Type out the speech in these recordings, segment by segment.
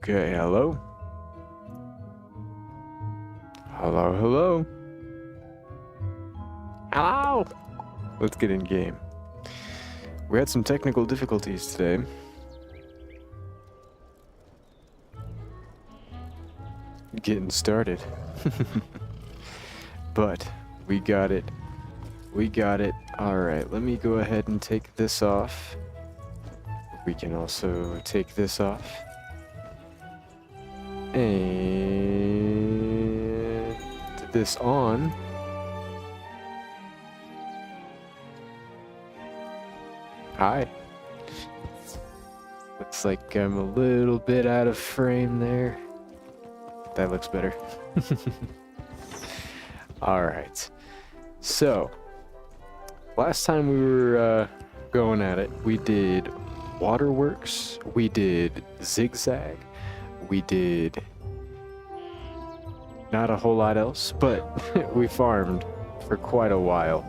Okay, hello? Hello, hello? Hello? Let's get in game. We had some technical difficulties today. Getting started. But we got it. We got it. Alright, let me go ahead and take this off. We can also take this off. And this on. Hi. Looks like I'm a little bit out of frame there. That looks better. Alright. So, last time we were going at it, we did waterworks, we did zigzag, we did not a whole lot else, but we farmed for quite a while.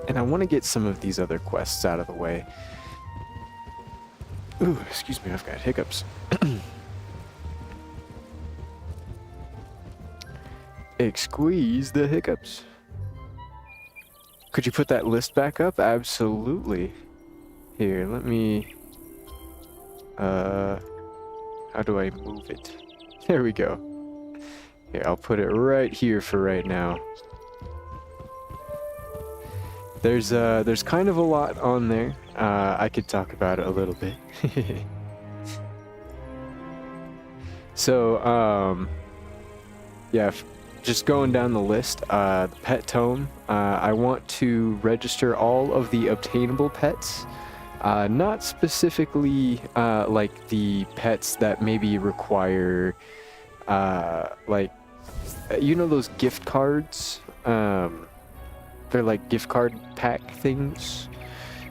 And I want to get some of these other quests out of the way. Ooh, excuse me, I've got hiccups. Squeeze the hiccups. Could you put that list back up? Absolutely. Here, let me... how do I move it? There we go. Here, I'll put it right here for right now. There's kind of a lot on there. I could talk about it a little bit. So, yeah, just going down the list, the pet tome, I want to register all of the obtainable pets, not specifically like the pets that maybe require, like, you know those gift cards? They're like gift card pack things.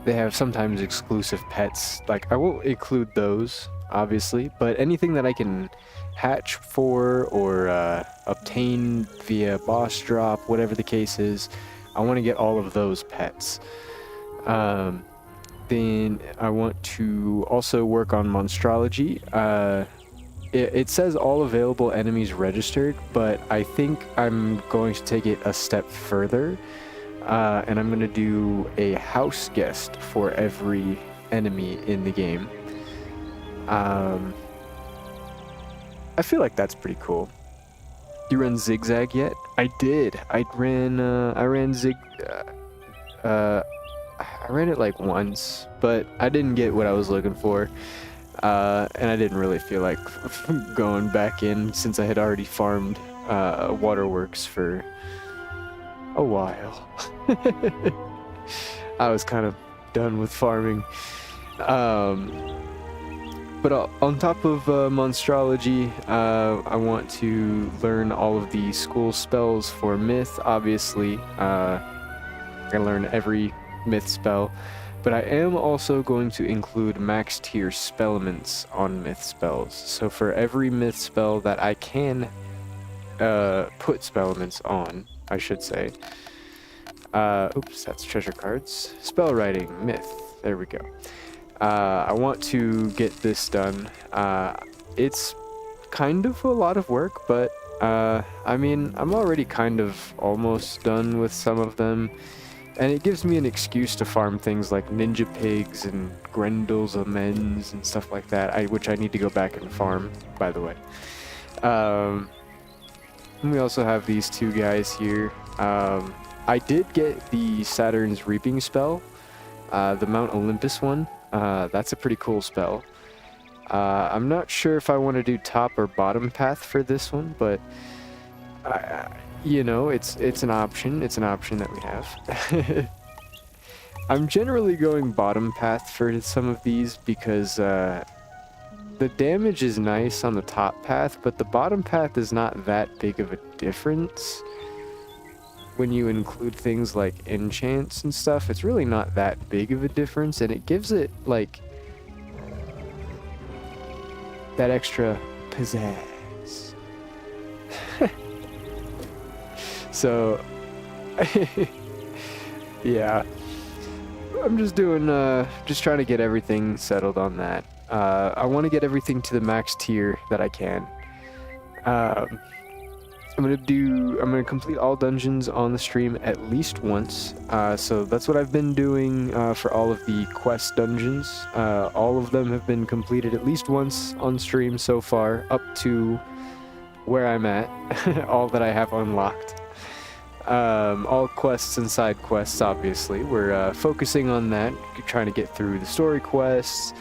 They have sometimes exclusive pets. Like, I won't include those, obviously, but anything that I can hatch for or obtain via boss drop, whatever the case is, I want to get all of those pets. Then I want to also work on monstrology. It says all available enemies registered, but I think I'm going to take it a step further, and I'm going to do a house guest for every enemy in the game. I feel like that's pretty cool. You ran zigzag yet? I did. I ran it like once, but I didn't get what I was looking for. And I didn't really feel like going back in since I had already farmed waterworks for a while. I was kind of done with farming. But on top of monstrology, I want to learn all of the school spells for myth, obviously. I learn every myth spell. But I am also going to include max tier spellments on myth spells. So for every myth spell that I can put spellments on, I should say. Oops, that's treasure cards. Spell writing, myth. There we go. I want to get this done. It's kind of a lot of work, but I mean, I'm already kind of almost done with some of them. And it gives me an excuse to farm things like ninja pigs and Grendel's amends and stuff like that, which I need to go back and farm, by the way. And we also have these two guys here. I did get the Saturn's Reaping spell, the Mount Olympus one. That's a pretty cool spell. I'm not sure if I want to do top or bottom path for this one, but you know, it's an option. It's an option that we have. I'm generally going bottom path for some of these because the damage is nice on the top path, but the bottom path is not that big of a difference. When you include things like enchants and stuff, it's really not that big of a difference, and it gives it, like, that extra pizzazz. So, yeah, I'm just doing, just trying to get everything settled on that. I want to get everything to the max tier that I can. I'm gonna complete all dungeons on the stream at least once. So that's what I've been doing for all of the quest dungeons. All of them have been completed at least once on stream so far, up to where I'm at, all that I have unlocked. All quests and side quests, obviously. We're focusing on that, trying to get through the story quests,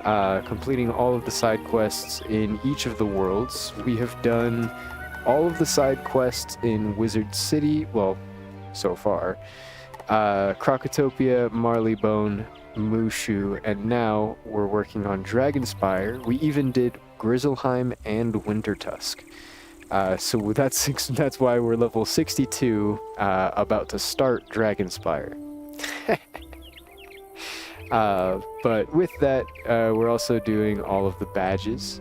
completing all of the side quests in each of the worlds. We have done all of the side quests in Wizard City, well, so far. Crocotopia, Marleybone, Mushu, and now we're working on Dragonspyre. We even did Grizzleheim and Wintertusk. So that's why we're level 62, about to start Dragonspyre. But with that, we're also doing all of the badges.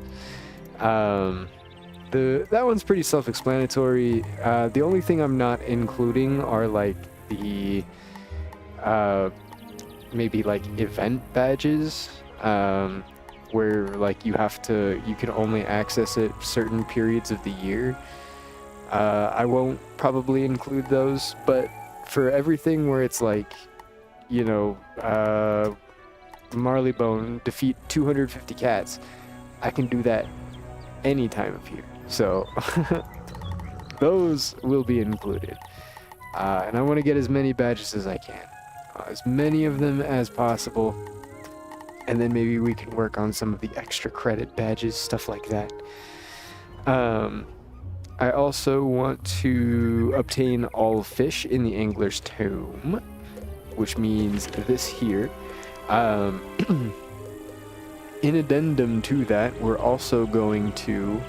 That one's pretty self-explanatory. The only thing I'm not including are like the maybe like event badges, where like you can only access it certain periods of the year. I won't probably include those, but for everything where it's like, you know, Marleybone, defeat 250 cats, I can do that any time of year. So those will be included. And I want to get as many badges as I can. As many of them as possible. And then maybe we can work on some of the extra credit badges, stuff like that. I also want to obtain all fish in the Angler's Tome, which means this here. In addendum to that, we're also going to,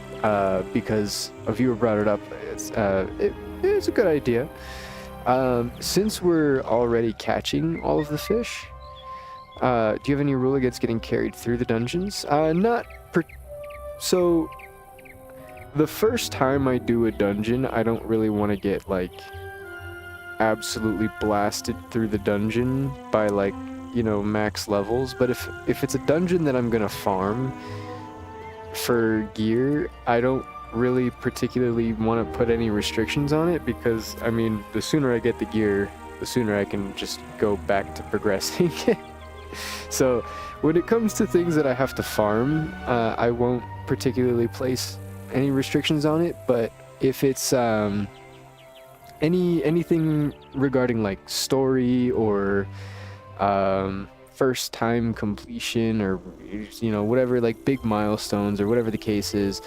because a viewer brought it up, it's a good idea. Since we're already catching all of the fish, do you have any rule against getting carried through the dungeons? So, the first time I do a dungeon, I don't really want to get, like, absolutely blasted through the dungeon by, like, you know, max levels. But if it's a dungeon that I'm gonna farm for gear, I don't really particularly want to put any restrictions on it, because, I mean, the sooner I get the gear, the sooner I can just go back to progressing. So, when it comes to things that I have to farm, I won't particularly place any restrictions on it, but if it's anything regarding like story or first time completion, or you know, whatever, like big milestones or whatever the case is,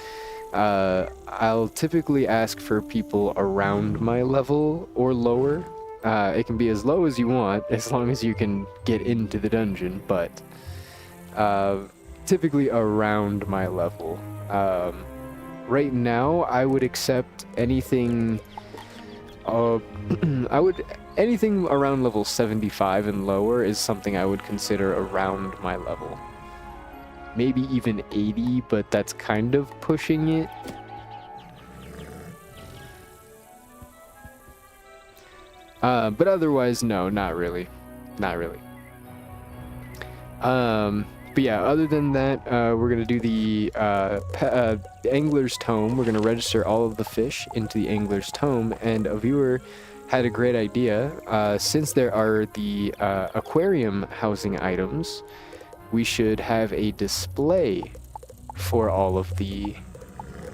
I'll typically ask for people around my level or lower. It can be as low as you want, as long as you can get into the dungeon, but typically around my level. Right now, I would accept anything. Anything around level 75 and lower is something I would consider around my level. Maybe even 80, but that's kind of pushing it. But otherwise, no, not really. Not really. But yeah, other than that, we're going to do the Angler's Tome. We're going to register all of the fish into the Angler's Tome, and a viewer had a great idea. Since there are the aquarium housing items, we should have a display for all of the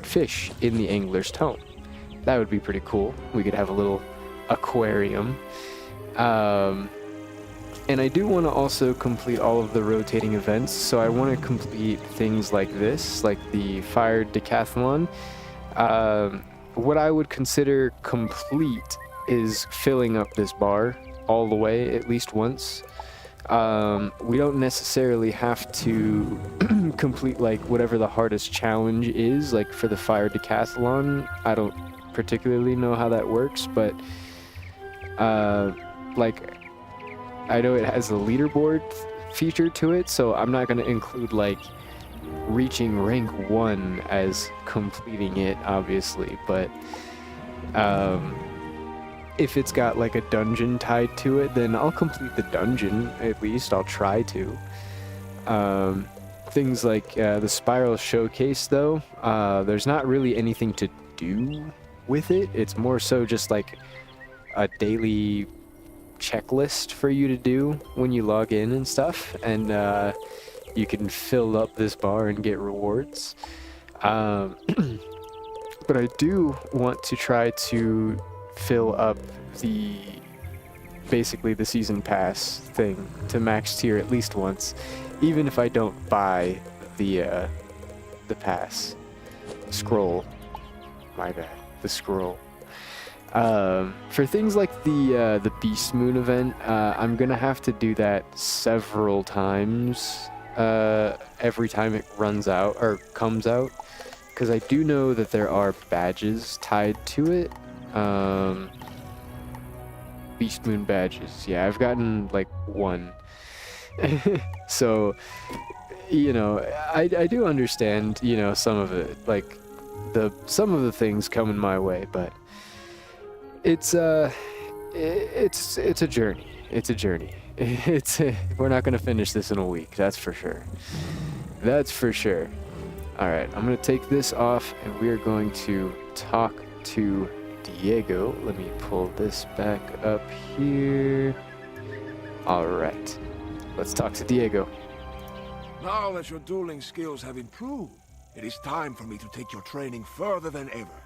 fish in the Angler's Tome. That would be pretty cool. We could have a little aquarium. And I do want to also complete all of the rotating events, so I want to complete things like this, like the Fire Decathlon. What I would consider complete is filling up this bar all the way, at least once. We don't necessarily have to complete like whatever the hardest challenge is, like for the Fire Decathlon. I don't particularly know how that works, but like, I know it has a leaderboard feature to it, so I'm not going to include like reaching rank 1 as completing it, obviously, but if it's got like a dungeon tied to it, then I'll complete the dungeon, at least I'll try to. things like the Spiral Showcase, though, there's not really anything to do with it. It's more so just like a daily checklist for you to do when you log in and stuff, and you can fill up this bar and get rewards. But I do want to try to fill up basically the season pass thing to max tier at least once, even if I don't buy the pass scroll. My bad, the scroll. For things like the Beast Moon event, I'm gonna have to do that several times every time it runs out or comes out, because I do know that there are badges tied to it. Beast Moon badges. Yeah, I've gotten like one. So, you know, I do understand, you know, some of it, like some of the things coming my way, but it's a journey. It's a journey. We're not gonna finish this in a week, that's for sure. That's for sure. All right, I'm gonna take this off, and we are going to talk to Diego. Let me pull this back up here. All right, let's talk to Diego. Now that your dueling skills have improved, it is time for me to take your training further than ever.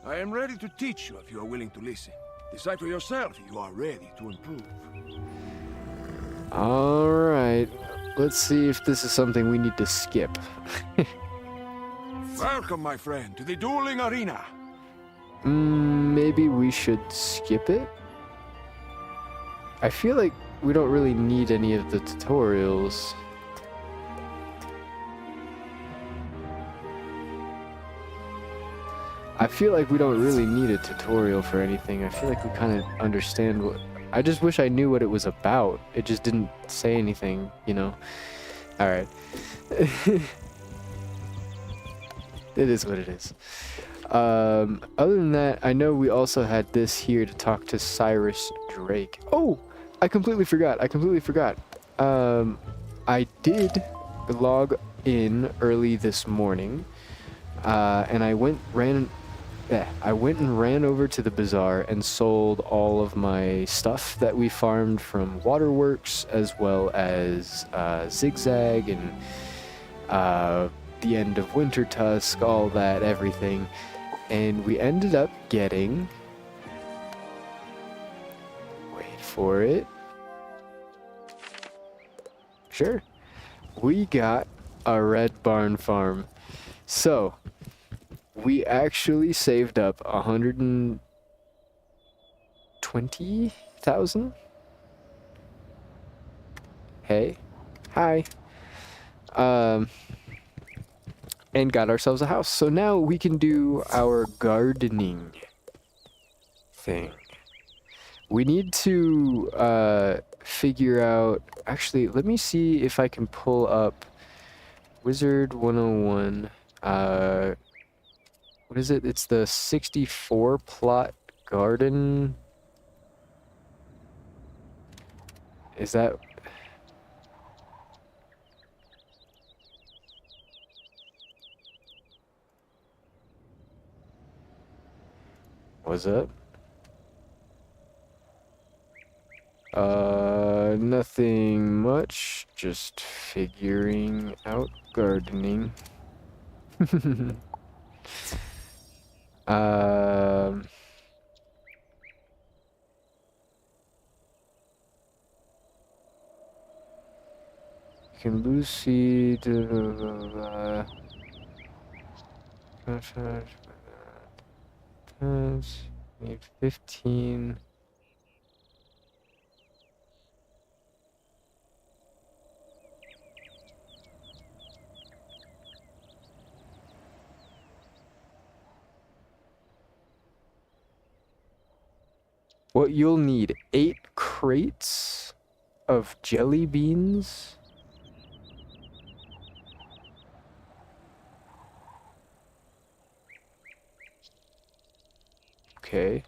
I am ready to teach you if you are willing to listen. Decide for yourself if you are ready to improve. All right, let's see if this is something we need to skip. Welcome, my friend, to the dueling arena. Maybe we should skip it? I feel like we don't really need any of the tutorials. I feel like we don't really need a tutorial for anything. I feel like we kind of understand what... I just wish I knew what it was about. It just didn't say anything, you know? Alright. It is what it is. Other than that, I know we also had this here to talk to Cyrus Drake. Oh! I completely forgot. I did log in early this morning, and I went and ran over to the bazaar and sold all of my stuff that we farmed from Waterworks, as well as Zigzag and the end of Winter Tusk, all that, everything. And we ended up getting... Wait for it. Sure. We got a red barn farm. So, we actually saved up 120,000. Hey. Hi. And got ourselves a house. So now we can do our gardening thing. We need to figure out... Actually, let me see if I can pull up WIZARD100. What is it? It's the 64 plot garden. Is that... What's up? Nothing much. Just figuring out gardening. Can lose seed. Need 15. What you'll need 8 crates of jelly beans. Okay.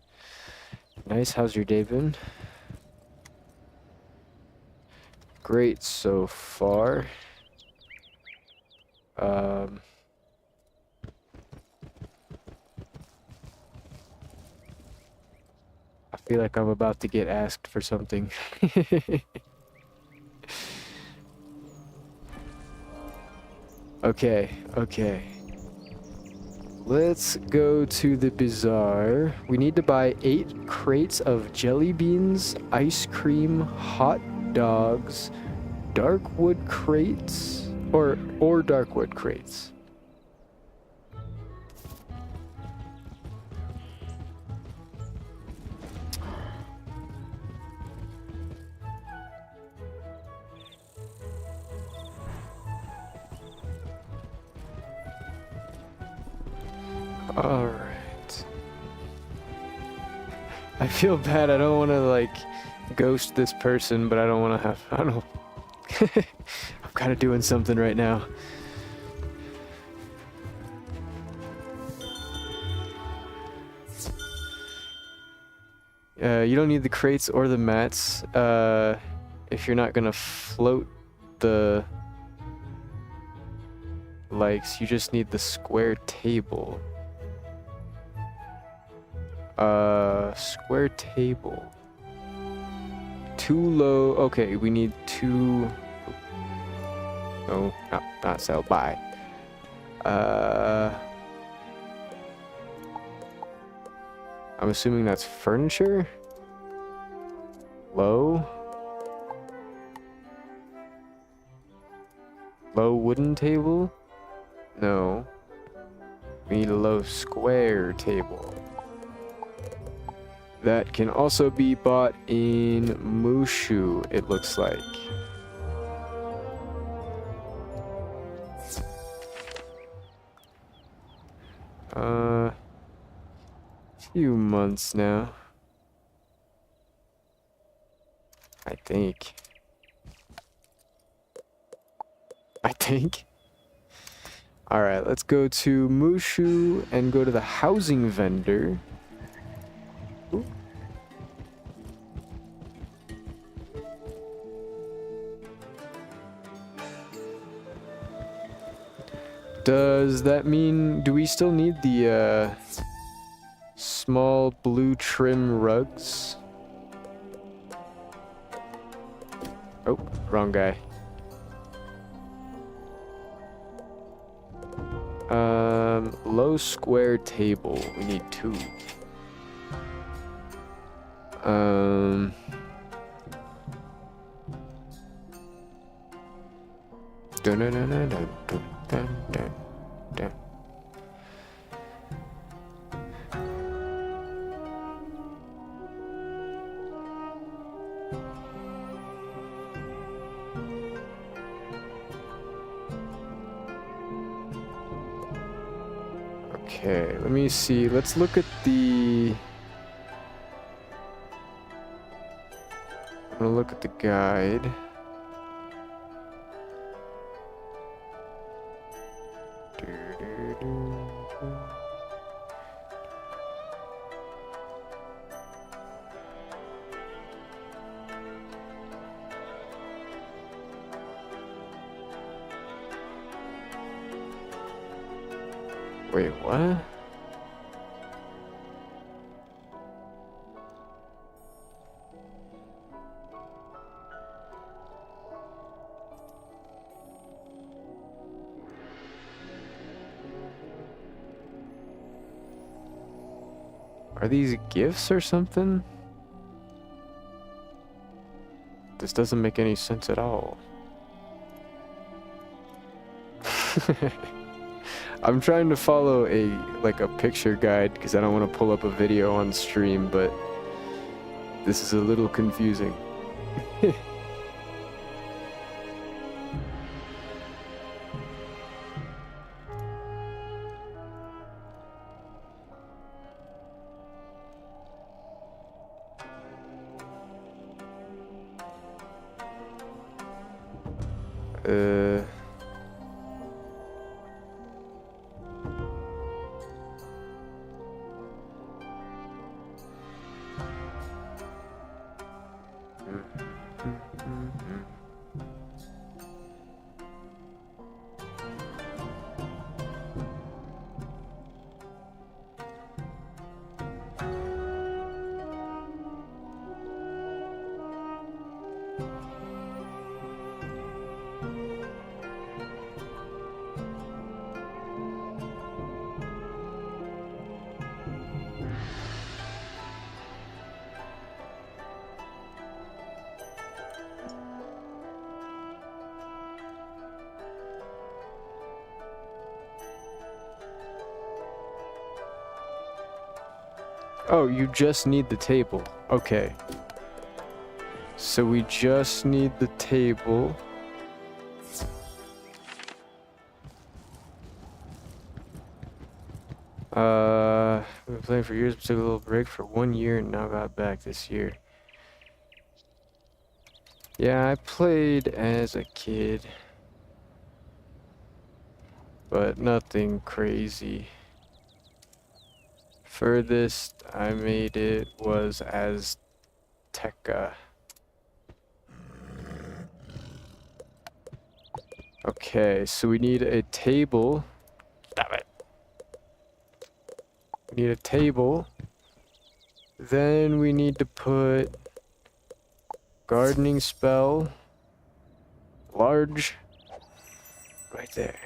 Nice. How's your day been? Great so far. I feel like I'm about to get asked for something. Okay, okay. Let's go to the bazaar. We need to buy 8 crates of jelly beans, ice cream, hot dogs, dark wood crates, or dark wood crates. All right. I feel bad. I don't want to like ghost this person, but I don't want to have. I don't know. I'm kind of doing something right now. You don't need the crates or the mats if you're not gonna float the likes. You just need the square table. Square table. 2 low. Okay, we need 2. No, not sell. Buy. I'm assuming that's furniture. Low wooden table? No. We need a low square table. That can also be bought in Mushu, it looks like. Few months now. I think. Alright, let's go to Mushu and go to the housing vendor. Ooh. Does that mean, do we still need the small blue trim rugs? Oh, wrong guy. Low square table. We need 2. Dun, dun, dun, dun, dun, dun, dun, dun. Okay, let me see. Let's look at the... I'm gonna look at the guide. Wait, what? Are these gifts or something? This doesn't make any sense at all. I'm trying to follow a picture guide because I don't want to pull up a video on stream, but this is a little confusing. Oh, you just need the table. Okay. So we just need the table. We've been playing for years, but took a little break for 1 year and now got back this year. Yeah, I played as a kid, but nothing crazy. Furthest I made it was as Tekka. Okay, so we need a table. Stop it. We need a table. Then we need to put gardening spell, large, right there.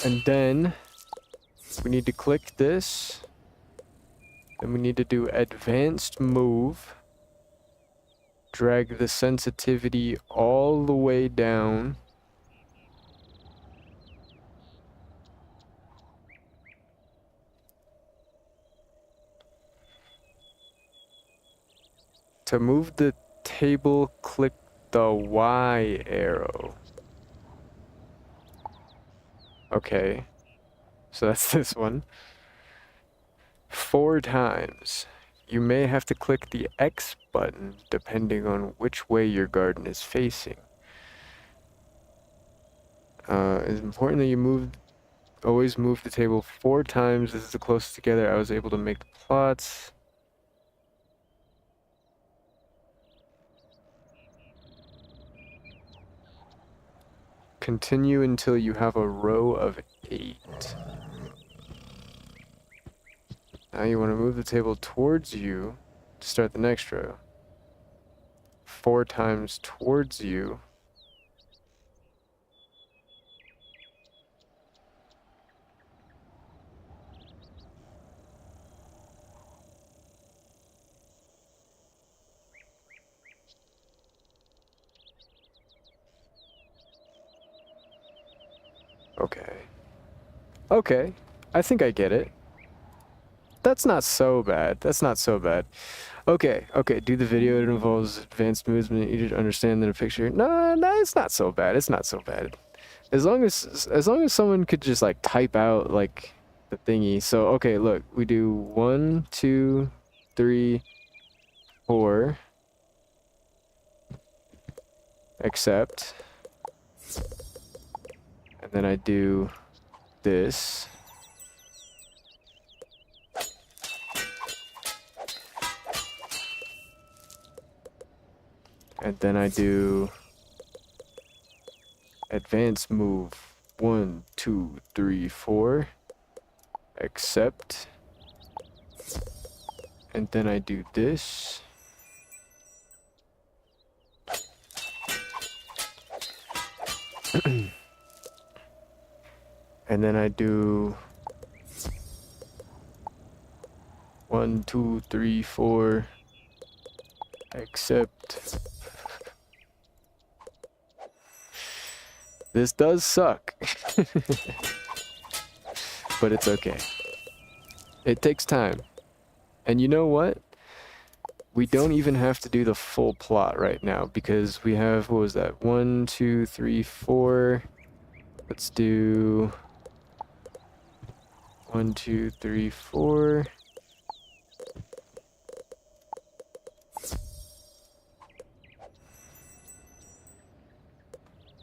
And then we need to click this. Then we need to do advanced move. Drag the sensitivity all the way down. To move the table, click the Y arrow. Okay, so that's this one. 4 times. You may have to click the X button depending on which way your garden is facing. It's important that you always move the table 4 times. This is the closest together I was able to make plots. Continue until you have a row of 8. Now you want to move the table towards you to start the next row. 4 times towards you. Okay. Okay, I think I get it. That's not so bad. That's not so bad. Okay, do the video. It involves advanced movement. You to understand the picture. No, it's not so bad. It's not so bad. As long as someone could just like type out like the thingy. So okay, look, we do 1, 2, 3, 4. Accept. And then I do this. And then I do advanced move 1, 2, 3, 4. Accept. And then I do this. And then I do 1, 2, 3, 4. Accept. This does suck. But it's okay. It takes time. And you know what? We don't even have to do the full plot right now because we have, what was that? 1, 2, 3, 4. Let's do 1, 2, 3, 4.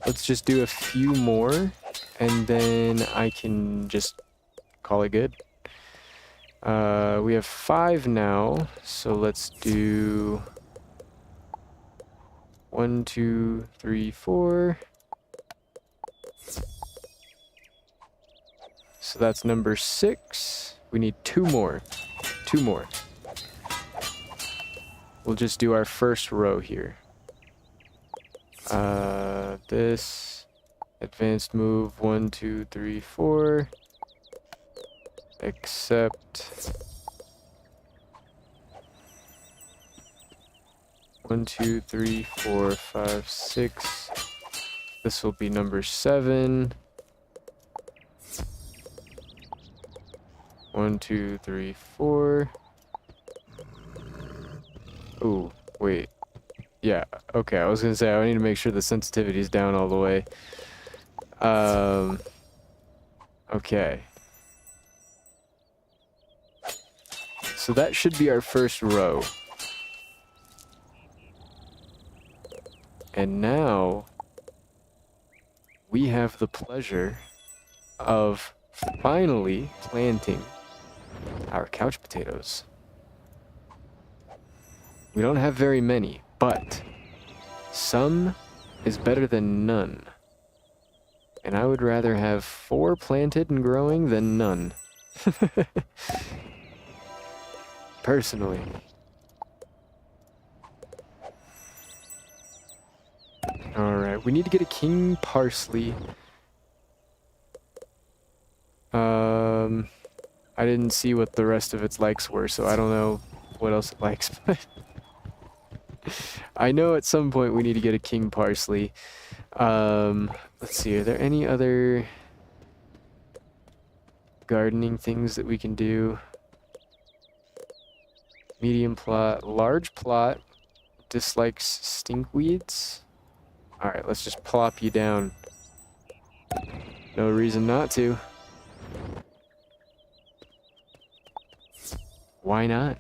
Let's just do a few more, and then I can just call it good. We have 5 now, so let's do 1, 2, 3, 4. So that's number 6. We need 2 more. 2 more. We'll just do our first row here. This advanced move 1, 2, 3, 4. Accept. 1, 2, 3, 4, 5, 6. This will be number 7. 1, 2, 3, 4. Ooh, wait. Yeah, okay, I was gonna say I need to make sure the sensitivity is down all the way. Okay. So that should be our first row. And now we have the pleasure of finally planting our couch potatoes. We don't have very many, but some is better than none. And I would rather have 4 planted and growing than none. Personally. Alright, we need to get a king parsley. I didn't see what the rest of its likes were, so I don't know what else it likes, but I know at some point we need to get a king parsley. Let's see, are there any other gardening things that we can do? Medium plot, large plot, dislikes stinkweeds. Alright, let's just plop you down. No reason not to. Why not?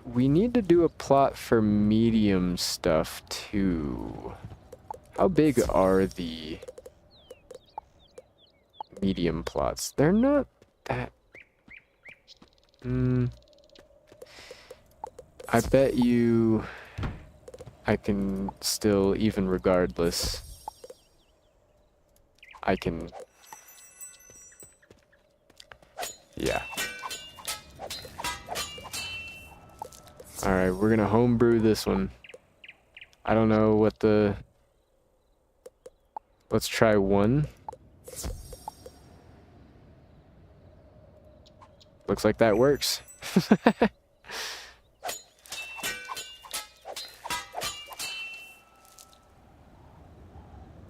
We need to do a plot for medium stuff too. How big are the medium plots? They're not that... I bet you I can still, even regardless, I can... Yeah. Alright, we're gonna homebrew this one. I don't know what the... Let's try 1. Looks like that works.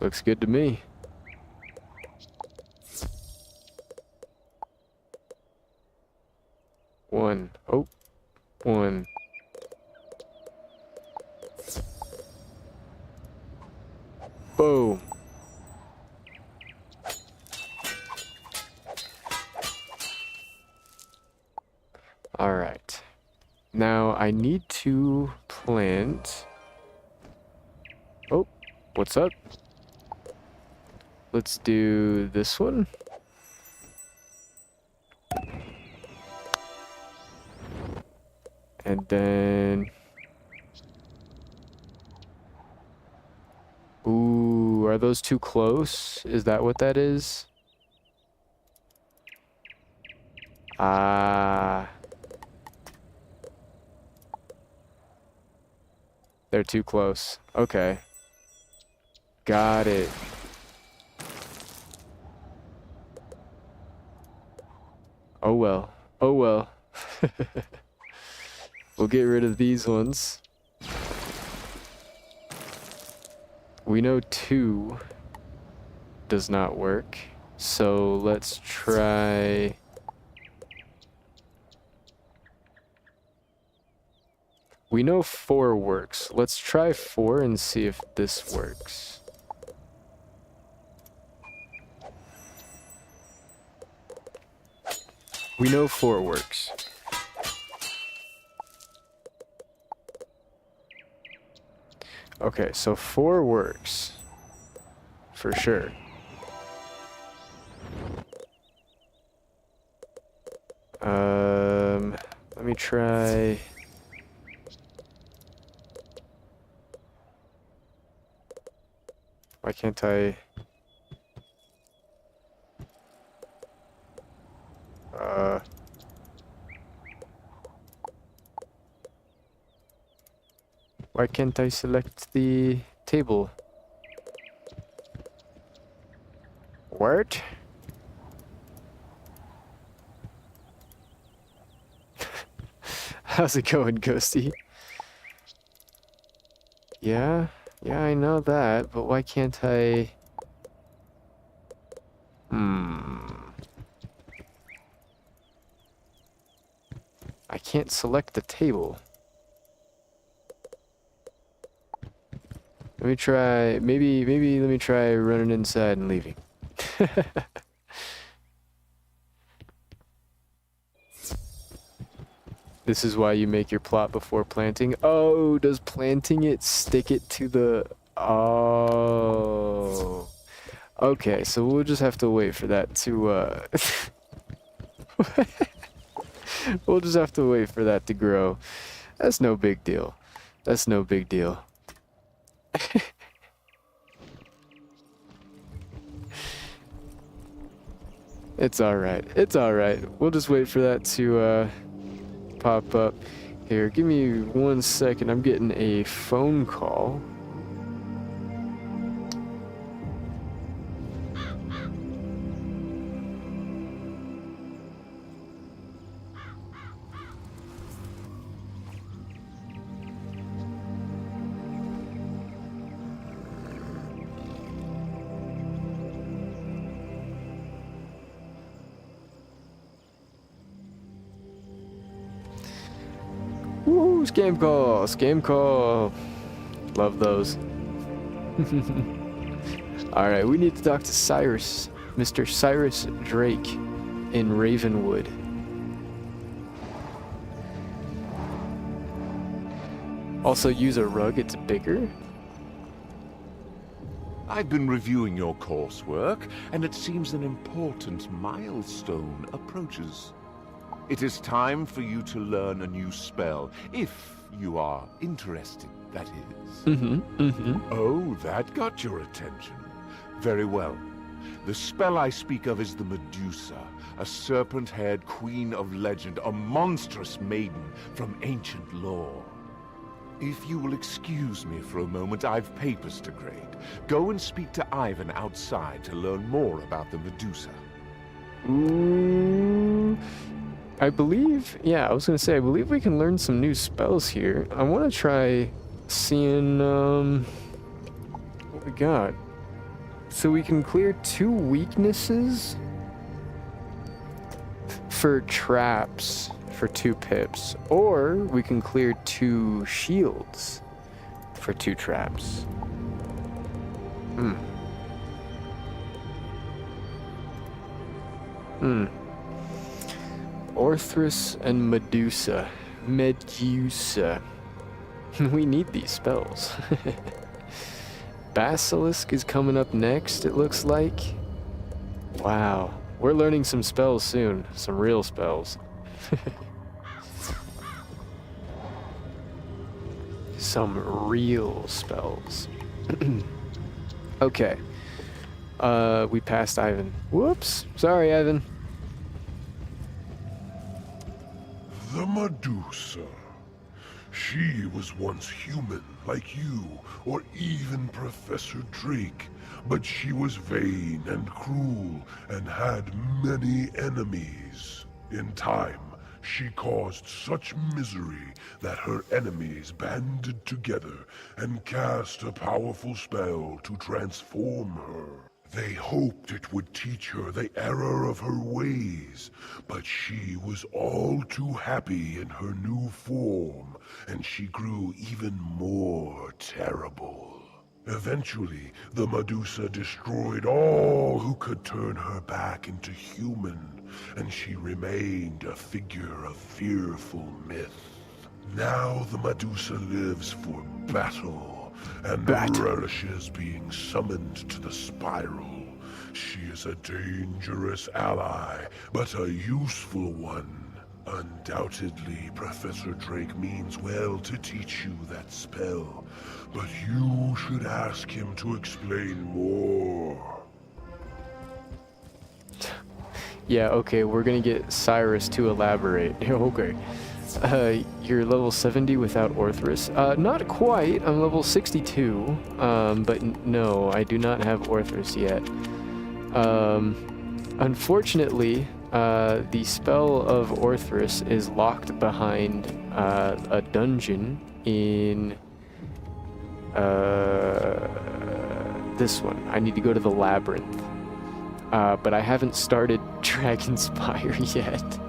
Looks good to me. One. Oh. 1. Boom. Alright. Now I need to plant... Oh, what's up? Let's do this one. And then... Ooh, are those too close? Is that what that is? Ah. They're too close. Okay. Got it. Oh well. Oh well. We'll get rid of these ones. We know 2 does not work. So let's try... We know 4 works. Let's try 4 and see if this works. We know 4 works. Okay, so 4 works. For sure. Let me try... Why can't I... Why can't I select the table? What? How's it going, Ghosty? Yeah, I know that, but why can't I... I can't select the table. Let me try, maybe let me try running inside and leaving. This is why you make your plot before planting. Oh, does planting it stick it to the... Oh. Okay, so we'll just have to wait for that to, We'll just have to wait for that to grow. That's no big deal. That's no big deal. It's alright. It's alright. We'll just wait for that to, pop up. Here, give me 1 second. I'm getting a phone call. Woo, scam call, scam call. Love those. Alright, we need to talk to Cyrus, Mr. Cyrus Drake in Ravenwood. Also use a rug, it's bigger. I've been reviewing your coursework, and it seems an important milestone approaches. It is time for you to learn a new spell, if you are interested, that is. Oh, that got your attention. Very well. The spell I speak of is the Medusa, a serpent-haired queen of legend, a monstrous maiden from ancient lore. If you will excuse me for a moment, I've papers to grade. Go and speak to Ivan outside to learn more about the Medusa. I believe, yeah, I was gonna say, I believe we can learn some new spells here. I want to try seeing, what we got. So we can clear 2 weaknesses for traps for 2 pips, or we can clear 2 shields for 2 traps. Orthrus and Medusa. Medusa. We need these spells. Basilisk is coming up next, it looks like. Wow. We're learning some spells soon. Some real spells. Some real spells. Okay. We passed Ivan. Whoops. Sorry, Ivan. The Medusa. She was once human, like you, or even Professor Drake, but she was vain and cruel and had many enemies. In time, she caused such misery that her enemies banded together and cast a powerful spell to transform her. They hoped it would teach her the error of her ways, but she was all too happy in her new form, and she grew even more terrible. Eventually, the Medusa destroyed all who could turn her back into human, and she remained a figure of fearful myth. Now the Medusa lives for battle, and relishes being summoned to the spiral. She is a dangerous ally, but a useful one. Undoubtedly, Professor Drake means well to teach you that spell, but you should ask him to explain more. Yeah, okay, we're gonna get Cyrus to elaborate. Okay. You're level 70 without Orthrus? Not quite. I'm level 62. But no, I do not have Orthrus yet. Unfortunately, the spell of Orthrus is locked behind a dungeon in this one. I need to go to the labyrinth. But I haven't started Dragonspyre yet.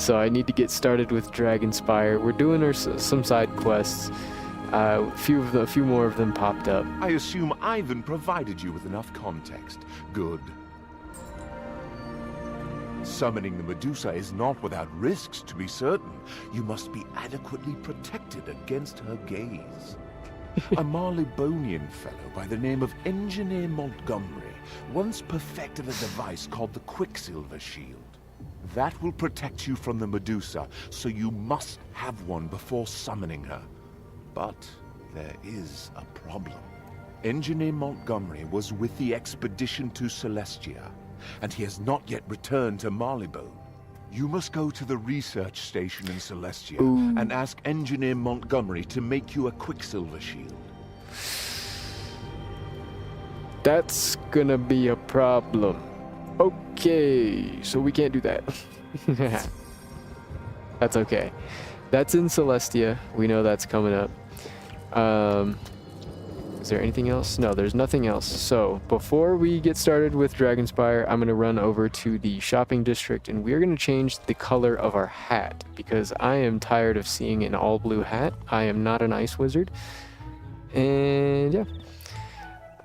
So I need to get started with Dragonspyre. We're doing some side quests. A few more of them popped up. I assume Ivan provided you with enough context. Good. Summoning the Medusa is not without risks, to be certain. You must be adequately protected against her gaze. A Marleybonian fellow by the name of Engineer Montgomery once perfected a device called the Quicksilver Shield. That will protect you from the Medusa, so you must have one before summoning her. But there is a problem. Engineer Montgomery was with the expedition to Celestia, and he has not yet returned to Marleybone. You must go to the research station in Celestia and ask Engineer Montgomery to make you a Quicksilver Shield. That's gonna be a problem. Okay, so we can't do that. That's okay. That's in Celestia. We know that's coming up. Is there anything else? No, there's nothing else. So before we get started with Dragonspyre, I'm going to run over to the shopping district and we're going to change the color of our hat because I am tired of seeing an all blue hat. I am not an ice wizard. And yeah.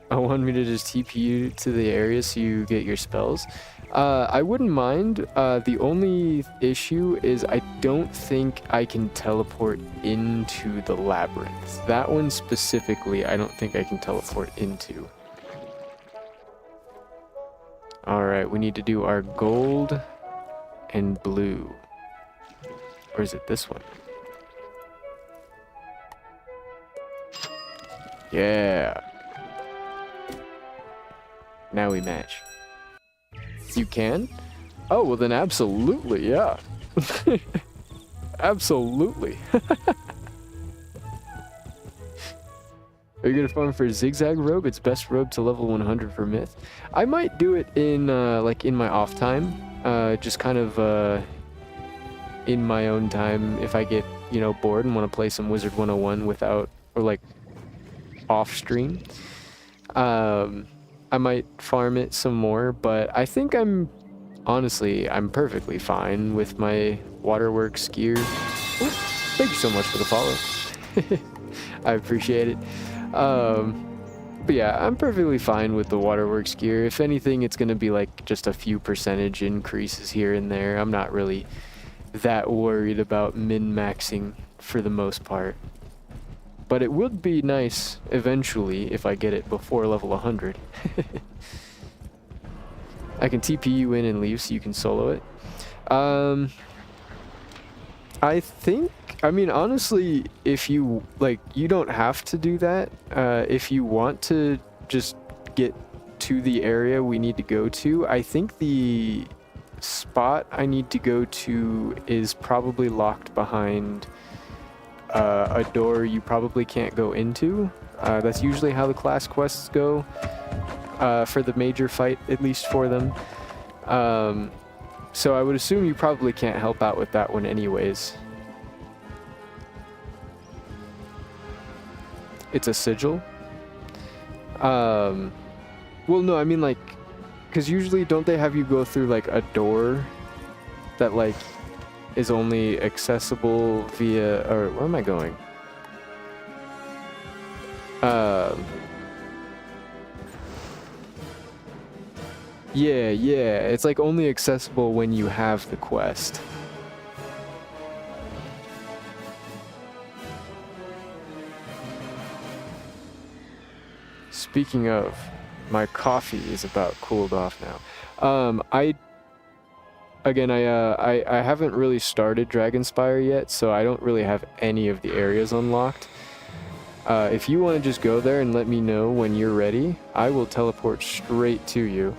I want me to just TP you to the area so you get your spells. I wouldn't mind. The only issue is I don't think I can teleport into the labyrinth. That one specifically, I don't think I can teleport into. Alright, we need to do our gold and blue. Or is it this one? Yeah. Now we match. You can? Oh, well then absolutely, yeah. Absolutely. Are you gonna farm for Zigzag Robe? It's best robe to level 100 for Myth. I might do it in, like in my off time. Just kind of, in my own time if I get, you know, bored and want to play some Wizard 101 without, or like, off stream. I might farm it some more, but I think honestly, I'm perfectly fine with my waterworks gear. Ooh, thank you so much for the follow. I appreciate it. But yeah, I'm perfectly fine with the waterworks gear. If anything, it's going to be like just a few percentage increases here and there. I'm not really that worried about min-maxing for the most part. But it would be nice eventually if I get it before level 100. I can TP you in and leave so you can solo it. I mean, honestly, if you, like, you don't have to do that. If you want to just get to the area we need to go to, I think the spot I need to go to is probably locked behind a door you probably can't go into. That's usually how the class quests go for the major fight, at least for them. So I would assume you probably can't help out with that one anyways. It's a sigil. Well, no, I mean like, because usually don't they have you go through like a door that like is only accessible via, or where am I going? Yeah, it's like only accessible when you have the quest. Speaking of, my coffee is about cooled off now. I haven't really started Dragonspyre yet, so I don't really have any of the areas unlocked. If you want to just go there and let me know when you're ready, I will teleport straight to you,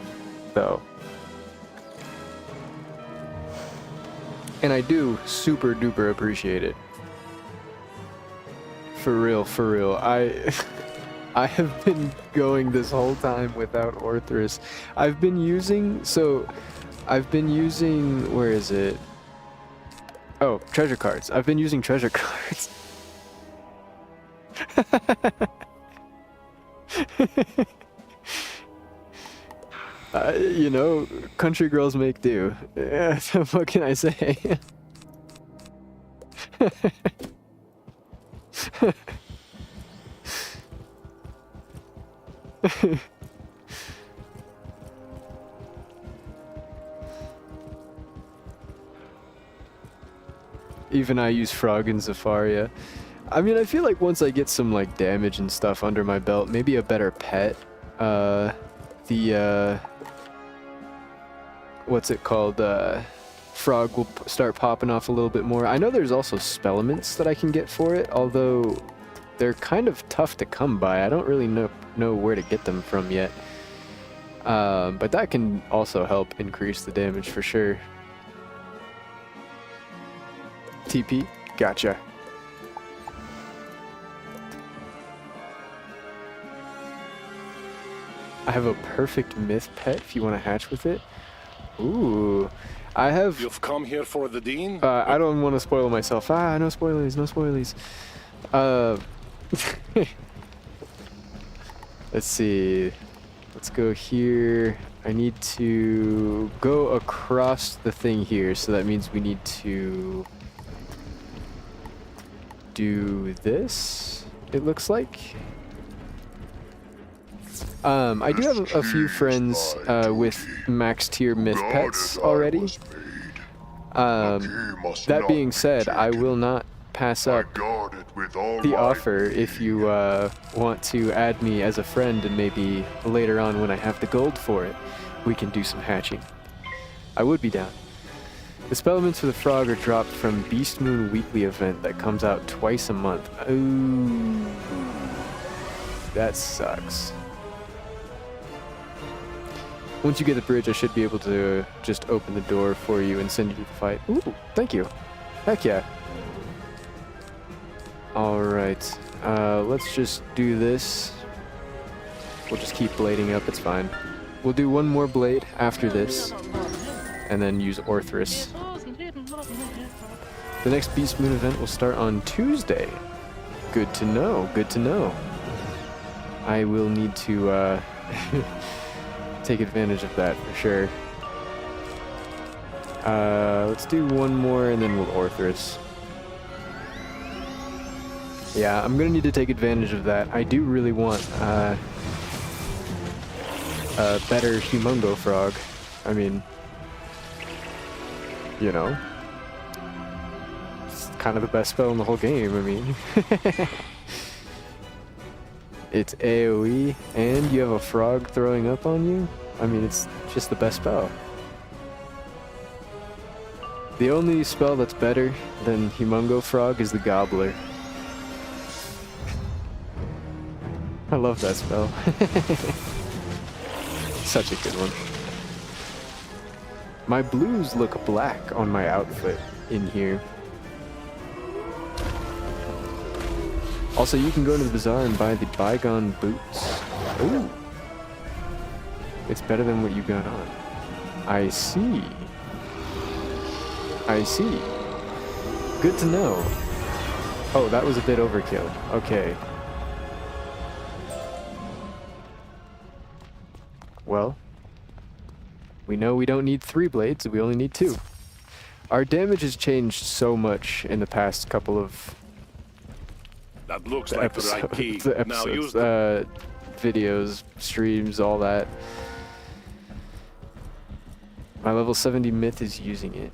though. And I do super duper appreciate it. For real. I have been going this whole time without Orthrus. I've been using, where is it? Oh, treasure cards. I've been using treasure cards. You know, country girls make do. What can I say? Even I use Frog in Zafaria. I mean, I feel like once I get some like damage and stuff under my belt, maybe a better pet. What's it called? Frog will start popping off a little bit more. I know there's also spellaments that I can get for it, although they're kind of tough to come by. I don't really know where to get them from yet. But that can also help increase the damage for sure. TP? Gotcha. I have a perfect myth pet if you want to hatch with it. Ooh. I have... You've come here for the Dean? I don't want to spoil myself. Ah, no spoilies, no spoilies. Let's see. Let's go here. I need to go across the thing here, so that means we need to do this, it looks like. I do have a few friends with max tier myth pets already. That being said, I will not pass up the offer if you want to add me as a friend, and maybe later on when I have the gold for it, we can do some hatching. I would be down. The spellaments for the frog are dropped from Beast Moon weekly event that comes out twice a month. Ooh, that sucks. Once you get the bridge, I should be able to just open the door for you and send you to the fight. Ooh, thank you. Heck yeah. Alright, let's just do this. We'll just keep blading up, it's fine. We'll do one more blade after this, and then use Orthrus. The next Beast Moon event will start on Tuesday. Good to know, good to know. I will need to take advantage of that for sure. Let's do one more and then we'll Orthrus. Yeah, I'm gonna need to take advantage of that. I do really want a better Humongo Frog. I mean, you know, it's kind of the best spell in the whole game, I mean. It's AoE, and you have a frog throwing up on you? I mean, it's just the best spell. The only spell that's better than Humongo Frog is the Gobbler. I love that spell. Such a good one. My blues look black on my outfit in here. Also, you can go to the bazaar and buy the Bygone boots. Ooh. It's better than what you got on. I see. I see. Good to know. Oh, that was a bit overkill. Okay. Well, we know we don't need 3 blades, we only need 2. Our damage has changed so much in the past couple of That looks like the right key. Now use videos, streams, all that. My level 70 myth is using it.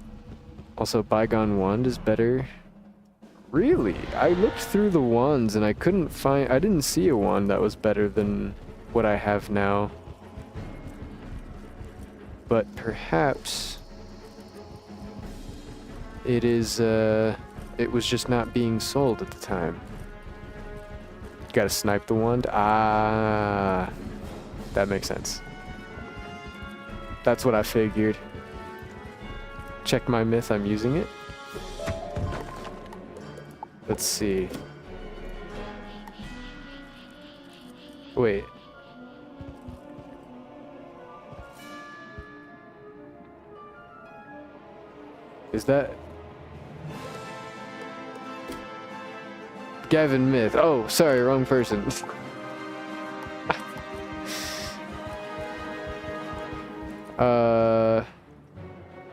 Also, Bygone wand is better. Really? I looked through the wands and I didn't see a wand that was better than what I have now. But perhaps it was just not being sold at the time. Gotta snipe the wand? Ah, that makes sense. That's what I figured. Check my myth, I'm using it. Let's see. Wait. Is that... Gavin Myth. Oh, sorry, wrong person.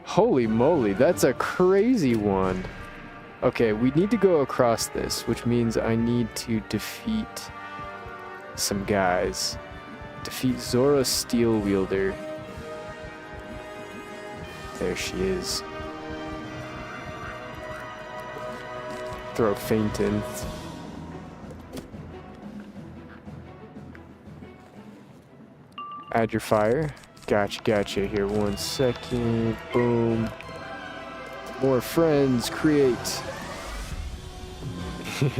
Holy moly, that's a crazy one. Okay, we need to go across this, which means I need to defeat some guys. Defeat Zora Steel Wielder. There she is. Throw feint in. Add your fire. Gotcha. Here, 1 second. Boom. More friends. Create. IP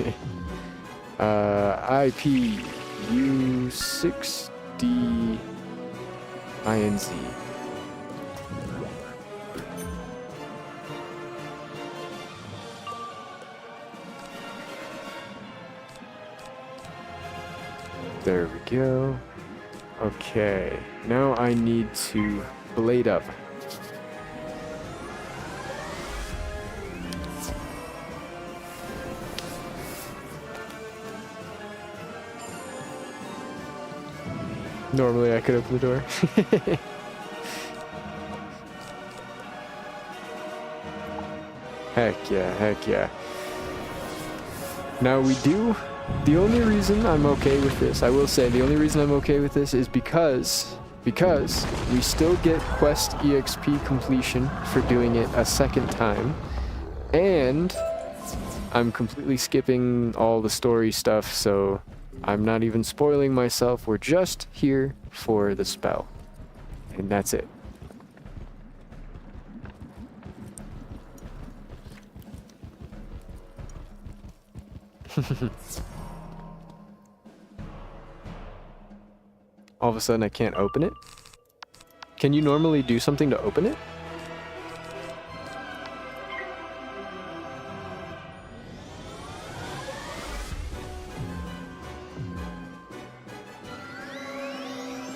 U6D INZ. There we go. Okay, now I need to blade up. Normally I could open the door. Heck yeah. Now we do. The only reason I'm okay with this, I will say, the only reason I'm okay with this is because we still get quest EXP completion for doing it a second time, and I'm completely skipping all the story stuff, so I'm not even spoiling myself. We're just here for the spell, and that's it. All of a sudden I can't open it? Can you normally do something to open it?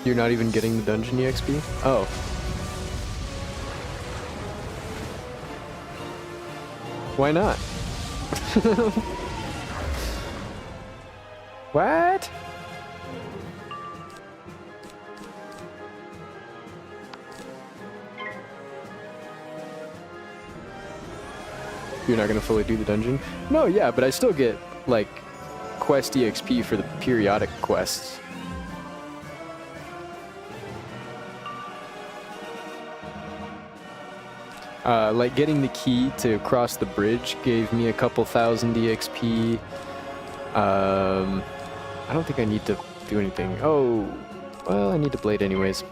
You're not even getting the dungeon EXP? Oh. Why not? What? You're not gonna fully do the dungeon? No, yeah, but I still get, like, quest EXP for the periodic quests. Like, getting the key to cross the bridge gave me a couple thousand EXP. I don't think I need to do anything. Oh, well, I need to blade anyways.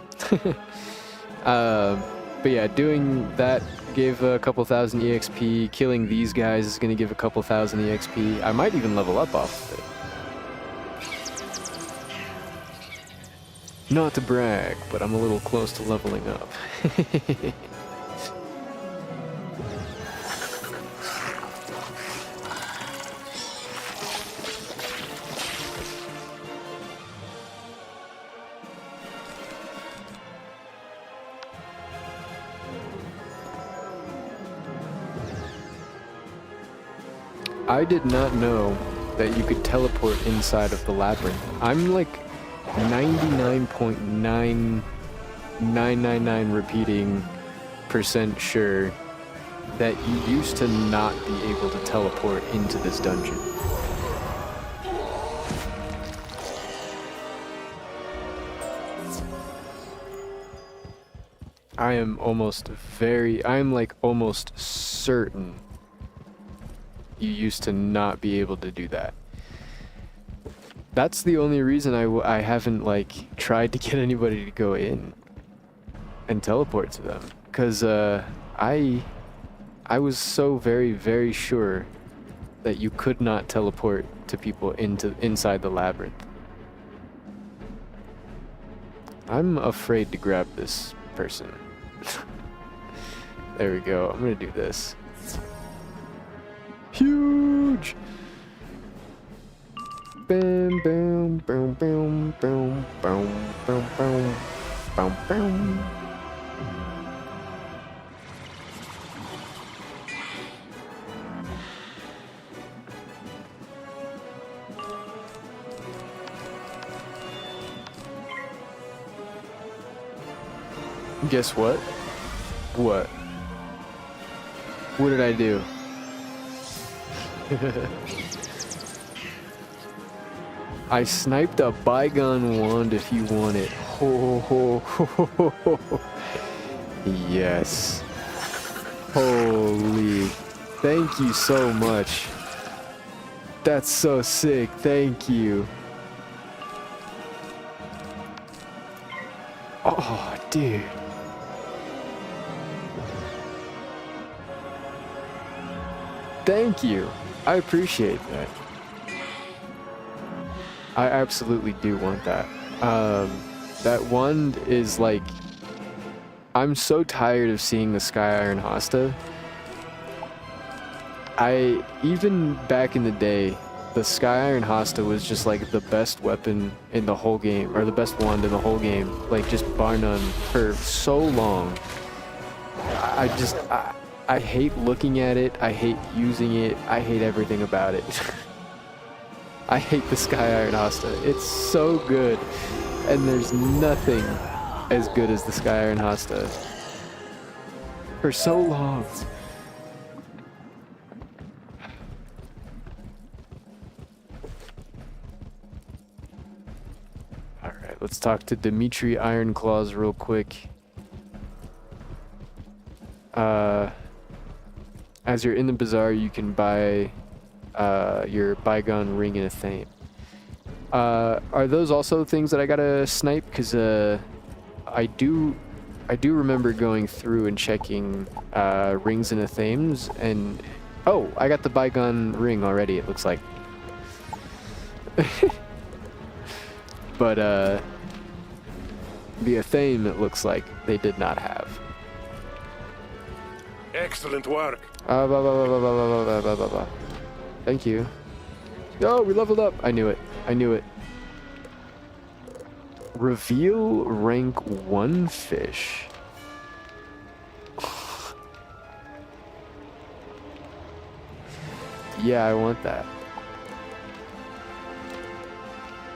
But yeah, doing that gave a couple thousand EXP. Killing these guys is going to give a couple thousand EXP. I might even level up off of it. Not to brag, but I'm a little close to leveling up. I did not know that you could teleport inside of the labyrinth. I'm like 99.9999 repeating % sure that you used to not be able to teleport into this dungeon. I'm like almost certain you used to not be able to do that. That's the only reason I haven't like tried to get anybody to go in and teleport to them, because I was so very sure that you could not teleport to people inside the labyrinth. I'm afraid to grab this person. There we go. I'm gonna do this. Huge! Bam, bam, boom, boom, boom, boom, boom, boom, boom, boom. Guess what? What? What did I do? I sniped a bygone wand if you want it. Ho, ho, ho, ho, ho, ho, ho. Yes. Holy. Thank you so much. That's so sick. Thank you. Oh, dude. Thank you. I appreciate that. I absolutely do want that. That wand is like... I'm so tired of seeing the Sky Iron Hosta. Even back in the day, the Sky Iron Hosta was just like the best weapon in the whole game, or the best wand in the whole game, like just bar none for so long. I hate looking at it, I hate using it, I hate everything about it. I hate the Sky Iron Hosta. It's so good, and there's nothing as good as the Sky Iron Hosta. For so long. Alright, let's talk to Dimitri Ironclaws real quick. As you're in the bazaar, you can buy your bygone ring and a thame. Are those also things that I gotta snipe? Because I do remember going through and checking rings and thames, and oh, I got the bygone ring already, it looks like. But the thame, it looks like they did not have. Excellent work. Thank you. Oh, we leveled up. I knew it. I knew it. Reveal rank 1 fish. Yeah, I want that.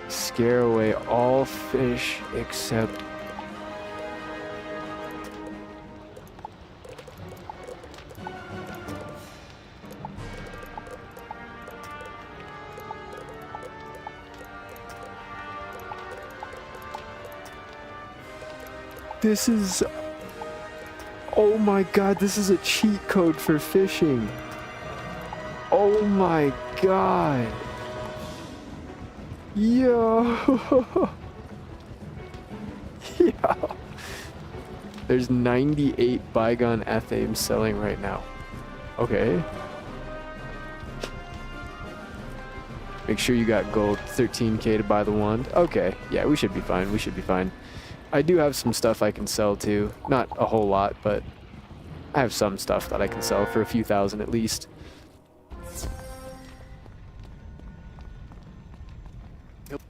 Scare away all fish except... This is... Oh my god, this is a cheat code for fishing. Oh my god. Yo. Yo. There's 98 bygone athames selling right now. Okay. Make sure you got gold, 13k to buy the wand. Okay, yeah, we should be fine, we should be fine. I do have some stuff I can sell too. Not a whole lot, but I have some stuff that I can sell for a few thousand at least. Yep.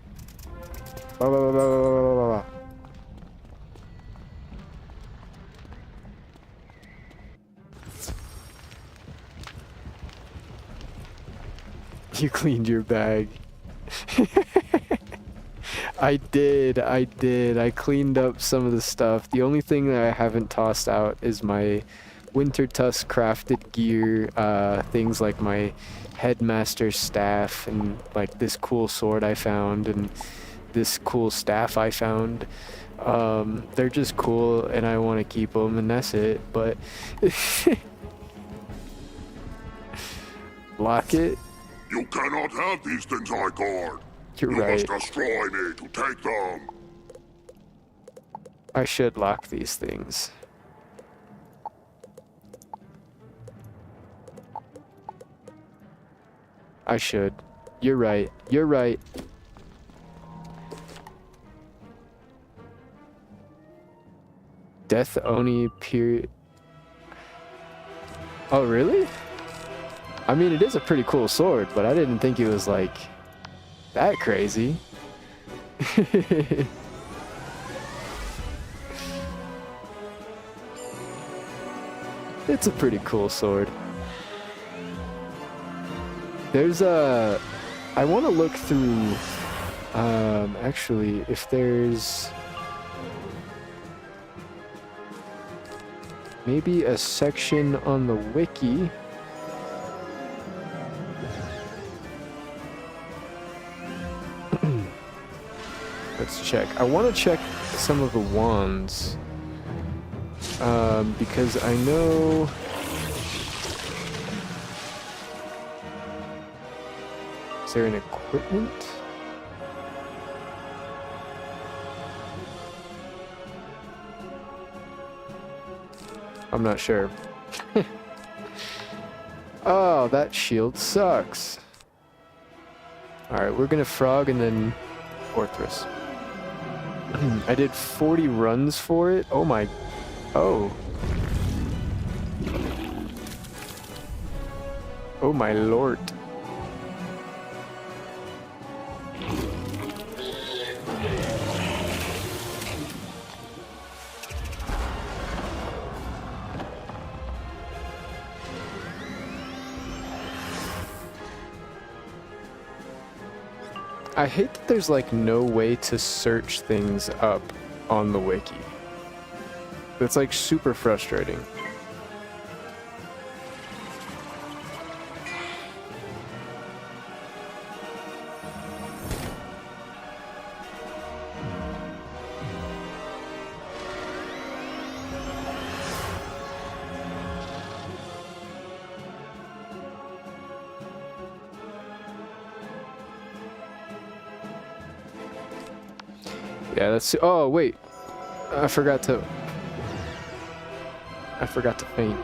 You cleaned your bag. I did. I cleaned up some of the stuff. The only thing that I haven't tossed out is my Winter Tusk crafted gear, things like my headmaster staff and like this cool sword I found and this cool staff I found. They're just cool and I want to keep them and that's it, but lock it. You cannot have these things I guard. You're You right. must destroy me to take them. I should lock these things. I should. You're right. You're right. Death Oni period. Oh, really? I mean, it is a pretty cool sword, but I didn't think it was like that crazy. It's a pretty cool sword. There's a... I want to look through... actually, if there's... maybe a section on the wiki check. I want to check some of the wands. Because I know... Is there an equipment? I'm not sure. Oh, that shield sucks. Alright, we're gonna frog and then Orthrus. I did 40 runs for it. Oh my... Oh. Oh my lord. I hate that there's like no way to search things up on the wiki. That's like super frustrating. Yeah, that's... Oh, wait. I forgot to faint.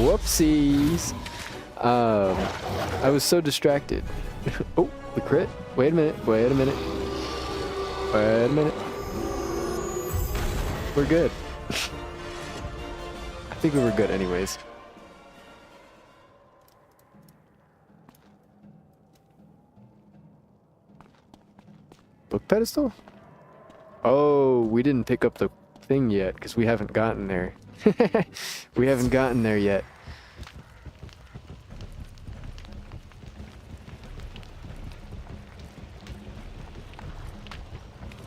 Whoopsies. I was so distracted. Oh, the crit. Wait a minute. Wait a minute. Wait a minute. We're good. I think we were good anyways. Book pedestal? Oh, we didn't pick up the thing yet because we haven't gotten there. We haven't gotten there yet.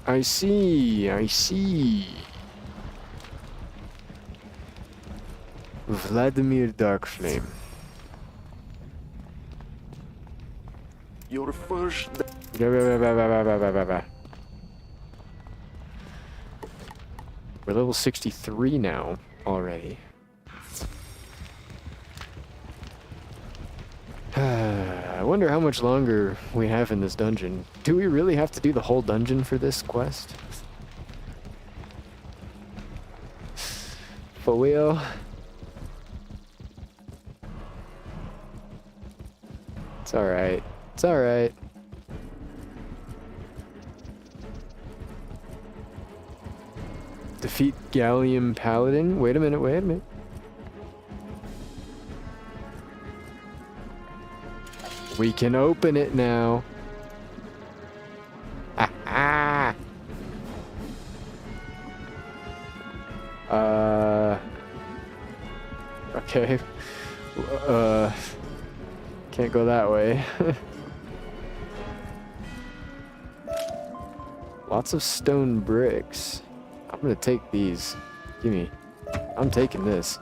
I see, I see. Vladimir Darkflame. Your first... We're level 63 now already. I wonder how much longer we have in this dungeon. Do we really have to do the whole dungeon for this quest? For real? It's alright. It's alright. Defeat Gallium Paladin. Wait a minute, wait a minute. We can open it now. Ah. Okay. Can't go that way. Lots of stone bricks. I'm gonna take these. Gimme. I'm taking this.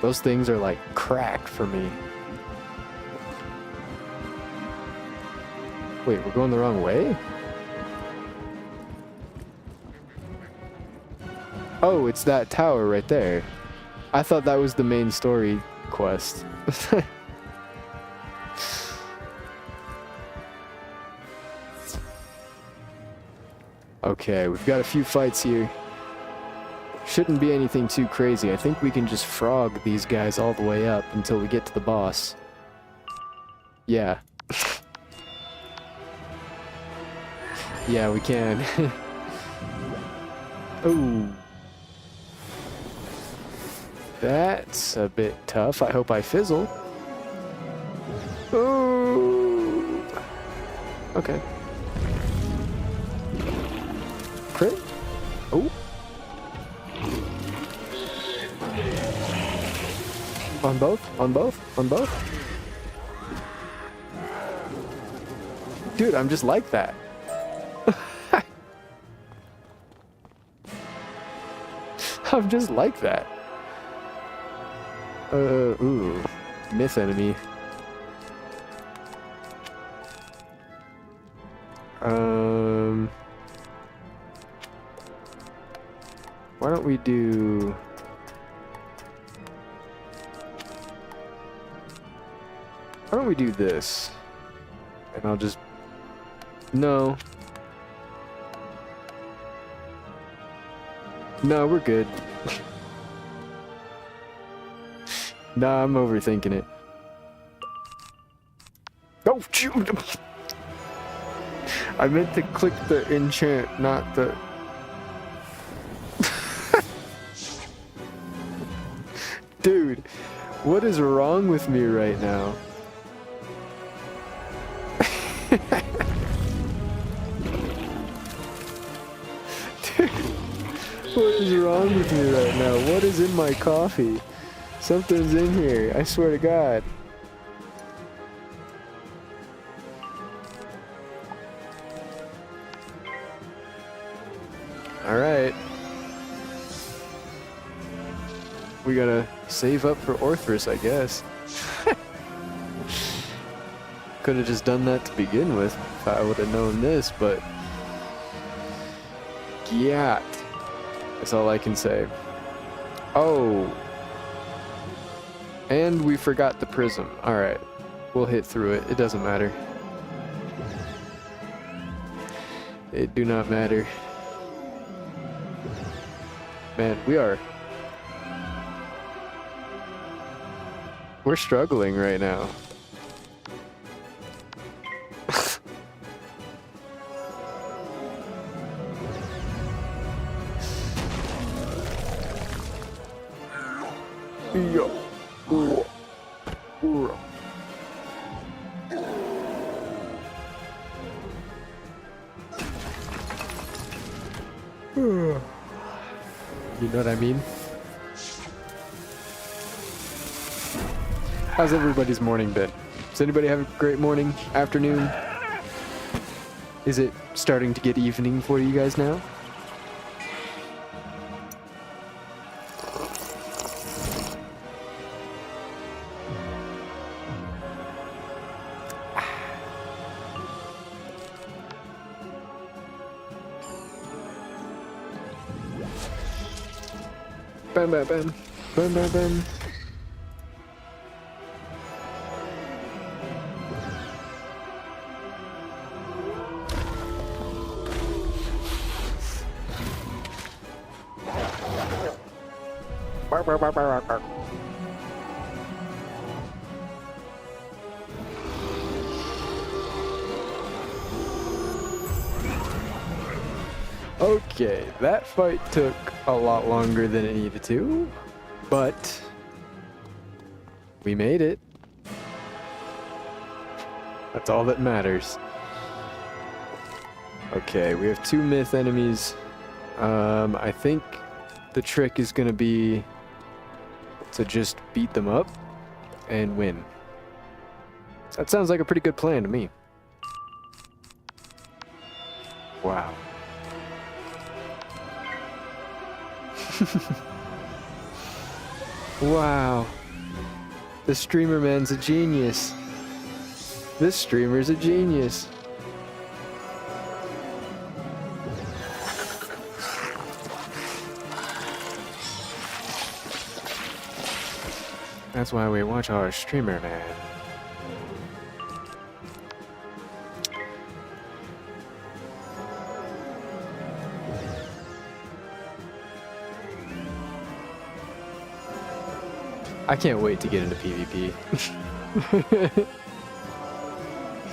Those things are like crack for me. Wait, we're going the wrong way? Oh, it's that tower right there. I thought that was the main story quest. Okay, we've got a few fights here. Shouldn't be anything too crazy. I think we can just frog these guys all the way up until we get to the boss. Yeah. Yeah, we can. Oh. That's a bit tough. I hope I fizzle. Oh. Okay. Crit? Oh. On both? On both? On both? Dude, I'm just like that. I'm just like that. Ooh. Myth enemy. Why don't we do... Why don't we do this? And I'll just... No. No, we're good. Nah, I'm overthinking it. Oh, shoot! I meant to click the enchant, not the... Dude, what is wrong with me right now? Dude, what is wrong with me right now? What is in my coffee? Something's in here, I swear to God. Alright. We gotta save up for Orthrus, I guess. Could have just done that to begin with if I would have known this, but... Yeah. That's all I can say. Oh. And we forgot the prism. Alright. We'll hit through it. It doesn't matter. It do not matter. Man, we're struggling right now. You know what I mean? How's everybody's morning been? Does anybody have a great morning, afternoon? Is it starting to get evening for you guys now? Bam, bam, bam. Bam, bam, bam. Bark, bark, bark, bark, bark. Okay, that fight took a lot longer than it needed to, but we made it. That's all that matters. Okay, we have 2 myth enemies. I think the trick is gonna be to just beat them up and win. That sounds like a pretty good plan to me. Wow. Wow. The streamer man's a genius. This streamer's a genius. That's why we watch our streamer man. I can't wait to get into PvP.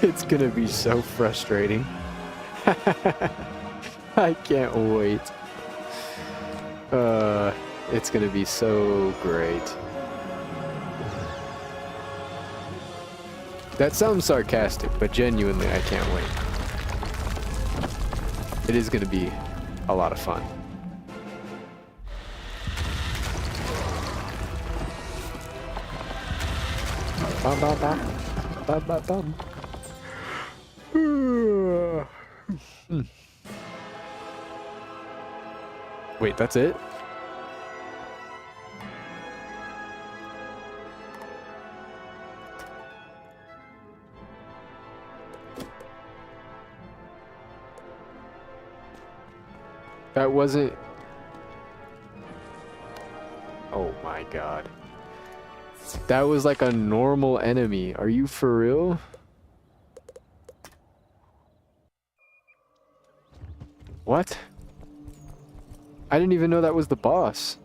It's gonna be so frustrating. I can't wait. It's gonna be so great. That sounds sarcastic, but genuinely I can't wait. It is gonna be a lot of fun. Bum, bum, bum. Bum, bum, bum. Wait, that's it? That wasn't... Oh my god. That was like a normal enemy. Are you for real? What? I didn't even know that was the boss.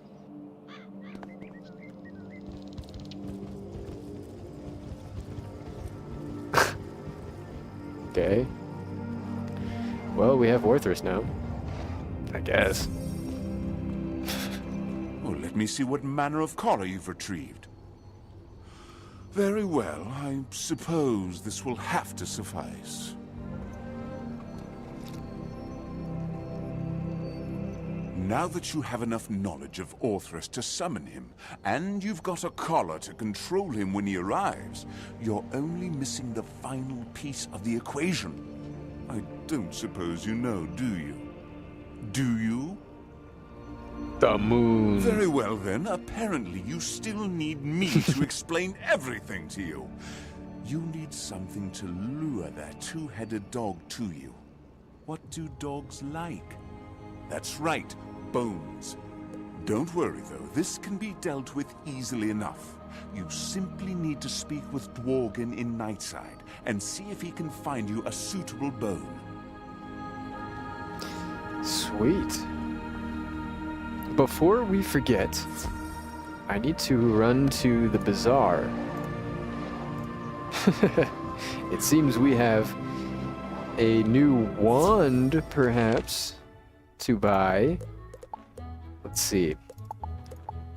Okay. Well, we have Orthrus now. I guess. Oh, let me see what manner of collar you've retrieved. Very well, I suppose this will have to suffice. Now that you have enough knowledge of Orthrus to summon him, and you've got a collar to control him when he arrives, you're only missing the final piece of the equation. I don't suppose you know, do you? Do you? The moon. Very well then, apparently you still need me to explain everything to you. You need something to lure that two-headed dog to you. What do dogs like? That's right, bones. Don't worry though, this can be dealt with easily enough. You simply need to speak with Dworgen in Nightside and see if he can find you a suitable bone. Sweet. Before we forget, I need to run to the bazaar. It seems we have a new wand, perhaps, to buy. Let's see.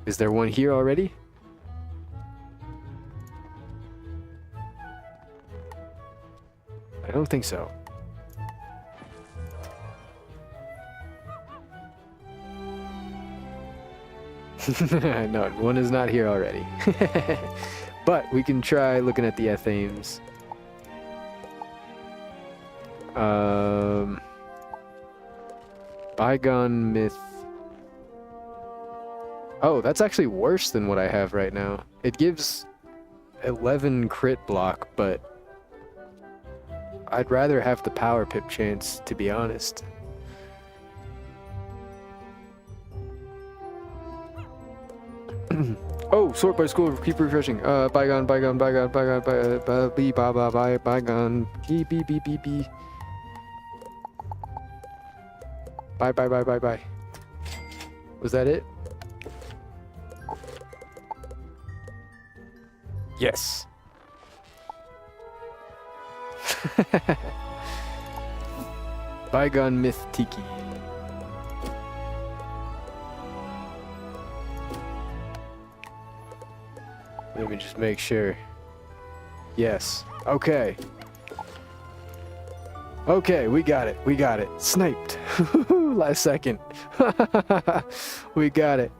Is there one here already? I don't think so. No, one is not here already. But we can try looking at the Ethames. Bygone Myth. Oh, that's actually worse than what I have right now. It gives 11 crit block, but I'd rather have the power pip chance, to be honest. Oh, sort by school, keep refreshing. Bygone, bygone, bygone, bygone, bygone, bee. Bye. Was that it? Yes. Bygone Myth Tiki. Let me just make sure. Yes. Okay. Okay, we got it. Sniped. Last second. We got it.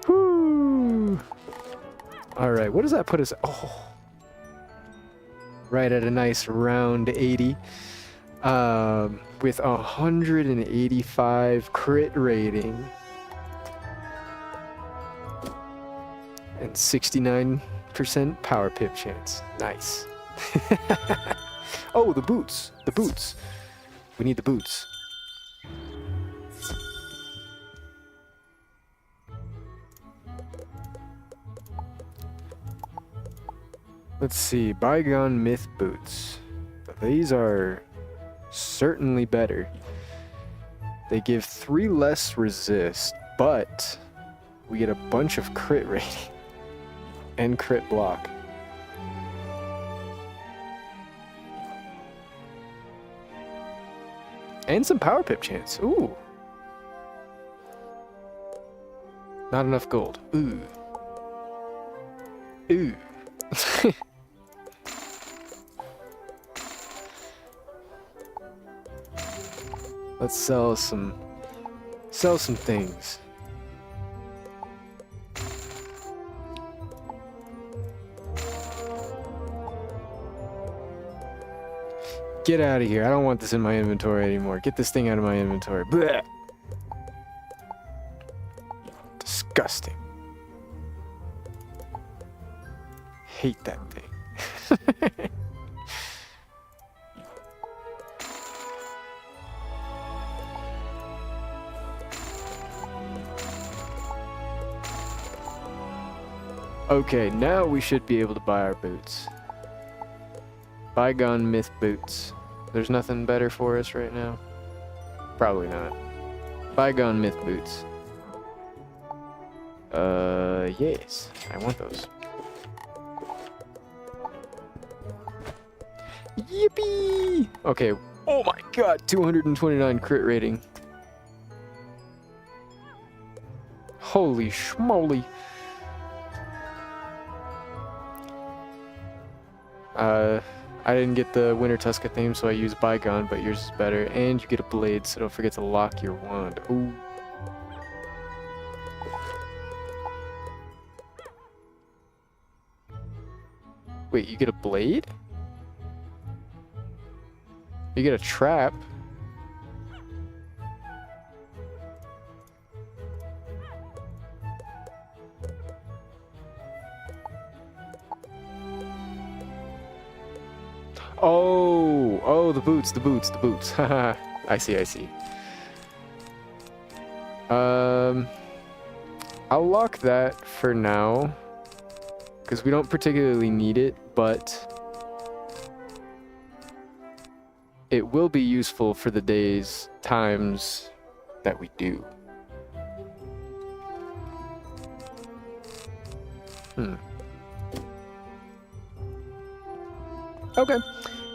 Woo. All right, what does that put us? Oh. Right at a nice round 80. With 185 crit rating. And 69% power pip chance. Nice. Oh, the boots. We need the boots. Let's see. Bygone Myth boots. These are certainly better. They give 3 less resist, but we get a bunch of crit rating. And crit block. And some power pip chance. Ooh. Not enough gold. Ooh. Let's sell some things. Get out of here. I don't want this in my inventory anymore. Get this thing out of my inventory. Blech. Disgusting. Hate that thing. Okay, now we should be able to buy our boots. Bygone myth boots. There's nothing better for us right now? Probably not. Bygone myth boots. Yes. I want those. Yippee! Okay. Oh my god, 229 crit rating. Holy schmoly. I didn't get the Winter Tuska theme, so I used Bygone, but yours is better. And you get a blade, so don't forget to lock your wand. Ooh. Wait, you get a blade? You get a trap? Oh, the boots. Haha. I see. I'll lock that for now, because we don't particularly need it, but it will be useful for the times that we do. Okay,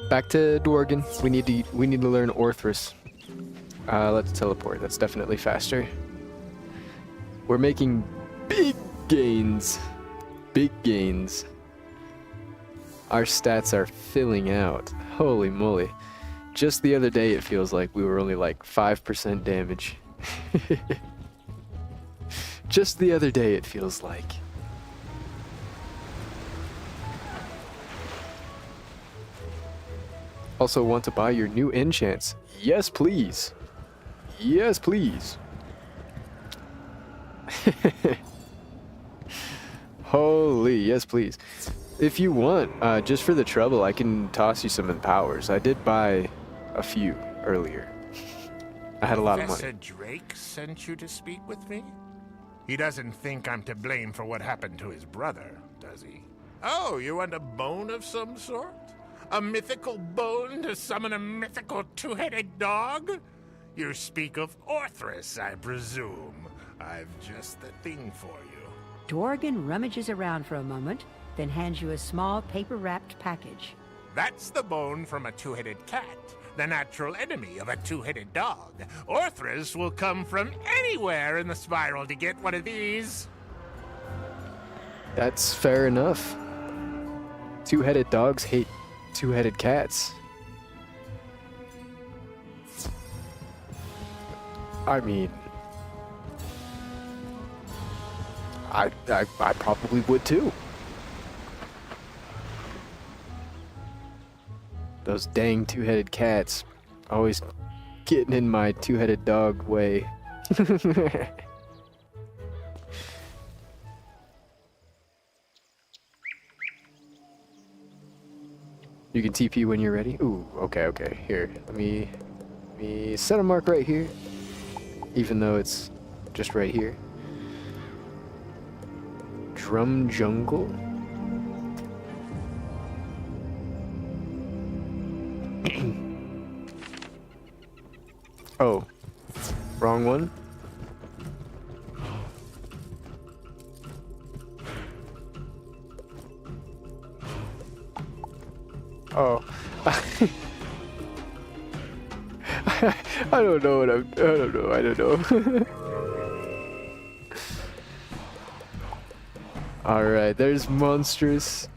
back to Dworgen. We need to learn Orthrus. Let's teleport. That's definitely faster. We're making big gains. Big gains. Our stats are filling out. Holy moly. Just the other day it feels like we were only like 5% damage. Just the other day it feels like. Also want to buy your new enchants? Yes, please. Yes, please. Holy, yes, please. If you want, just for the trouble, I can toss you some empowers. I did buy a few earlier. I had a lot of money. Professor Drake sent you to speak with me? He doesn't think I'm to blame for what happened to his brother, does he? Oh, you want a bone of some sort? A mythical bone to summon a mythical two-headed dog? You speak of Orthrus, I presume. I've just the thing for you. Dworgen rummages around for a moment, then hands you a small paper-wrapped package. That's the bone from a two-headed cat, the natural enemy of a two-headed dog. Orthrus will come from anywhere in the spiral to get one of these. That's fair enough. Two-headed dogs hate two-headed cats. I mean, I probably would too. Those dang two-headed cats always getting in my two-headed dog way. You can TP when you're ready. Ooh, okay. Here, let me set a mark right here, even though it's just right here. Drum Jungle. Oh, wrong one. Oh. I don't know what I don't know. Alright, there's Monstrous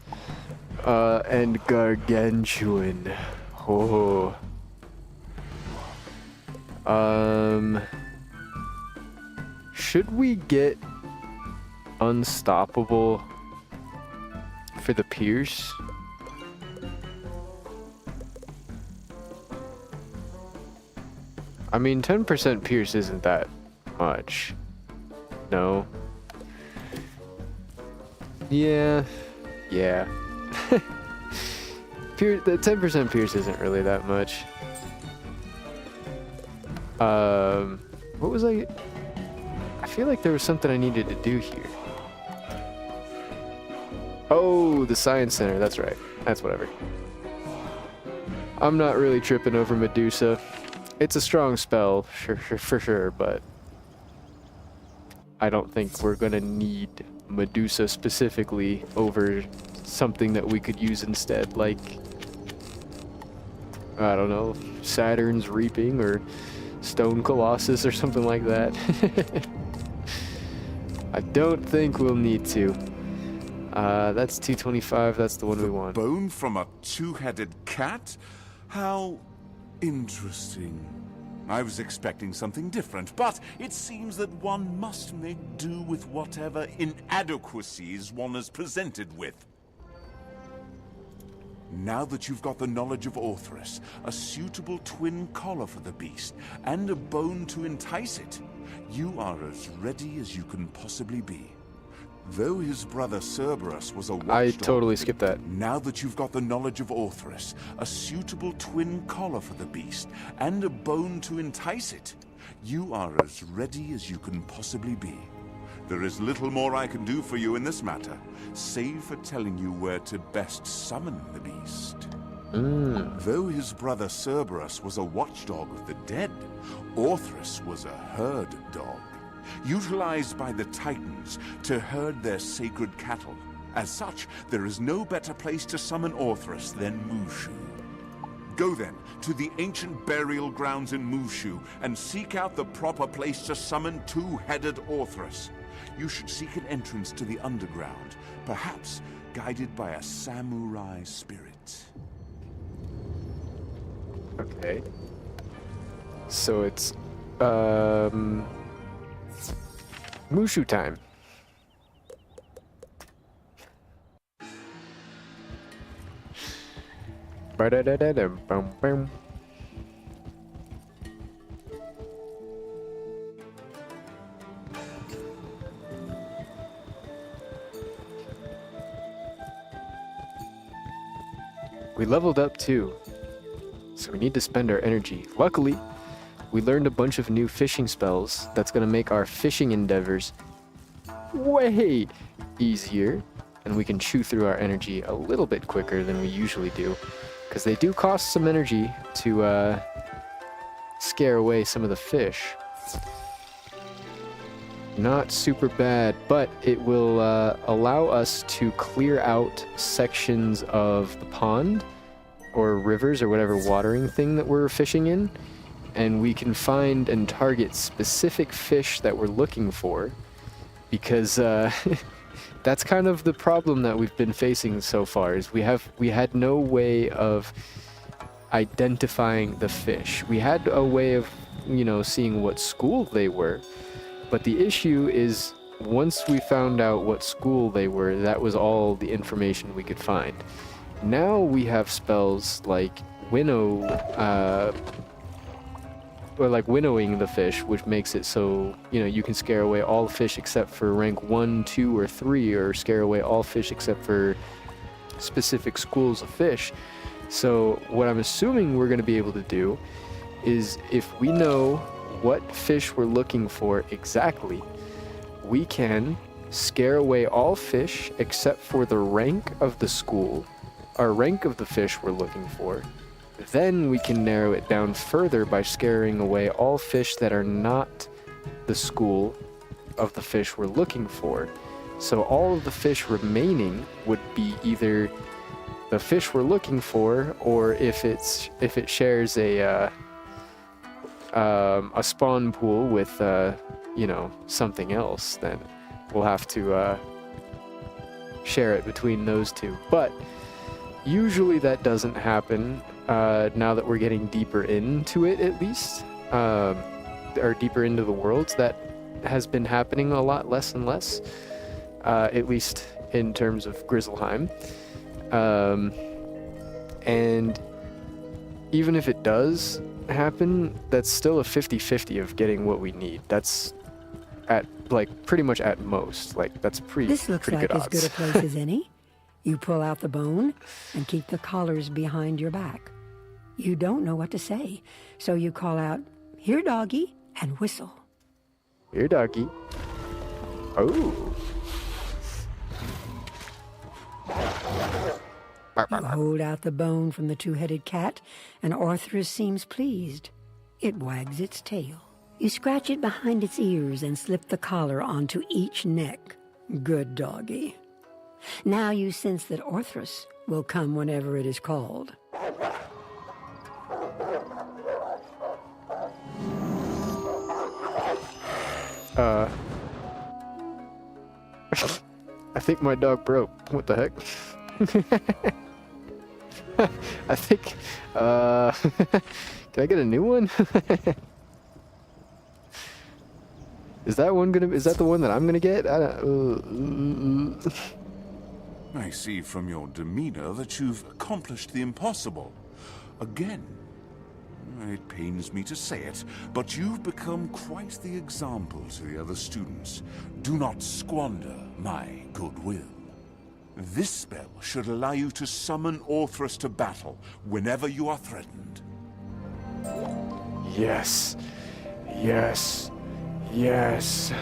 and Gargantuan. Oh. Should we get Unstoppable for the Pierce? I mean, 10% Pierce isn't that much. No. Yeah. The 10% Pierce isn't really that much. What was I feel like there was something I needed to do here. Oh, the Science Center. That's right. That's whatever. I'm not really tripping over Medusa. It's a strong spell, for sure, but I don't think we're gonna need Medusa specifically over something that we could use instead, like, I don't know, Saturn's Reaping or Stone Colossus or something like that. I don't think we'll need to. That's 225, that's the one we want. Bone from a two-headed cat? How interesting. I was expecting something different, but it seems that one must make do with whatever inadequacies one is presented with. Now that you've got the knowledge of Orthrus, a suitable twin collar for the beast, and a bone to entice it, you are as ready as you can possibly be. Though his brother Cerberus was a watchdog, I totally skipped that. now that you've got the knowledge of Orthrus, a suitable twin collar for the beast, and a bone to entice it, you are as ready as you can possibly be. There is little more I can do for you in this matter, save for telling you where to best summon the beast. Though his brother Cerberus was a watchdog of the dead, Orthrus was a herd dog, utilized by the Titans to herd their sacred cattle. As such, there is no better place to summon Orthrus than Mushu. Go then to the ancient burial grounds in Mushu and seek out the proper place to summon two-headed Orthrus. You should seek an entrance to the underground, perhaps guided by a samurai spirit. Okay. So it's, Mushu time. Ba-da-da-da-dum-bum-bum. We leveled up too, so we need to spend our energy. Luckily, we learned a bunch of new fishing spells that's going to make our fishing endeavors way easier, and we can chew through our energy a little bit quicker than we usually do, because they do cost some energy to scare away some of the fish. Not super bad, but it will allow us to clear out sections of the pond or rivers or whatever watering thing that we're fishing in, and we can find and target specific fish that we're looking for, because that's kind of the problem that we've been facing so far, is we had no way of identifying the fish. We had a way of, seeing what school they were, but the issue is once we found out what school they were, that was all the information we could find. Now we have spells like winnow, or like winnowing the fish, which makes it so, you can scare away all fish except for rank 1, 2, or 3, or scare away all fish except for specific schools of fish. So what I'm assuming we're going to be able to do is, if we know what fish we're looking for exactly, we can scare away all fish except for the rank of the school, or rank of the fish we're looking for. Then we can narrow it down further by scaring away all fish that are not the school of the fish we're looking for. So all of the fish remaining would be either the fish we're looking for, or if it shares a spawn pool with something else, then we'll have to share it between those two. But usually that doesn't happen now that we're getting deeper into it, at least, or deeper into the worlds. That has been happening a lot less and less, at least in terms of Grizzleheim. And even if it does happen, that's still a 50-50 of getting what we need. That's at pretty much at most. That's pretty This looks pretty like good as odds. good a place as any. You pull out the bone and keep the collars behind your back. You don't know what to say, so you call out, "Here, doggy," and whistle. Here, doggy. Oh. You hold out the bone from the two-headed cat, and Orthrus seems pleased. It wags its tail. You scratch it behind its ears and slip the collar onto each neck. Good doggy. Now you sense that Orthrus will come whenever it is called. I think my dog broke. What the heck? I think, can I get a new one? Is that the one that I'm gonna get? I see from your demeanor that you've accomplished the impossible. Again. It pains me to say it, but you've become quite the example to the other students. Do not squander my goodwill. This spell should allow you to summon Orthrus to battle whenever you are threatened. Yes. Yes. Yes.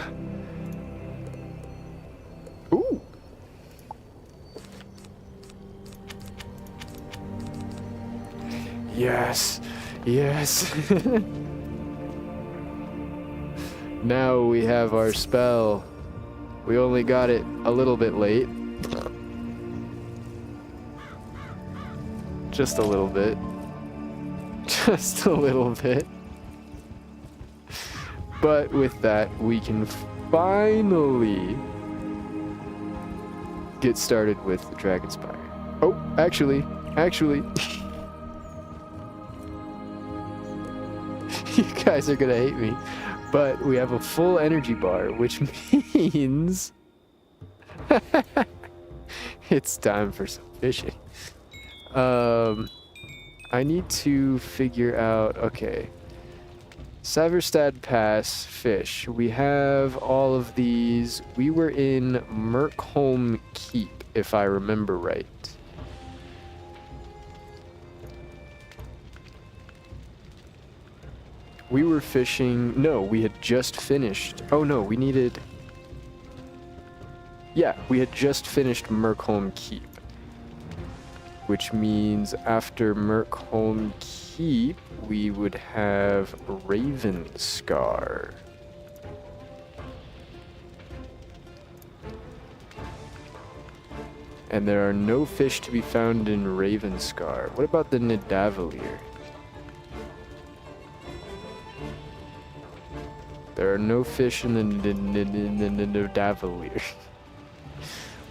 Ooh. Yes. Yes. Now we have our spell. We only got it a little bit late. Just a little bit. Just a little bit. But with that, we can finally get started with the Dragonspyre. Oh, actually. You guys are gonna hate me. But we have a full energy bar, which means it's time for some fishing. I need to figure out, okay. Severstad Pass, fish. We have all of these. We were in Merkholm Keep, if I remember right. We were fishing, no, we had just finished. Oh no, we needed, yeah, we had just finished Merkholm Keep. Which means after Merkholm Keep, we would have Ravenscar. And there are no fish to be found in Ravenscar. What about the Nidavellir? There are no fish in the Nidavellir.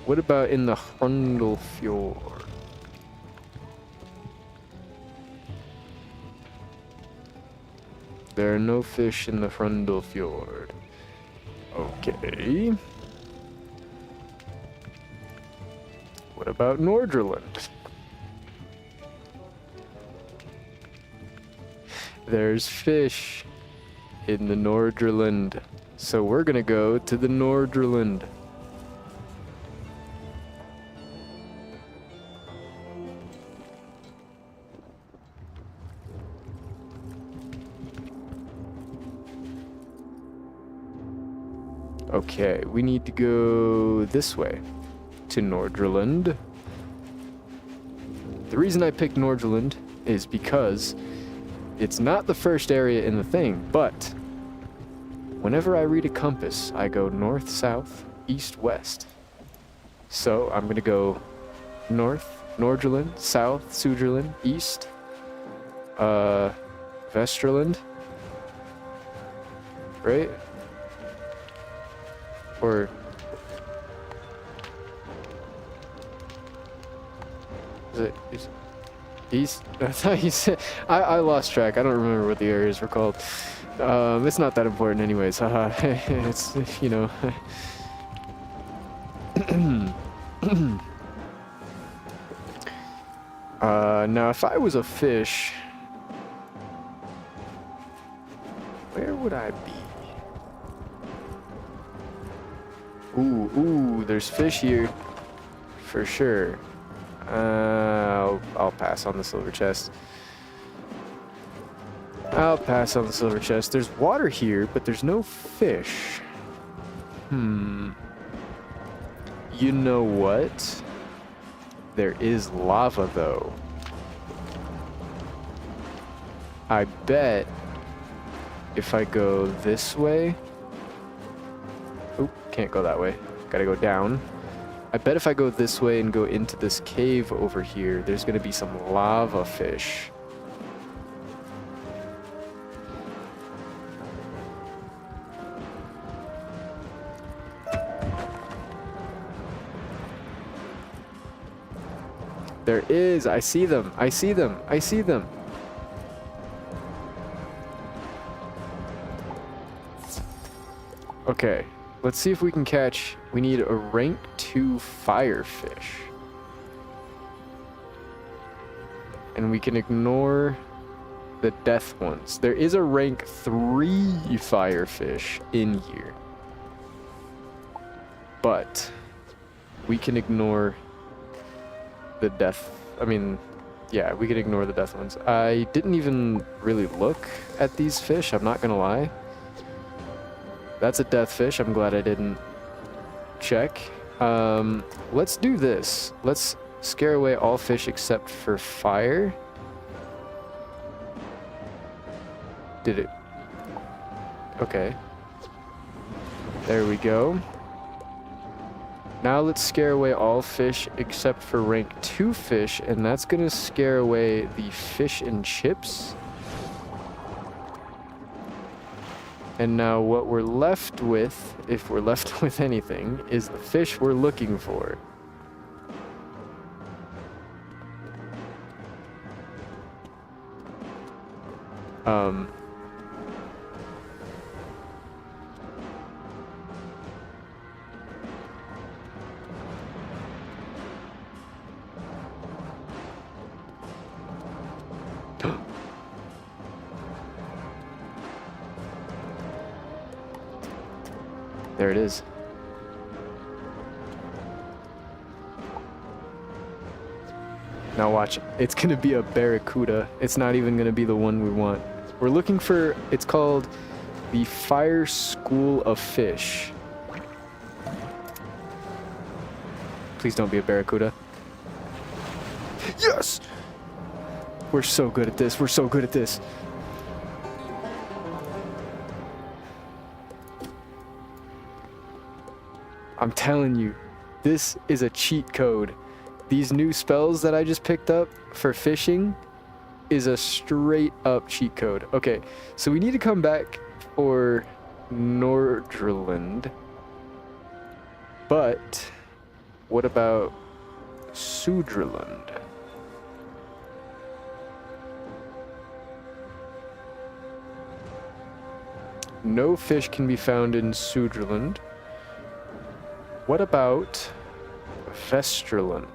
What about in the Hrundlfjord? There are no fish in the Hrundlfjord. Okay. What about Nordrland? There's fish in the Nordrland. So we're gonna go to the Nordrland. Okay, we need to go this way to Nordrland. The reason I picked Nordrland is because it's not the first area in the thing, but whenever I read a compass, I go north, south, east, west. So I'm gonna go north, Nordrland, south, Sudrland, east, Vesterland, right? Or is it east? That's how you said. I lost track. I don't remember what the areas were called. It's not that important, anyways. It's, you know. Now, if I was a fish, where would I be? Ooh, there's fish here, for sure. I'll pass on the silver chest. I'll pass on the silver chest. There's water here, but there's no fish. You know what? There is lava, though. I bet if I go this way... Oop, can't go that way. Gotta go down. I bet if I go this way and go into this cave over here, there's gonna be some lava fish. There is. I see them. I see them. I see them. Okay. Let's see if we can catch... We need a rank 2 firefish. And we can ignore the death ones. There is a rank 3 firefish in here. But we can ignore the death... I mean, yeah, we can ignore the death ones. I didn't even really look at these fish, I'm not gonna lie. That's a death fish. I'm glad I didn't check. Let's do this. Let's scare away all fish except for fire. Did it? Okay. There we go. Now let's scare away all fish except for rank 2 fish, and that's gonna scare away the fish and chips. And now what we're left with, if we're left with anything, is the fish we're looking for. There it is. Now watch, it's gonna be a barracuda. It's not even gonna be the one we want. We're looking for, it's called the Fire School of Fish. Please don't be a barracuda. Yes! We're so good at this, we're so good at this. I'm telling you, this is a cheat code. These new spells that I just picked up for fishing is a straight up cheat code. Okay, so we need to come back for Nordrland. But what about Sudreland? No fish can be found in Sudreland. What about Vesterland?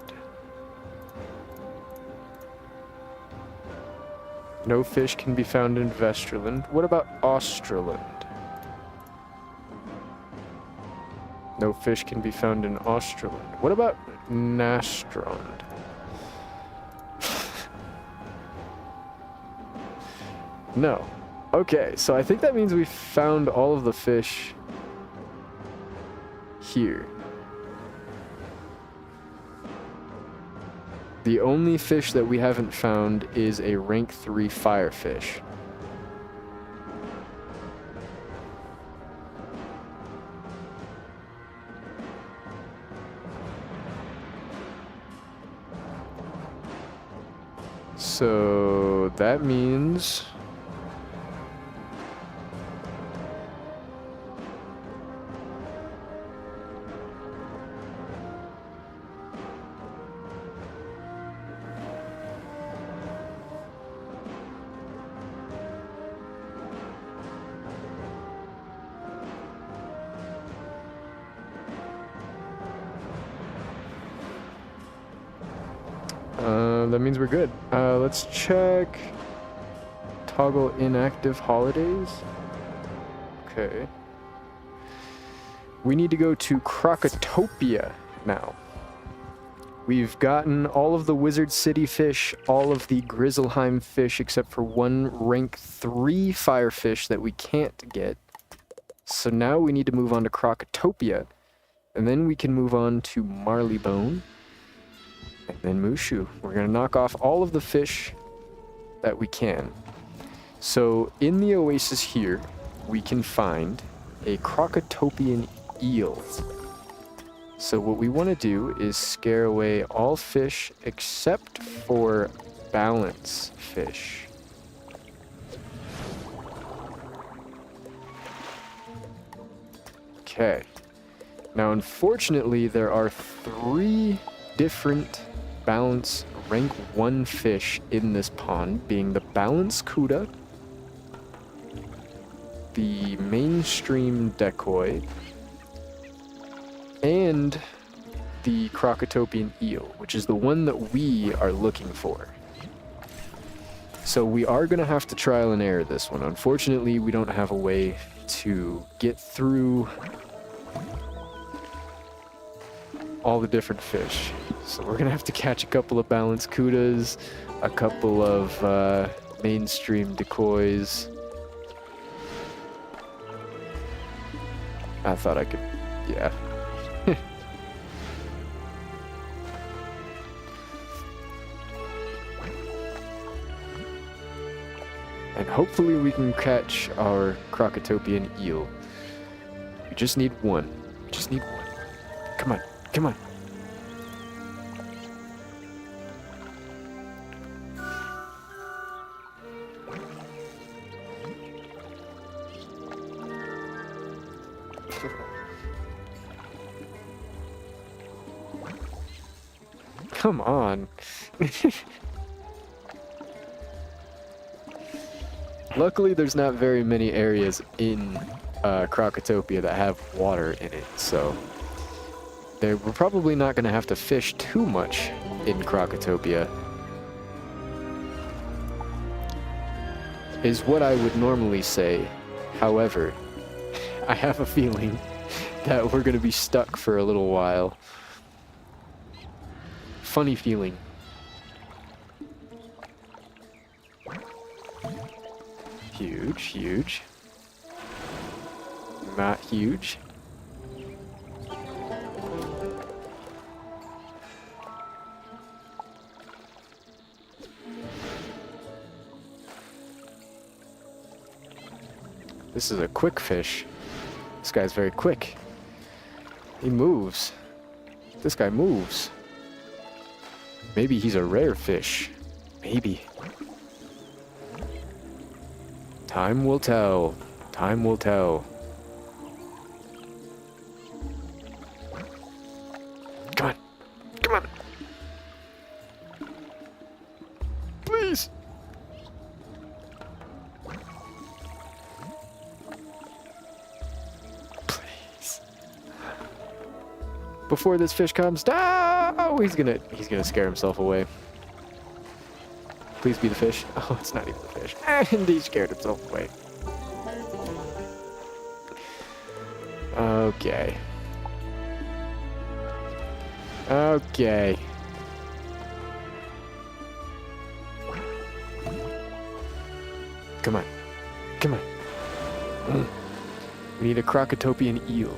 No fish can be found in Vesterland. What about Australand? No fish can be found in Australand. What about Nastrond? No. Okay, so I think that means we found all of the fish here. The only fish that we haven't found is a rank 3 firefish. So that means that means we're good. Let's check. Toggle inactive holidays. Okay. We need to go to Krokotopia now. We've gotten all of the Wizard City fish, all of the Grizzleheim fish, except for one rank 3 firefish that we can't get. So now we need to move on to Krokotopia, and then we can move on to Marleybone. And then Mushu. We're going to knock off all of the fish that we can. So in the oasis here, we can find a Crocotopian eel. So what we want to do is scare away all fish except for balance fish. Okay. Now, unfortunately, there are 3 different balance rank 1 fish in this pond, being the balance Cuda, the mainstream decoy, and the Crocotopian eel, which is the one that we are looking for. So we are going to have to trial and error this one. Unfortunately, we don't have a way to get through all the different fish. So we're going to have to catch a couple of balance Cudas, a couple of mainstream decoys. I thought I could, yeah. And hopefully we can catch our Crocotopian eel. We just need one. We just need one. Come on, come on. Come on. Luckily, there's not very many areas in Crocotopia that have water in it, so we're probably not going to have to fish too much in Crocotopia, is what I would normally say. However, I have a feeling that we're going to be stuck for a little while. Funny feeling. Huge, huge. Not huge. This is a quick fish. This guy's very quick. He moves. This guy moves. Maybe he's a rare fish. Maybe. Time will tell. Time will tell. Come on. Come on. Please. Please. Before this fish comes, oh, he's gonna scare himself away. Please be the fish. Oh, it's not even the fish. And he scared himself away. Okay. Okay. Come on. Come on. We need a Crocotopian eel.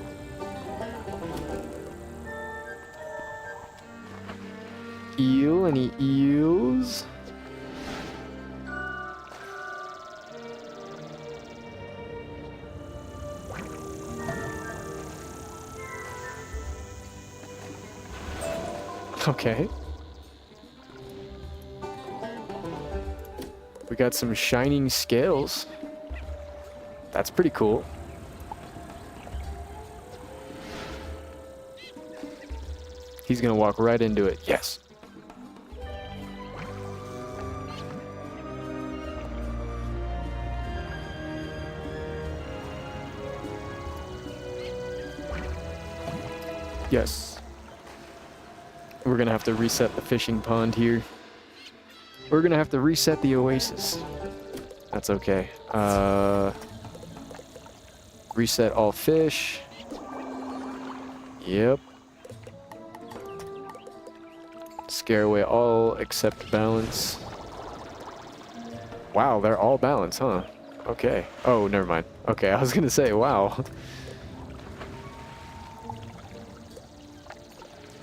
Eel? Any eels? Okay. We got some shining scales. That's pretty cool. He's gonna walk right into it. Yes. Yes. We're gonna have to reset the fishing pond here. We're gonna have to reset the oasis. That's okay. Reset all fish. Yep. Scare away all except balance. Wow, they're all balance, huh? Okay. Oh, never mind. Okay, I was gonna say, wow.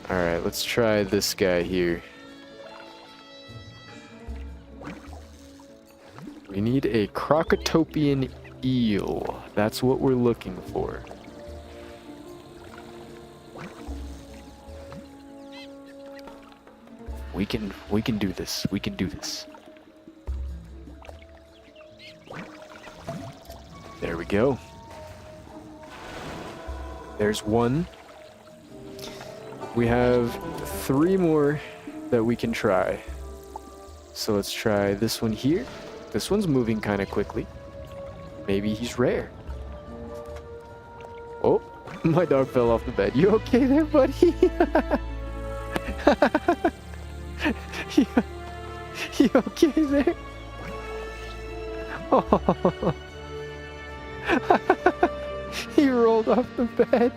Alright, let's try this guy here. We need a Crocotopian eel. That's what we're looking for. We can do this. We can do this. There we go. There's one. We have 3 more that we can try. So let's try this one here. This one's moving kind of quickly. Maybe he's rare. Oh, my dog fell off the bed. You okay there, buddy? you okay there? Oh. He rolled off the bed.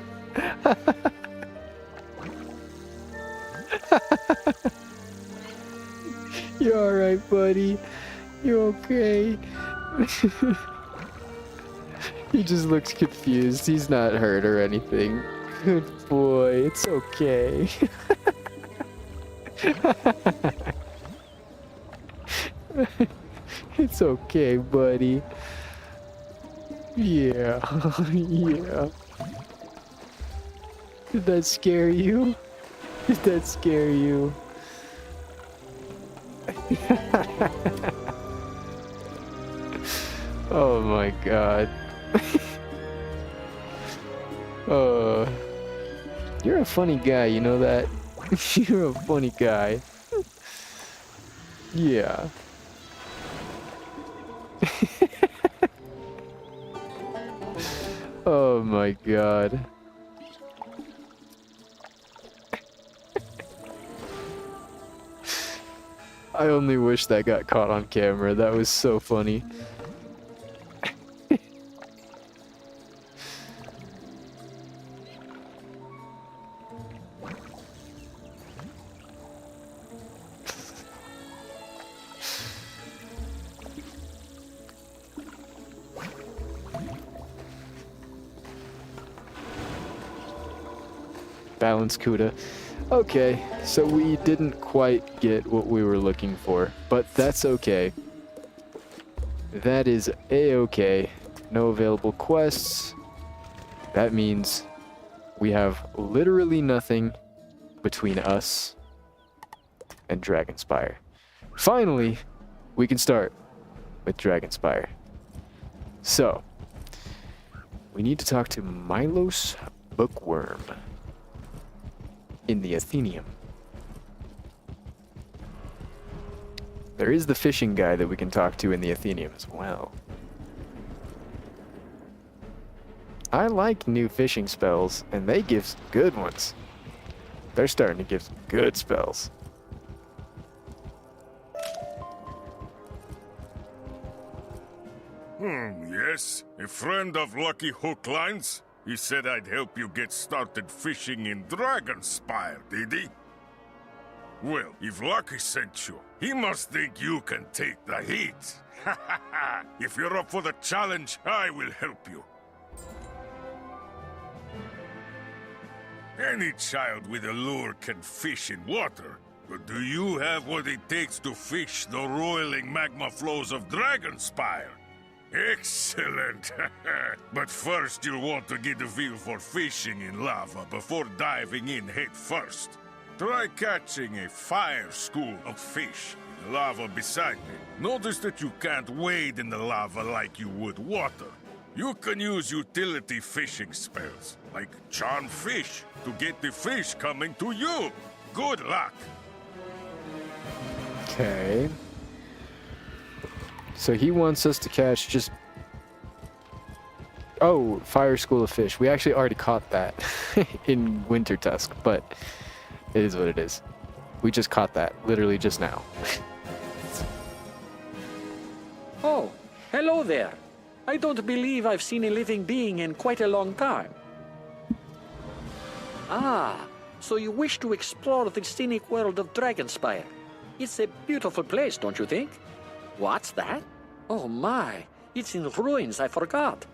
You alright, buddy? You okay? He just looks confused. He's not hurt or anything. Good boy. It's okay. It's okay, buddy. Yeah. Yeah. Did that scare you? Did that scare you? Oh my god. You're a funny guy, you know that? You're a funny guy. Yeah. Oh my god. I only wish that got caught on camera. That was so funny. Balance Cuda. Okay, so we didn't quite get what we were looking for, but that's okay. That is a-okay. No available quests. That means we have literally nothing between us and Dragonspyre. Finally, we can start with Dragonspyre. So, we need to talk to Milos Bookworm in the Athenium. There is the fishing guy that we can talk to in the Athenium as well. I like new fishing spells, and they give some good ones. They're starting to give some good spells. Yes? A friend of Lucky Hook Lines? He said I'd help you get started fishing in Dragonspyre, did he? Well, if Lucky sent you, he must think you can take the heat. If you're up for the challenge, I will help you. Any child with a lure can fish in water, but do you have what it takes to fish the roiling magma flows of Dragonspyre? Excellent! But first you'll want to get a feel for fishing in lava before diving in head first. Try catching a fire school of fish in the lava beside me. Notice that you can't wade in the lava like you would water. You can use utility fishing spells, like charm fish, to get the fish coming to you. Good luck! Okay. So he wants us to catch just... Oh, Fire School of Fish. We actually already caught that in Winter Tusk, but it is what it is. We just caught that, literally just now. Oh, hello there. I don't believe I've seen a living being in quite a long time. Ah, so you wish to explore the scenic world of Dragonspyre. It's a beautiful place, don't you think? What's that? Oh my, it's in ruins, I forgot.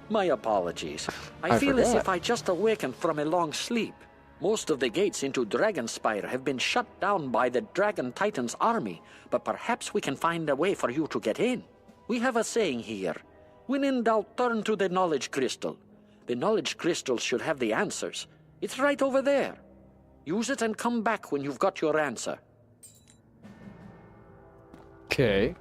My apologies. I feel as if I just awakened from a long sleep. Most of the gates into Dragonspyre have been shut down by the Dragon Titan's army, but perhaps we can find a way for you to get in. We have a saying here. When in doubt, turn to the knowledge crystal. The knowledge crystal should have the answers. It's right over there. Use it and come back when you've got your answer. Okay.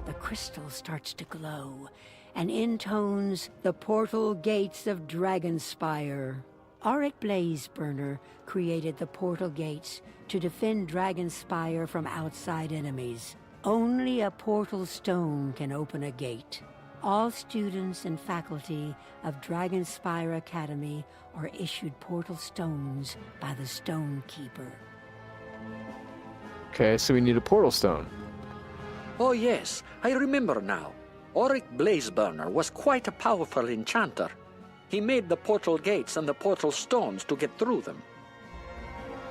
The crystal starts to glow and intones the portal gates of Dragonspyre. Auric Blazeburner created the portal gates to defend Dragonspyre from outside enemies. Only a portal stone can open a gate. All students and faculty of Dragonspyre Academy are issued portal stones by the Stonekeeper. Okay, so we need a portal stone. Oh yes, I remember now. Auric Blazeburner was quite a powerful enchanter. He made the portal gates and the portal stones to get through them.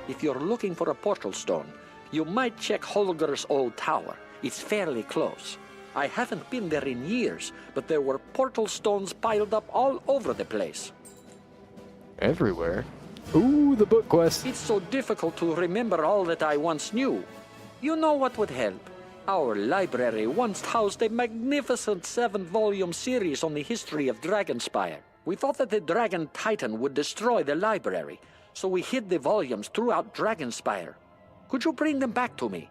If you're looking for a portal stone, you might check Holger's old tower. It's fairly close. I haven't been there in years, but there were portal stones piled up all over the place. Everywhere? Ooh, the book quest. It's so difficult to remember all that I once knew. You know what would help? Our library once housed a magnificent 7-volume series on the history of Dragonspyre. We thought that the Dragon Titan would destroy the library, so we hid the volumes throughout Dragonspyre. Could you bring them back to me?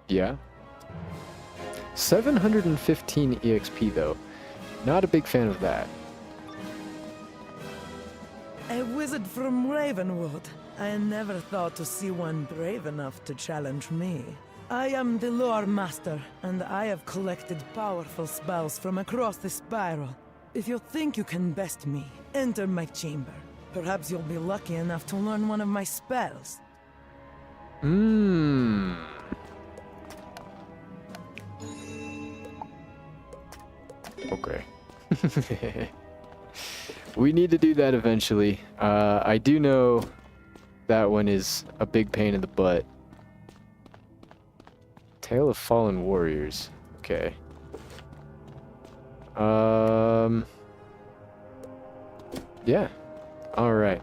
Yeah. 715 EXP though. Not a big fan of that. A wizard from Ravenwood. I never thought to see one brave enough to challenge me. I am the lore master, and I have collected powerful spells from across the spiral. If you think you can best me, enter my chamber. Perhaps you'll be lucky enough to learn one of my spells. Okay. We need to do that eventually. I do know that one is a big pain in the butt. Tale of Fallen Warriors. Okay. Yeah. Alright.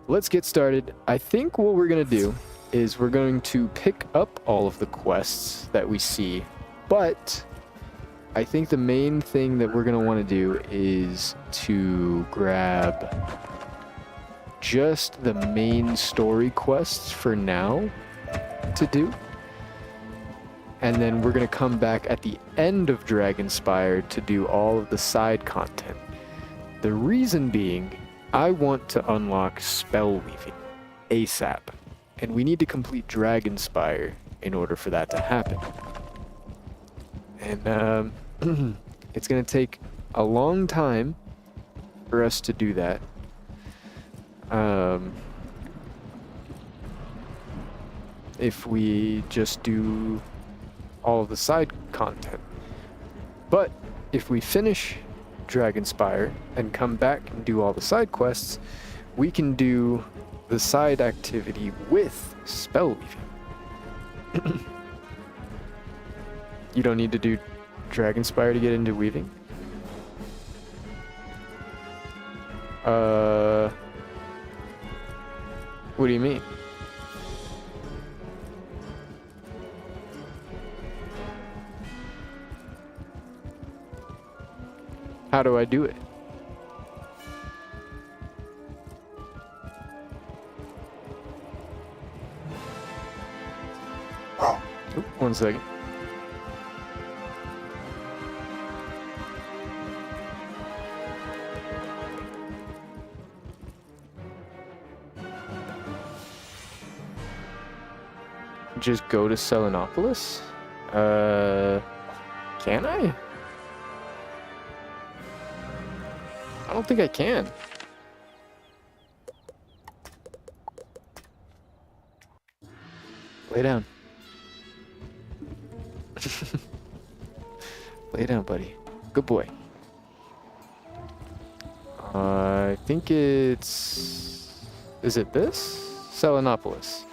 Let's get started. I think what we're going to do is we're going to pick up all of the quests that we see, but I think the main thing that we're going to want to do is to grab just the main story quests for now to do. And then we're going to come back at the end of Dragonspyre to do all of the side content. The reason being, I want to unlock spell weaving ASAP. And we need to complete Dragonspyre in order for that to happen. And it's going to take a long time for us to do that. If we just do all of the side content. But if we finish Dragonspyre and come back and do all the side quests, we can do the side activity with spell weaving. You don't need to do Dragonspyre to get into weaving? What do you mean? How do I do it? Oop, 1 second. Just go to Selenopolis? Can I? I don't think I can. Lay down. Lay down, buddy. Good boy. I think it's... Is it this? Selenopolis.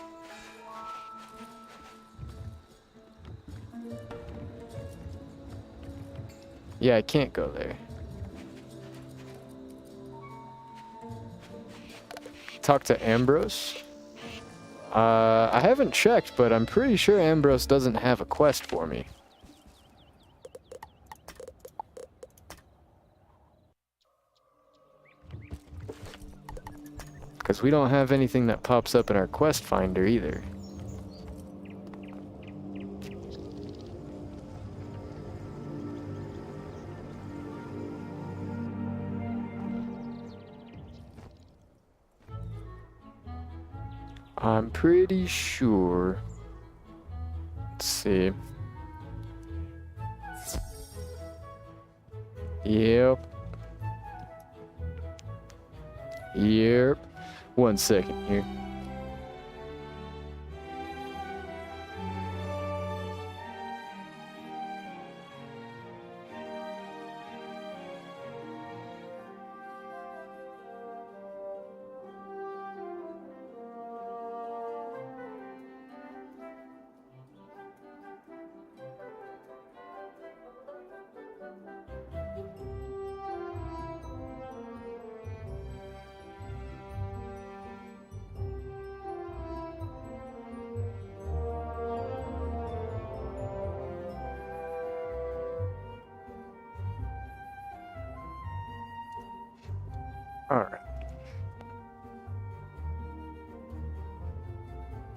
Yeah, I can't go there. Talk to Ambrose. I haven't checked, but I'm pretty sure Ambrose doesn't have a quest for me. Because we don't have anything that pops up in our quest finder either. I'm pretty sure. Let's see. Yep. Yep. 1 second here. Alright.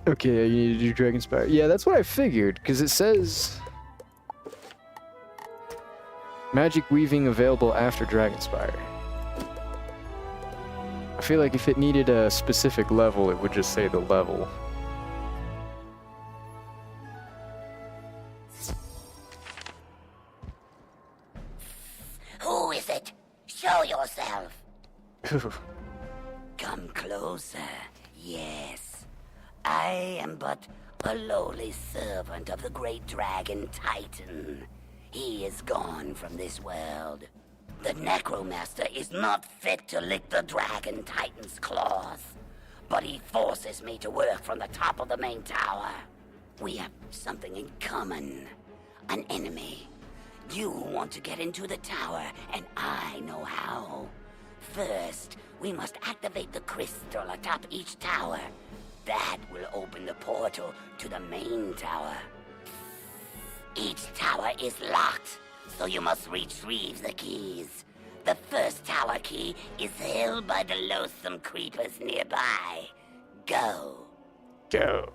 Okay, you need to do Dragonspyre. Yeah, that's what I figured, because it says magic weaving available after Dragonspyre. I feel like if it needed a specific level, it would just say the level. Who is it? Show yourself. Come closer. Yes. I am but a lowly servant of the great dragon Titan. He is gone from this world. The Necromaster is not fit to lick the dragon Titan's claws, but he forces me to work from the top of the main tower. We have something in common. An enemy. You want to get into the tower, and I know how. First, we must activate the crystal atop each tower. That will open the portal to the main tower. Each tower is locked, so you must retrieve the keys. The first tower key is held by the loathsome creepers nearby. Go. Go.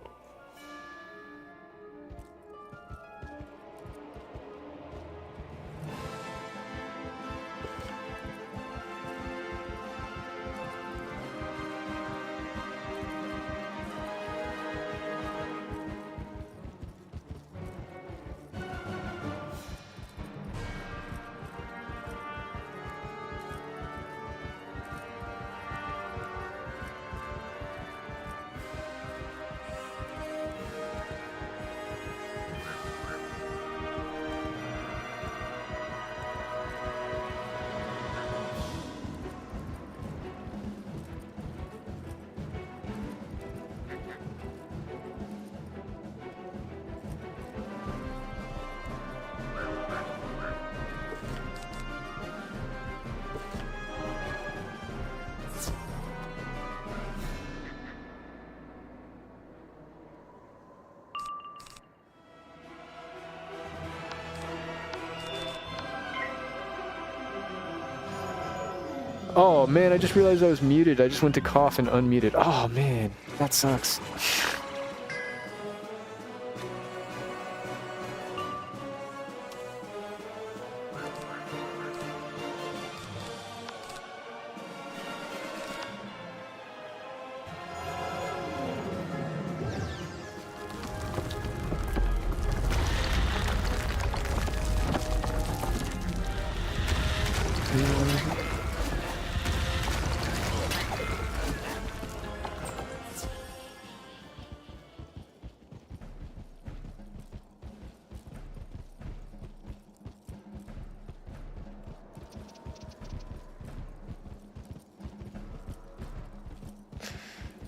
Oh man, I just realized I was muted. I just went to cough and unmuted. Oh man, that sucks.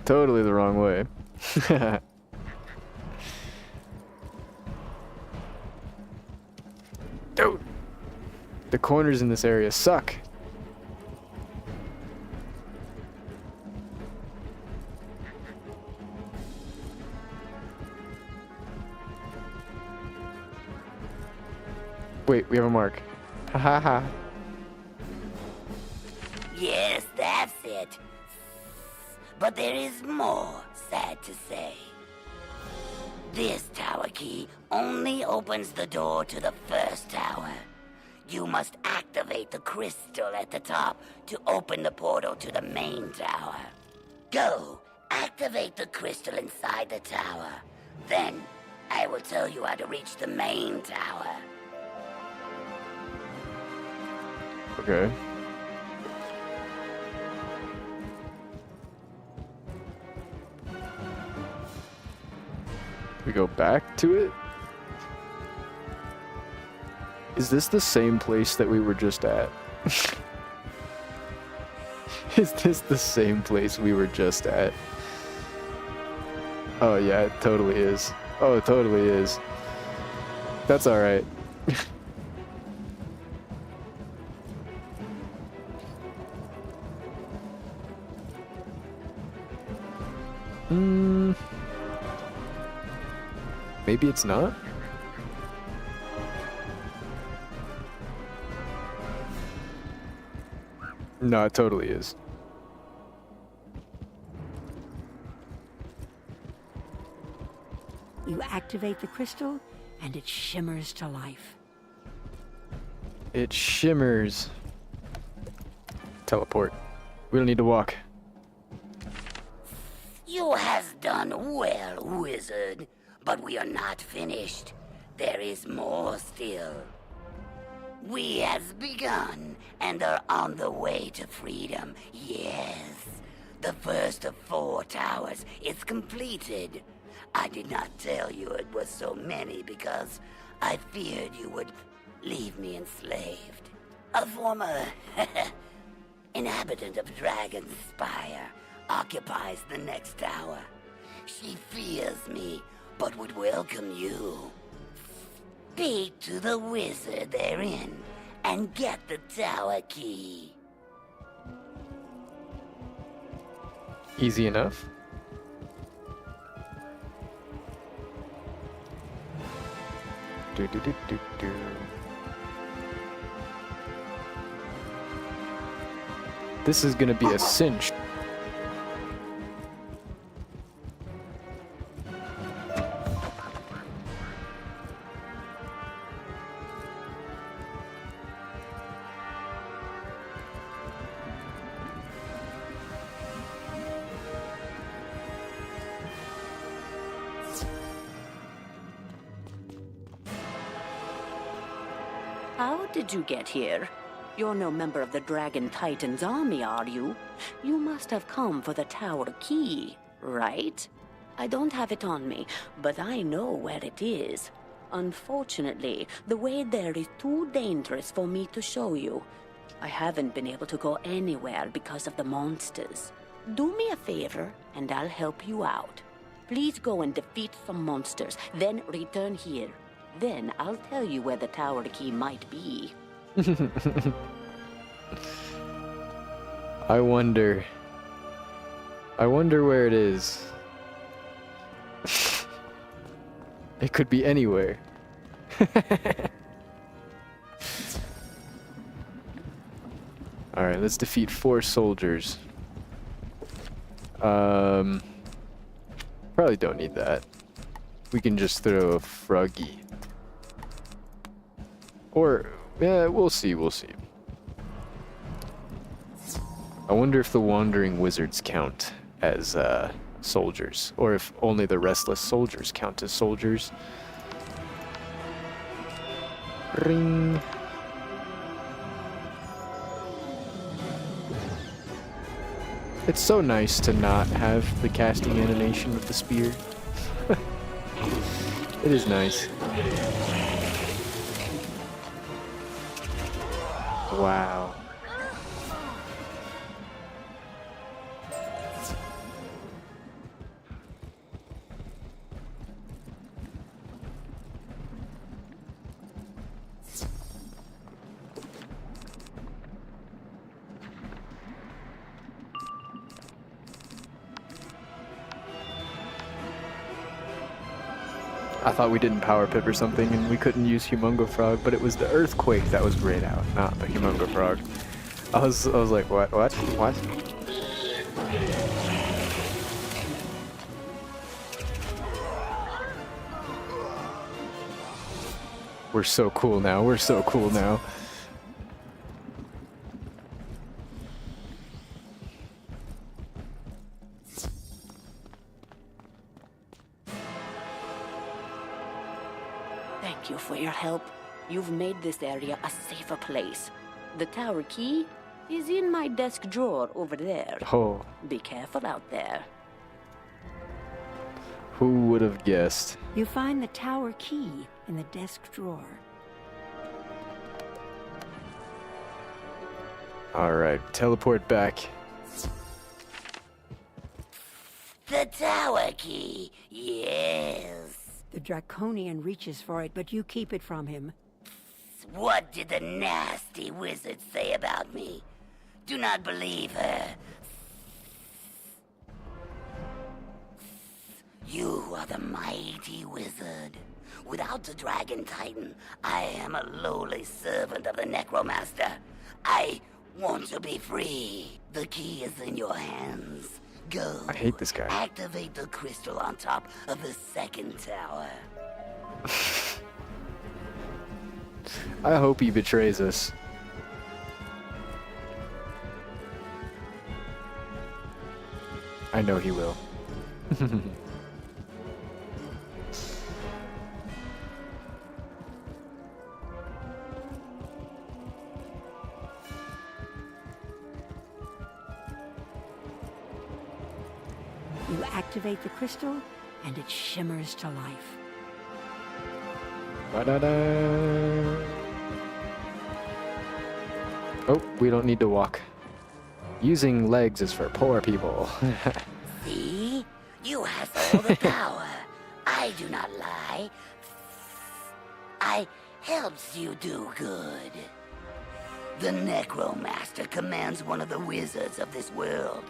Totally the wrong way. Dude, the corners in this area suck. Wait, we have a mark. Ha ha ha. Yes, that's it. But there is more, sad to say. This tower key only opens the door to the first tower. You must activate the crystal at the top to open the portal to the main tower. Go, activate the crystal inside the tower. Then, I will tell you how to reach the main tower. Okay. We go back to it? Is this the same place that we were just at? Is this the same place we were just at? Oh yeah, it totally is. Oh, it totally is. That's alright. Maybe it's not? No, it totally is. You activate the crystal, and it shimmers to life. It shimmers. Teleport. We don't need to walk. You has done well, wizard. But we are not finished. There is more still. We has begun and are on the way to freedom. Yes. The first of 4 towers is completed. I did not tell you it was so many because I feared you would leave me enslaved. A former inhabitant of Dragonspyre occupies the next tower. She fears me, but would welcome you. Speak to the wizard therein and get the tower key. Easy enough. Do, do, do, do, do. This is gonna be a cinch. How did you get here? You're no member of the Dragon Titan's army, are you? You must have come for the tower key, right? I don't have it on me, but I know where it is. Unfortunately, the way there is too dangerous for me to show you. I haven't been able to go anywhere because of the monsters. Do me a favor, and I'll help you out. Please go and defeat some monsters, then return here. Then I'll tell you where the tower key might be. I wonder where it is. It could be anywhere. Alright, let's defeat 4 soldiers. Probably don't need that. We can just throw a froggy. Or, yeah, we'll see. I wonder if the wandering wizards count as soldiers, or if only the restless soldiers count as soldiers. Ring. It's so nice to not have the casting animation with the spear. It is nice. Wow. I thought we didn't power pip or something and we couldn't use Humongo Frog, but it was the earthquake that was grayed out, not the Humongo Frog. I was like, what? We're so cool now. We're so cool now. Thank you for your help. You've made this area a safer place. The tower key is in my desk drawer over there. Oh, Be careful out there. who would have guessed? You find the tower key in the desk drawer. All right, teleport back. The tower key, yes. The Draconian reaches for it, but you keep it from him. What did the nasty wizard say about me? Do not believe her. You are the mighty wizard. Without the Dragon Titan, I am a lowly servant of the Necromaster. I want to be free. The key is in your hands. Go. I hate this guy. Activate the crystal on top of the second tower. I hope he betrays us. I know he will. You activate the crystal, and it shimmers to life. Ba-da-da. Oh, we don't need to walk. Using legs is for poor people. See? You have all the power. I do not lie. I helps you do good. The Necromaster commands one of the wizards of this world.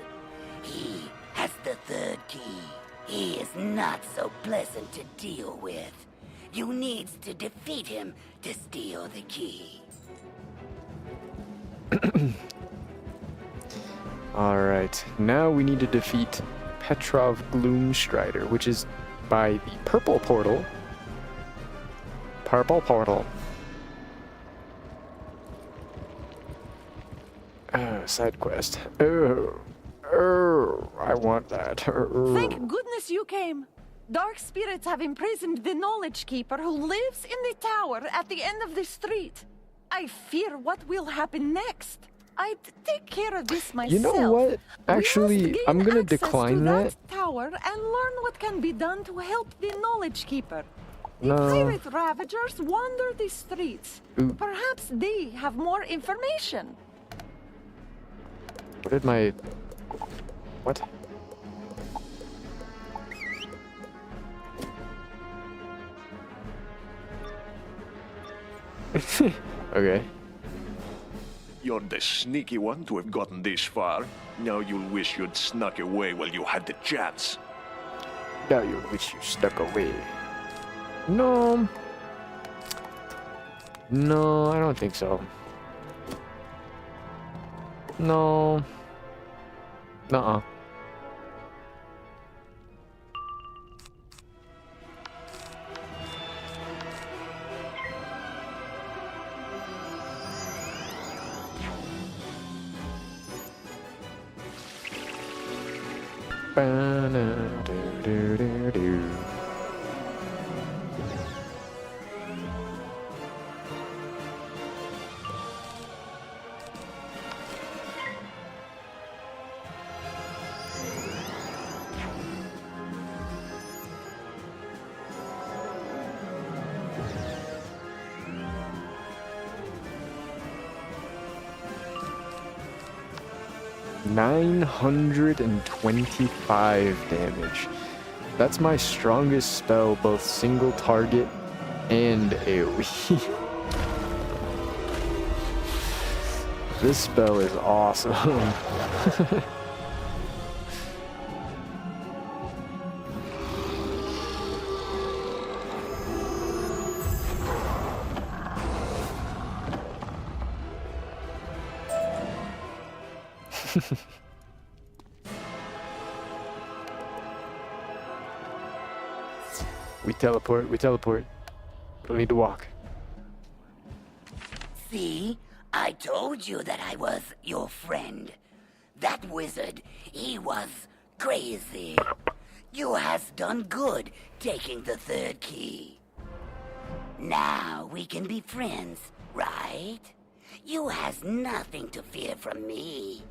He has the third key. He is not so pleasant to deal with. You needs to defeat him to steal the key. Alright, now we need to defeat Petrov Gloomstrider, which is by the purple portal. Purple portal. Side quest. I want that. Thank goodness you came. Dark spirits have imprisoned the Knowledge Keeper who lives in the tower at the end of the street. I fear what will happen next. I'd take care of this myself. You know what? Actually, I'm gonna decline that. Tower and learn what can be done to help the Knowledge Keeper. The No. pirate ravagers wander the streets. Ooh. Perhaps they have more information. What did my... What? Okay. You're the sneaky one to have gotten this far. Now you'll wish you'd snuck away while you had the chance. Now you wish you stuck away. No. No, I don't think so. No. Nuh-uh. Ba-na-do-do-do-do. 925 damage. That's my strongest spell, both single target and AoE. This spell is awesome. We teleport. We don't need to walk. See? I told you that I was your friend. That wizard, he was crazy. You has done good taking the third key. Now we can be friends, right? You has nothing to fear from me.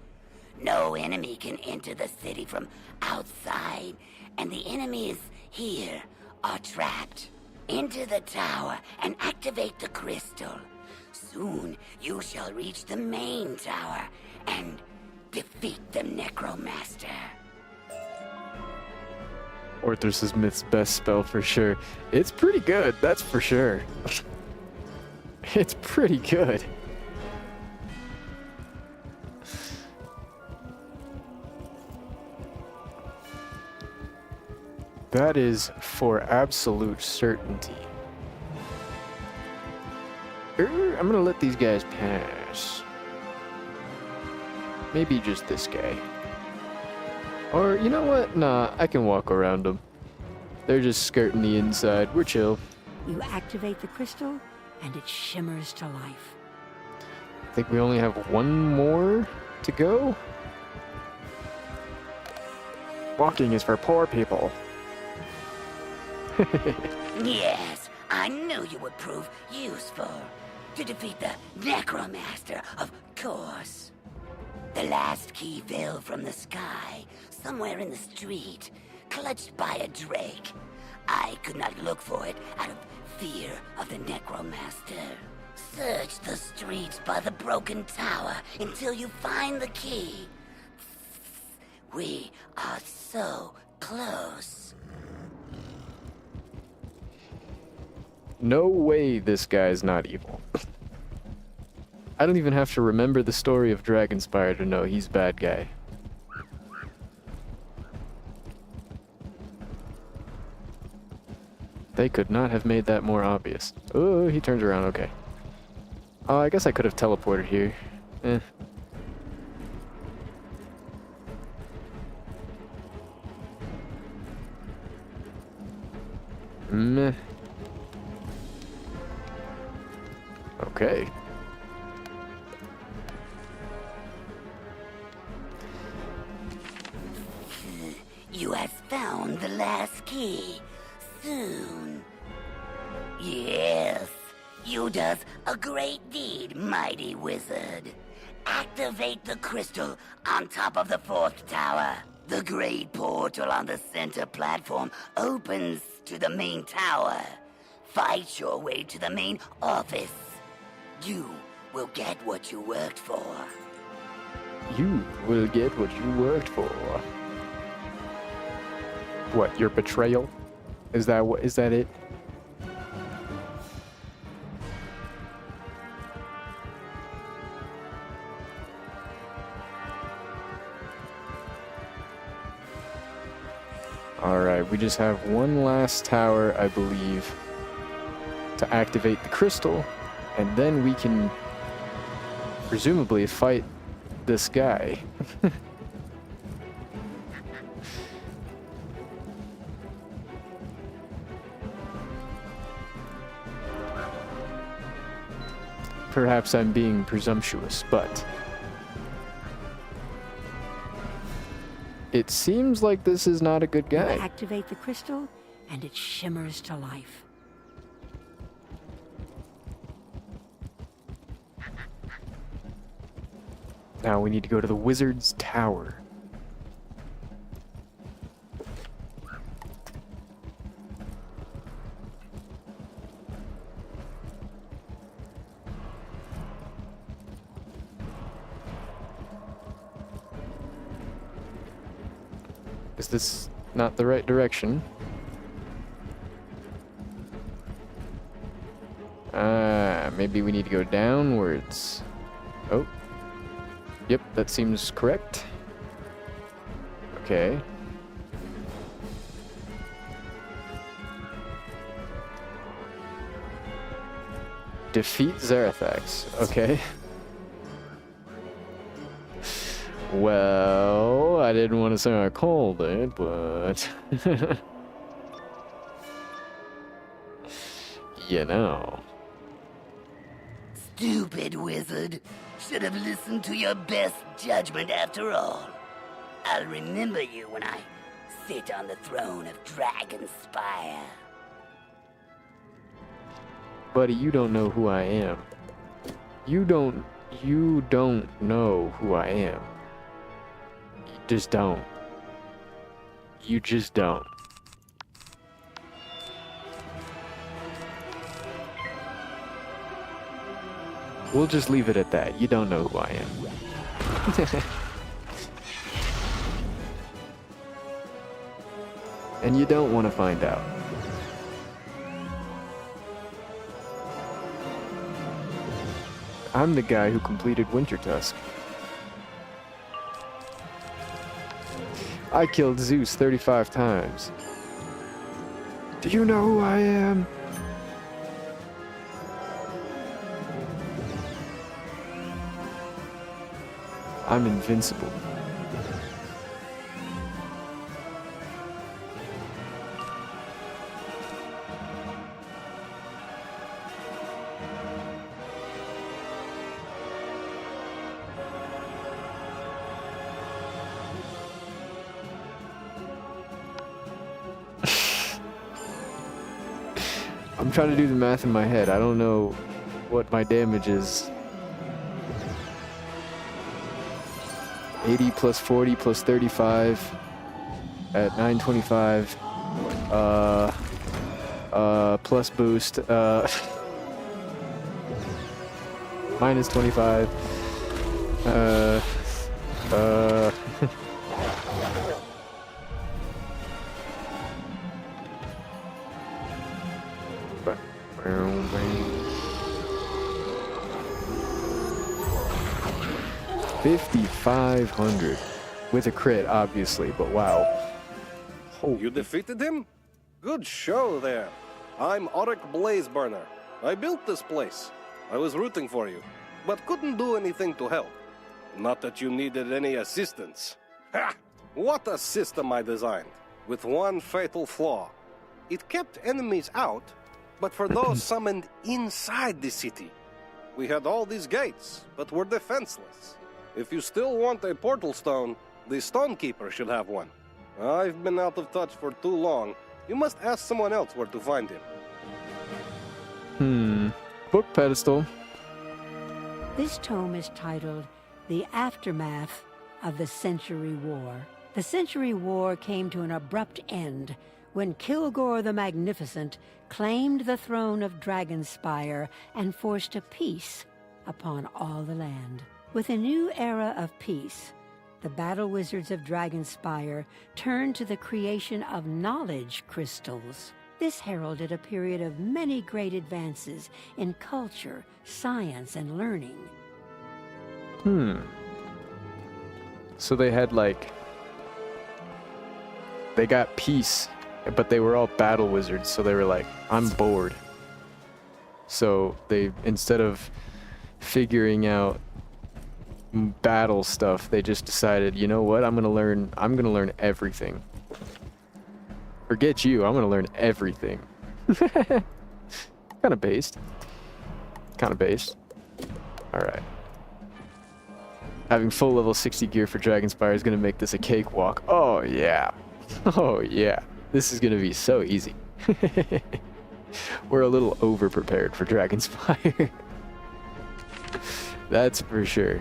No enemy can enter the city from outside, and the enemies here are trapped. Enter the tower and activate the crystal. Soon you shall reach the main tower and defeat the Necromaster. Orthros' Myth's best spell for sure. It's pretty good, that's for sure. It's pretty good. That is for absolute certainty. I'm gonna let these guys pass. Maybe just this guy. Or, you know what? Nah, I can walk around them. They're just skirting the inside. We're chill. You activate the crystal, and it shimmers to life. I think we only have one more to go. Walking is for poor people. Yes, I knew you would prove useful. To defeat the Necromaster, of course. The last key fell from the sky, somewhere in the street, clutched by a drake. I could not look for it out of fear of the Necromaster. Search the streets by the broken tower until you find the key. We are so close. No way this guy's not evil. I don't even have to remember the story of Dragonspyre to know he's a bad guy. They could not have made that more obvious. Oh, he turns around, okay. Oh, I guess I could have teleported here. Eh. Meh. Okay. You have found the last key. Soon. Yes, you does a great deed, mighty wizard. Activate the crystal on top of the fourth tower. The great portal on the center platform opens to the main tower. Fight your way to the main office. You will get what you worked for. You will get what you worked for. What, your betrayal? Is that it? Alright, we just have one last tower, I believe, to activate the crystal, and then we can presumably fight this guy. Perhaps I'm being presumptuous, but it seems like this is not a good guy. You activate the crystal, and it shimmers to life. Now we need to go to the Wizard's Tower. Is this not the right direction? Maybe we need to go downwards. Oh. Yep, that seems correct. Okay. Defeat Zarathax. Okay. Well, I didn't want to say I called it, but... you know. Stupid wizard. Should have listened to your best judgment after all. I'll remember you when I sit on the throne of Dragonspyre. Buddy, you don't know who I am. You don't know who I am. You just don't. You just don't. We'll just leave it at that. You don't know who I am. And you don't want to find out. I'm the guy who completed Winter Tusk. I killed Zeus 35 times. Do you know who I am? I'm invincible. I'm trying to do the math in my head. I don't know what my damage is. 80 plus 40 plus 35 at 925. Plus boost. Minus 25. $5,500 with a crit, obviously, but wow. Holy. You defeated him? Good show there. I'm Auric Blazeburner. I built this place. I was rooting for you, but couldn't do anything to help. Not that you needed any assistance. Ha! What a system I designed, with one fatal flaw. It kept enemies out, but for those summoned inside the city. We had all these gates, but were defenseless. If you still want a portal stone, the Stonekeeper should have one. I've been out of touch for too long. You must ask someone else where to find him. Book pedestal. This tome is titled The Aftermath of the Century War. The Century War came to an abrupt end when Kilgore the Magnificent claimed the throne of Dragonspyre and forced a peace upon all the land. With a new era of peace, the battle wizards of Dragonspyre turned to the creation of knowledge crystals. This heralded a period of many great advances in culture, science, and learning. So they had they got peace, but they were all battle wizards, so they were like, I'm bored. So they, instead of figuring out battle stuff, they just decided, you know what, I'm gonna learn everything. Forget you, I'm gonna learn everything. Kind of based. Alright. Having full level 60 gear for Dragonspyre is gonna make this a cakewalk. Oh yeah. Oh yeah. This is gonna be so easy. We're a little over prepared for Dragonspyre. That's for sure.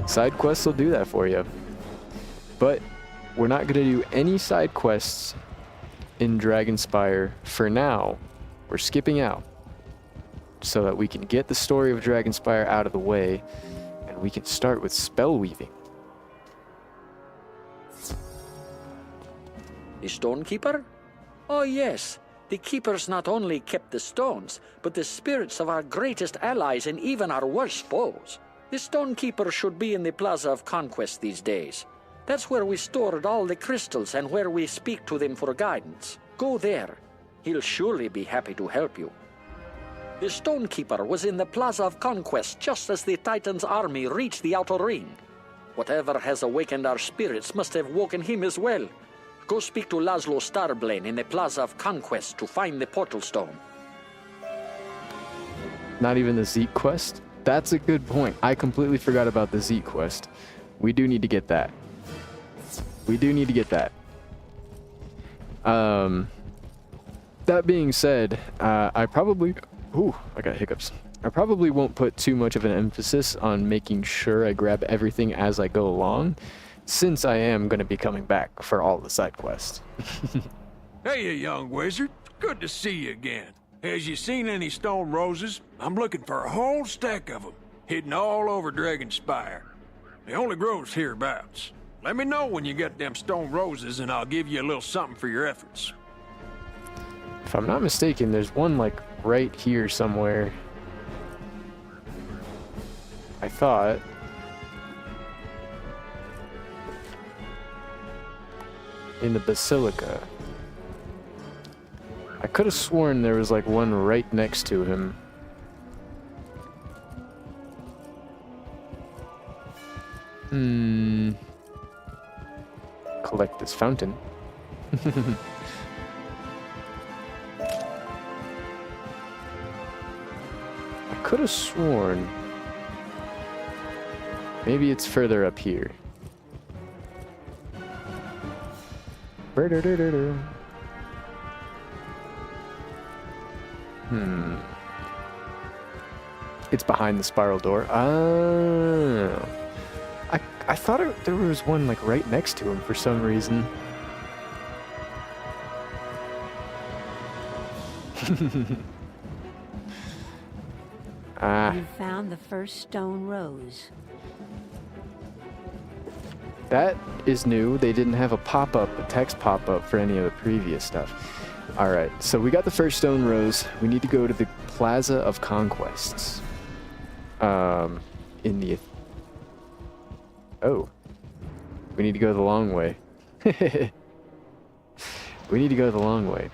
Side quests will do that for you. But we're not going to do any side quests in Dragonspyre for now. We're skipping out so that we can get the story of Dragonspyre out of the way and we can start with spell weaving. The Stonekeeper? Oh yes, the Keepers not only kept the stones, but the spirits of our greatest allies and even our worst foes. The Stonekeeper should be in the Plaza of Conquest these days. That's where we stored all the crystals and where we speak to them for guidance. Go there. He'll surely be happy to help you. The Stonekeeper was in the Plaza of Conquest just as the Titan's army reached the outer ring. Whatever has awakened our spirits must have woken him as well. Go speak to Laszlo Starblain in the Plaza of Conquest to find the portal stone. Not even the Zeke quest? That's a good point. I completely forgot about the Zeke quest. We do need to get that. We do need to get that. That being said, I probably... Ooh, I got hiccups. I probably won't put too much of an emphasis on making sure I grab everything as I go along, since I am going to be coming back for all the side quests. Hey, you young wizard. Good to see you again. Has you seen any stone roses? I'm looking for a whole stack of them, hidden all over Dragonspyre. They only grows hereabouts. Let me know when you get them stone roses, and I'll give you a little something for your efforts. If I'm not mistaken, there's one, like, right here somewhere. I thought. In the Basilica. I could have sworn there was, like, one right next to him. Collect this fountain. I could have sworn. Maybe it's further up here. It's behind the spiral door. Oh. I thought there was one like right next to him for some reason. You found the first stone rose. That is new. They didn't have a pop-up, a text pop-up for any of the previous stuff. Alright, so we got the first stone rose. We need to go to the Plaza of Conquests. In the... Oh. We need to go the long way. We need to go the long way.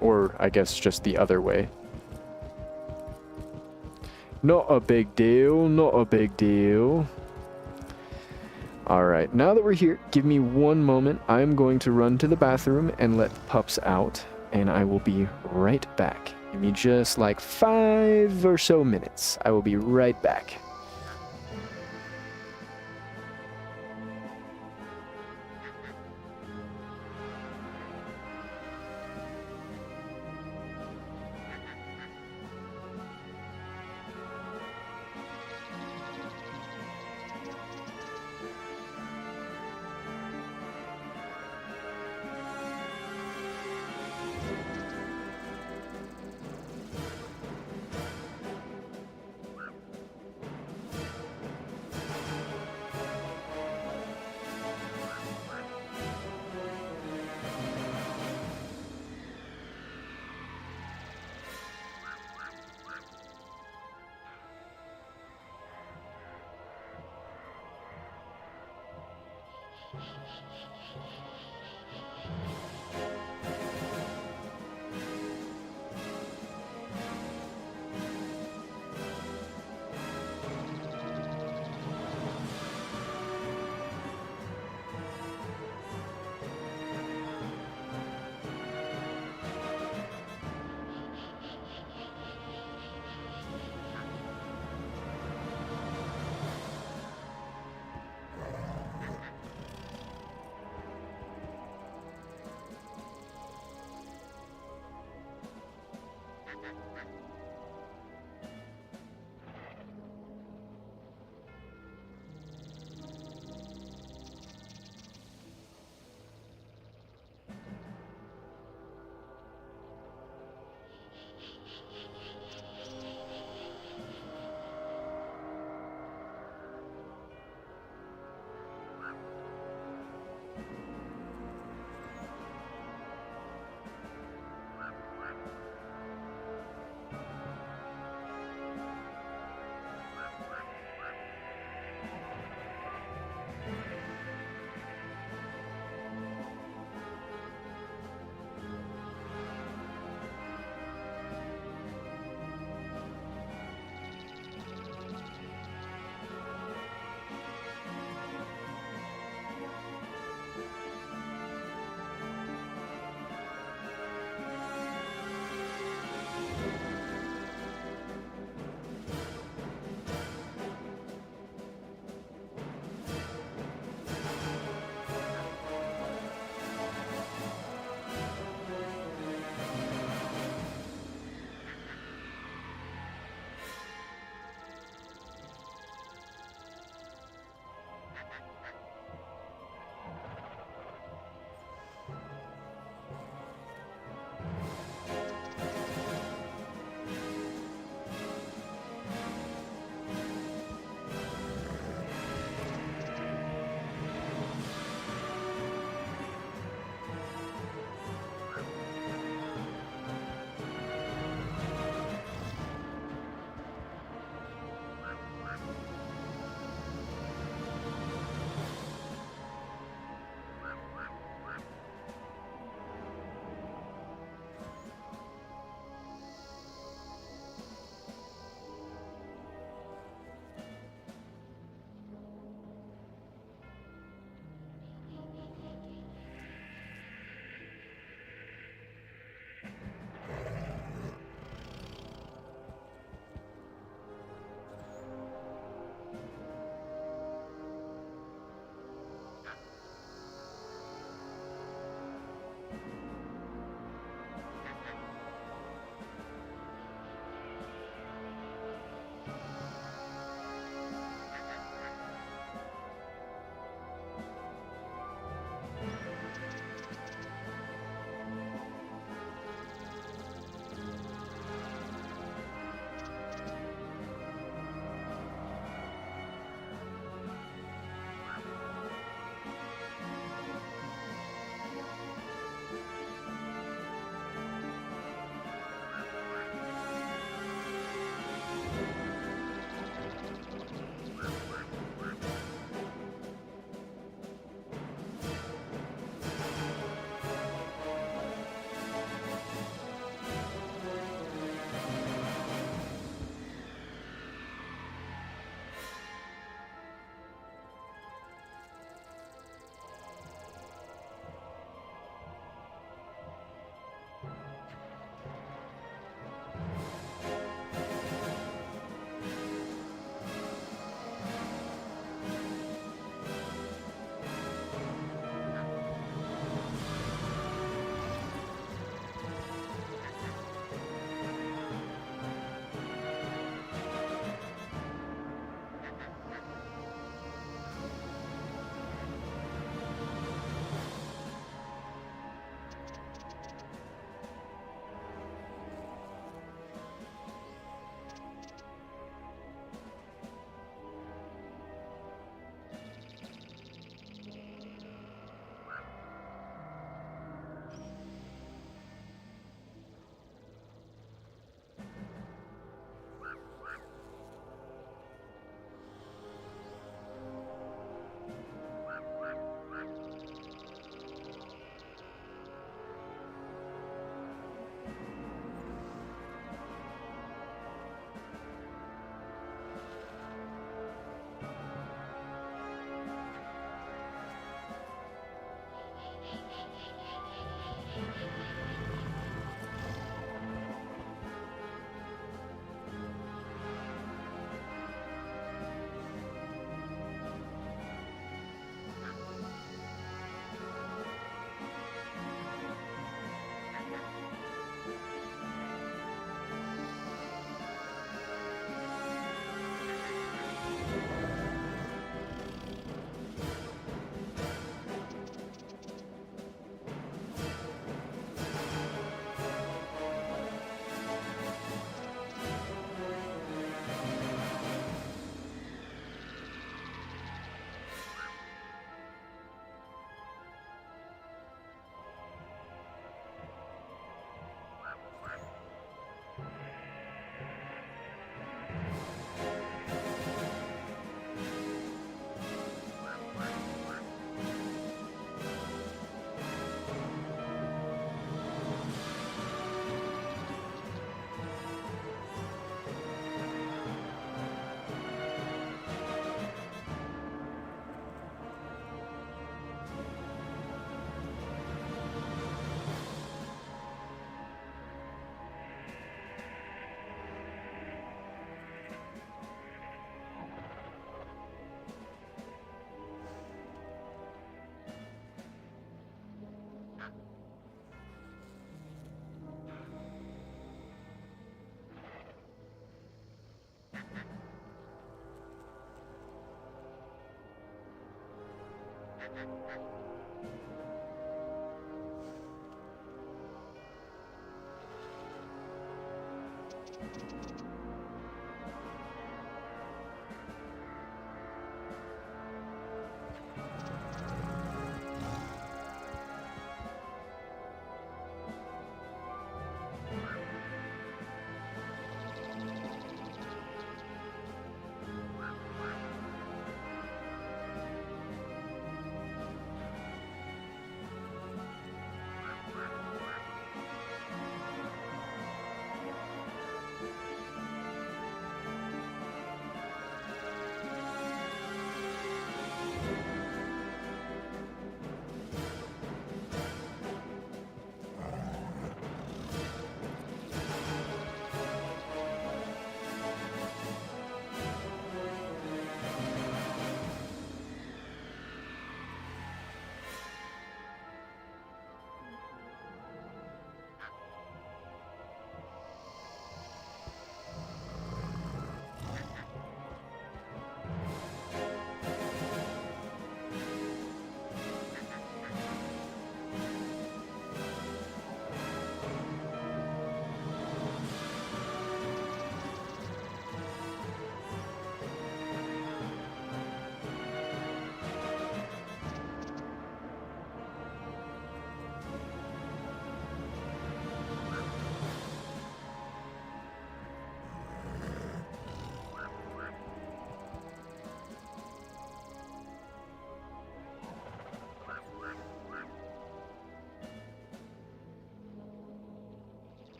Or, I guess, just the other way. Not a big deal, not a big deal. Alright, now that we're here, give me one moment. I'm going to run to the bathroom and let the pups out, and I will be right back. Give me just like 5 or so minutes. I will be right back.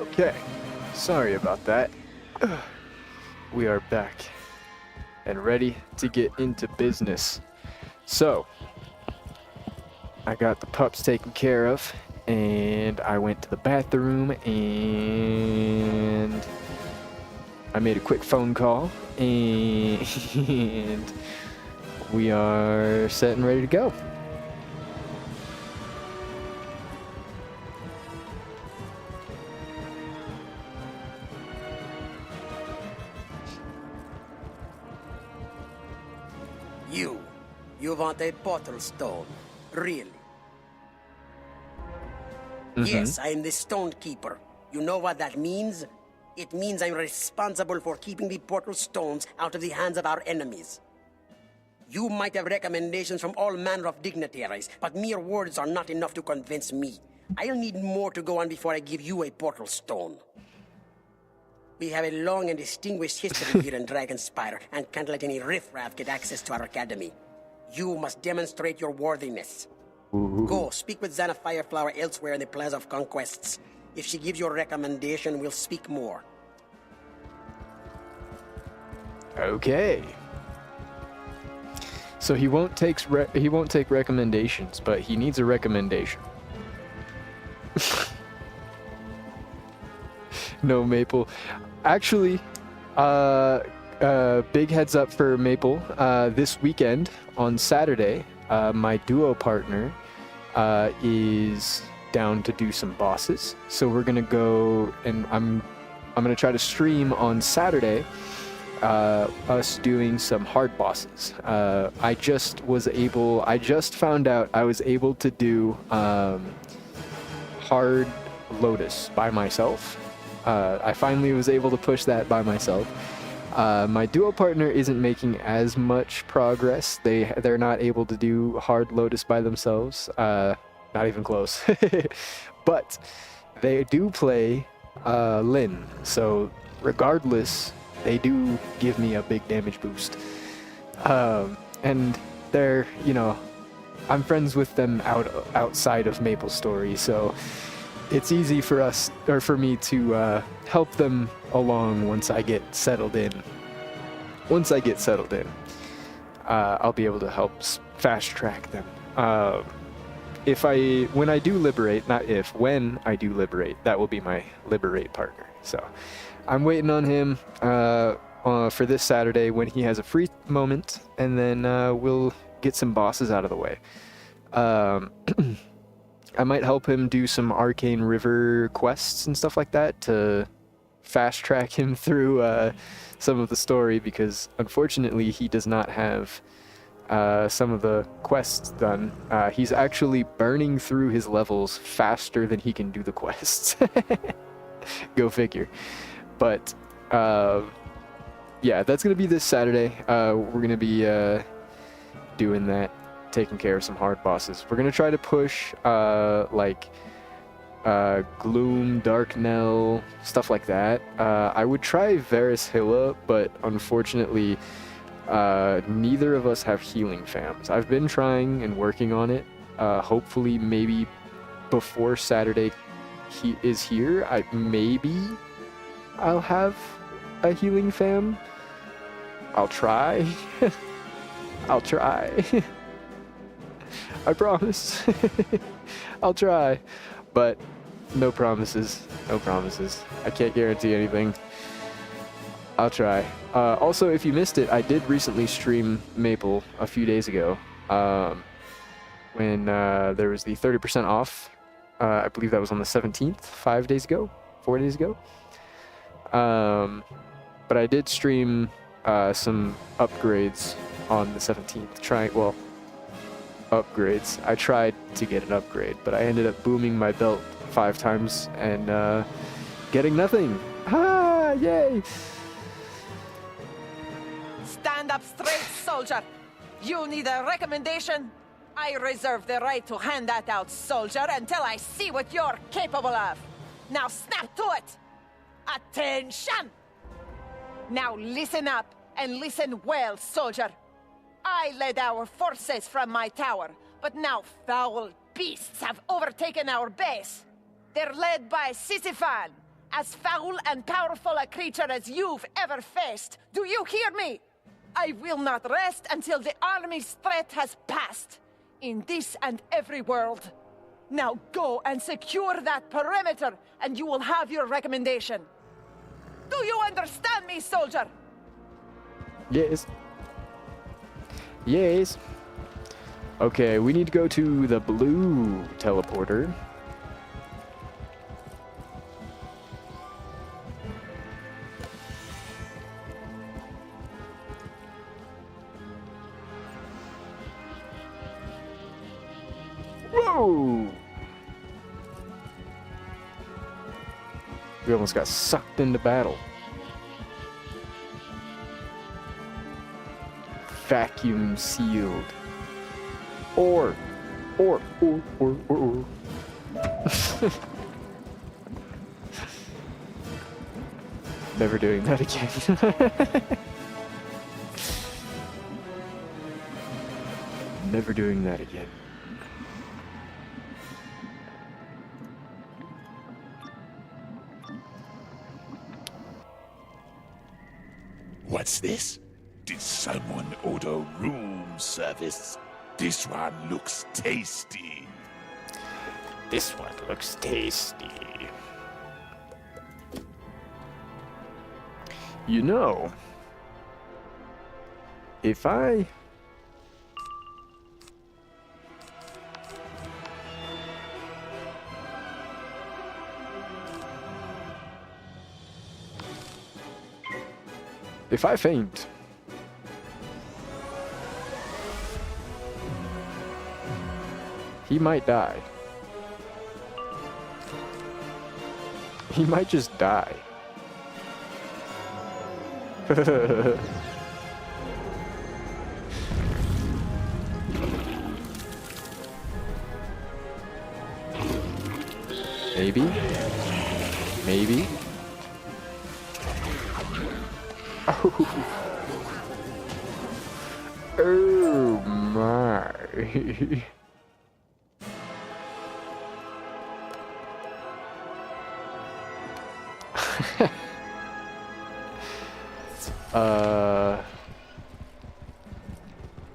Okay, sorry about that. We are back and ready to get into business. So, I got the pups taken care of, and I went to the bathroom, and I made a quick phone call, and we are set and ready to go. You want a portal stone, really? Mm-hmm. Yes, I am the stone keeper. You know what that means? It means I'm responsible for keeping the portal stones out of the hands of our enemies. You might have recommendations from all manner of dignitaries, but mere words are not enough to convince me. I'll need more to go on before I give you a portal stone. We have a long and distinguished history here in Dragonspyre, and can't let any riffraff get access to our academy. You must demonstrate your worthiness. Ooh. Go, speak with Xana Fireflower elsewhere in the Plaza of Conquests. If she gives you a recommendation, we'll speak more. Okay. So he won't take recommendations, but he needs a recommendation. No, Maple. Actually, big heads up for Maple. This weekend on Saturday, my duo partner is down to do some bosses. So we're gonna go, and I'm gonna try to stream on Saturday. Us doing some hard bosses. I just found out I was able to do hard Lotus by myself, I finally was able to push that by myself. My duo partner isn't making as much progress. They're not able to do hard Lotus by themselves. Not even close. But they do play Lin, so regardless, they do give me a big damage boost. And they're, you know, I'm friends with them outside of Maple Story, so it's easy for us, or for me, to help them along once I get settled in. Once I get settled in, I'll be able to help fast track them. When I do liberate, when I do liberate, that will be my liberate partner. So I'm waiting on him for this Saturday when he has a free moment, and then we'll get some bosses out of the way. I might help him do some Arcane River quests and stuff like that to fast track him through some of the story, because unfortunately he does not have some of the quests done. He's actually burning through his levels faster than he can do the quests. Go figure. But yeah, that's gonna be this Saturday. We're gonna be doing that, taking care of some hard bosses. We're gonna try to push like Gloom, Darknell, stuff like that. I would try Varus Hilla, but unfortunately neither of us have healing fams. I've been trying and working on it. Hopefully maybe before Saturday he is here, I'll have a healing fam. I'll try. I'll try. I promise. I'll try. But no promises. No promises. I can't guarantee anything. I'll try. Also, if you missed it, I did recently stream Maple a few days ago. When there was the 30% off. I believe that was on the 17th, 4 days ago. But I did stream some upgrades on the 17th. Upgrades. I tried to get an upgrade, but I ended up booming my belt 5 times and getting nothing. Ah, yay! Stand up straight, soldier. You need a recommendation? I reserve the right to hand that out, soldier, until I see what you're capable of. Now snap to it! Attention! Now listen up, and listen well, soldier. I led our forces from my tower, but now foul beasts have overtaken our base. They're led by Sisyphon, as foul and powerful a creature as you've ever faced. Do you hear me? I will not rest until the army's threat has passed, in this and every world. Now go and secure that perimeter, and you will have your recommendation. Do you understand me, soldier? Yes. Yes. Okay, we need to go to the blue teleporter. Whoa! We almost got sucked into battle. Vacuum sealed. Or. Never doing that again. Never doing that again. What's this? Did someone order room service? This one looks tasty. This one looks tasty. You know, if I faint, he might die. He might just die. Maybe. Maybe. Oh. Oh my.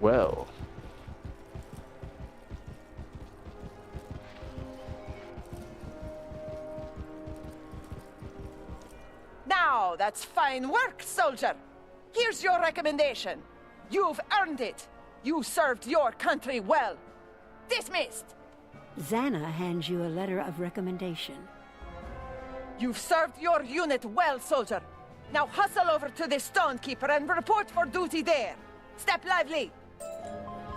Well. Now, that's fine work, soldier. Here's your recommendation. You've earned it. You served your country well. Dismissed. Xana hands you a letter of recommendation. You've served your unit well, soldier. Now hustle over to the Stonekeeper and report for duty there. Step lively.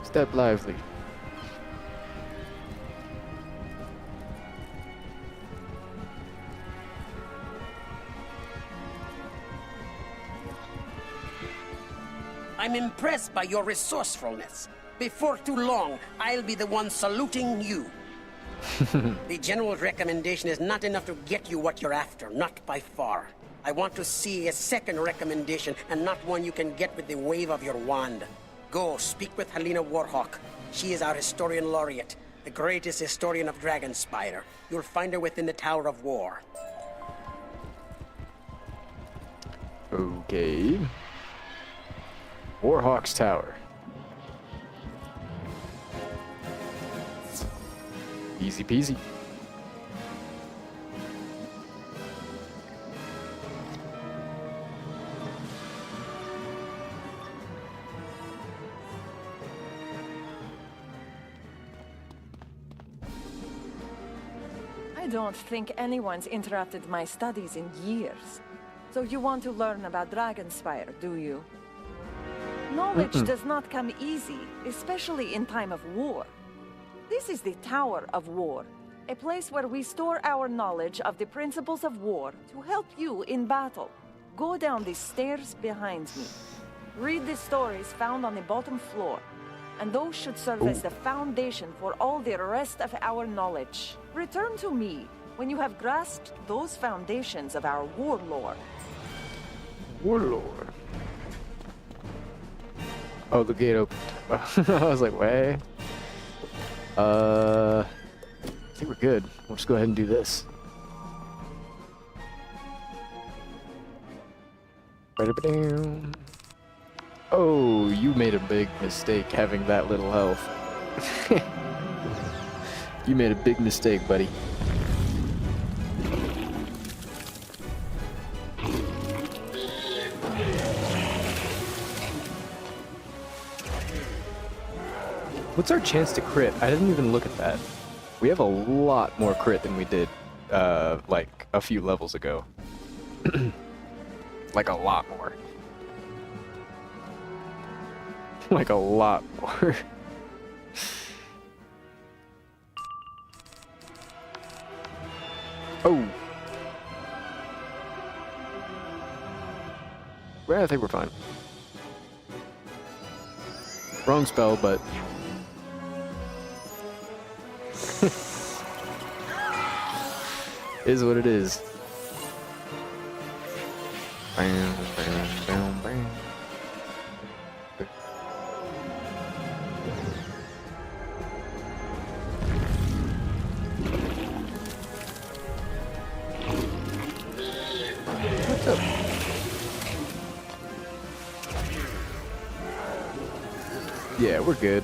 Step lively. I'm impressed by your resourcefulness. Before too long, I'll be the one saluting you. The general's recommendation is not enough to get you what you're after, not by far. I want to see a second recommendation, and not one you can get with the wave of your wand. Go, speak with Helena Warhawk. She is our historian laureate, the greatest historian of Dragonspyre. You'll find her within the Tower of War. Okay. Warhawk's Tower. Easy peasy. I don't think anyone's interrupted my studies in years. So you want to learn about Dragonspyre, do you? Knowledge does not come easy, especially in time of war. This is the Tower of War, a place where we store our knowledge of the principles of war to help you in battle. Go down the stairs behind me. Read the stories found on the bottom floor, and those should serve as the foundation for all the rest of our knowledge. Return to me when you have grasped those foundations of our war lore. Warlord. Oh, the gate opened. I was like, wait. I think we're good. We'll just go ahead and do this. Oh, you made a big mistake having that little health. You made a big mistake, buddy. What's our chance to crit? I didn't even look at that. We have a lot more crit than we did, like, a few levels ago. Like, a lot more. Like, a lot more. Oh! Well, I think we're fine. Wrong spell, but... is what it is. Bam, bam, bam, bam. What's up? Yeah, we're good.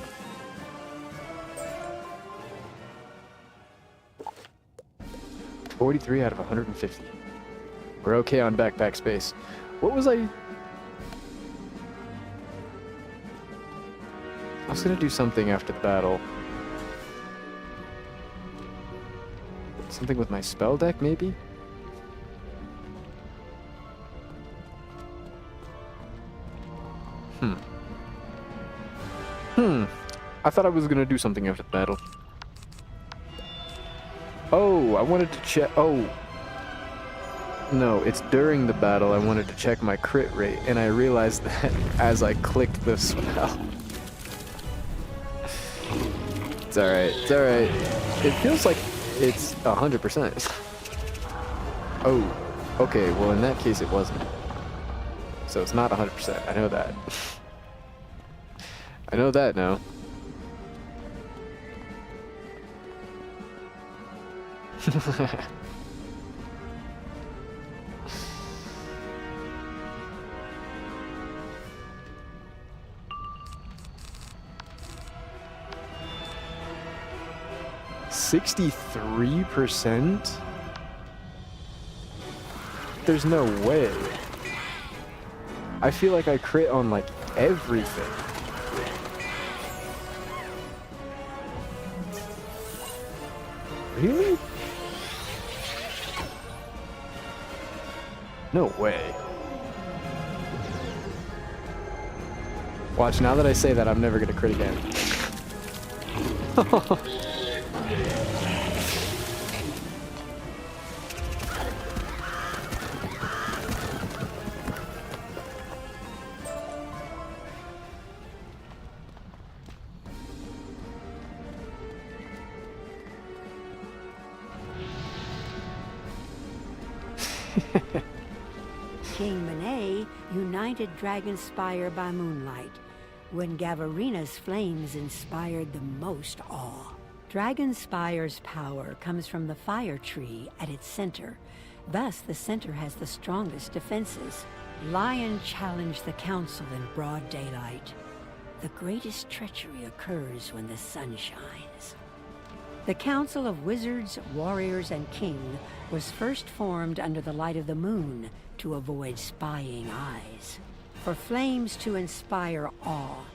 $43 out of 150. We're okay on backpack space. What was I was gonna do something after the battle. Something with my spell deck, maybe? I thought I was gonna do something after the battle. Oh, I wanted to check. Oh. No, it's during the battle I wanted to check my crit rate, and I realized that as I clicked the spell. It's alright, it's alright. It feels like it's 100%. Oh, okay, well in that case it wasn't. So it's not 100%, I know that. I know that now. $63%? There's no way. I feel like I crit on like everything. Really? No way. Watch, now that I say that, I'm never gonna crit again. King Monet united Dragonspyre by moonlight, when Gavarina's flames inspired the most awe. Dragonspire's power comes from the fire tree at its center. Thus, the center has the strongest defenses. Lion challenged the council in broad daylight. The greatest treachery occurs when the sun shines. The Council of Wizards, Warriors, and King was first formed under the light of the moon to avoid spying eyes. For flames to inspire awe,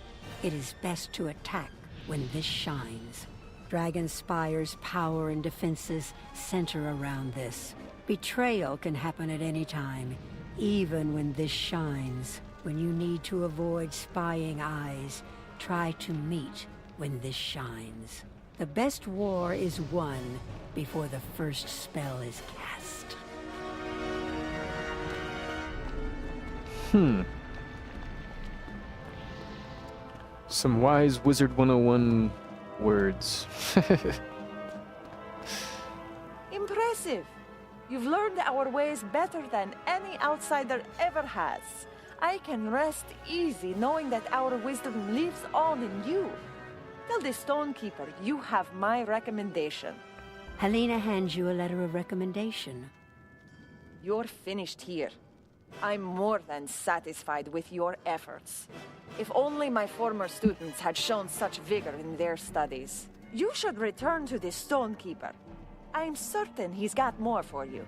it is best to attack when this shines. Dragonspire's power and defenses center around this. Betrayal can happen at any time, even when this shines. When you need to avoid spying eyes, try to meet when this shines. The best war is won before the first spell is cast. Some wise WIZARD100 words. Impressive. You've learned our ways better than any outsider ever has. I can rest easy knowing that our wisdom lives on in you. Tell the Stonekeeper you have my recommendation. Helena hands you a letter of recommendation. You're finished here. I'm more than satisfied with your efforts. If only my former students had shown such vigor in their studies. You should return to the Stonekeeper. I'm certain he's got more for you.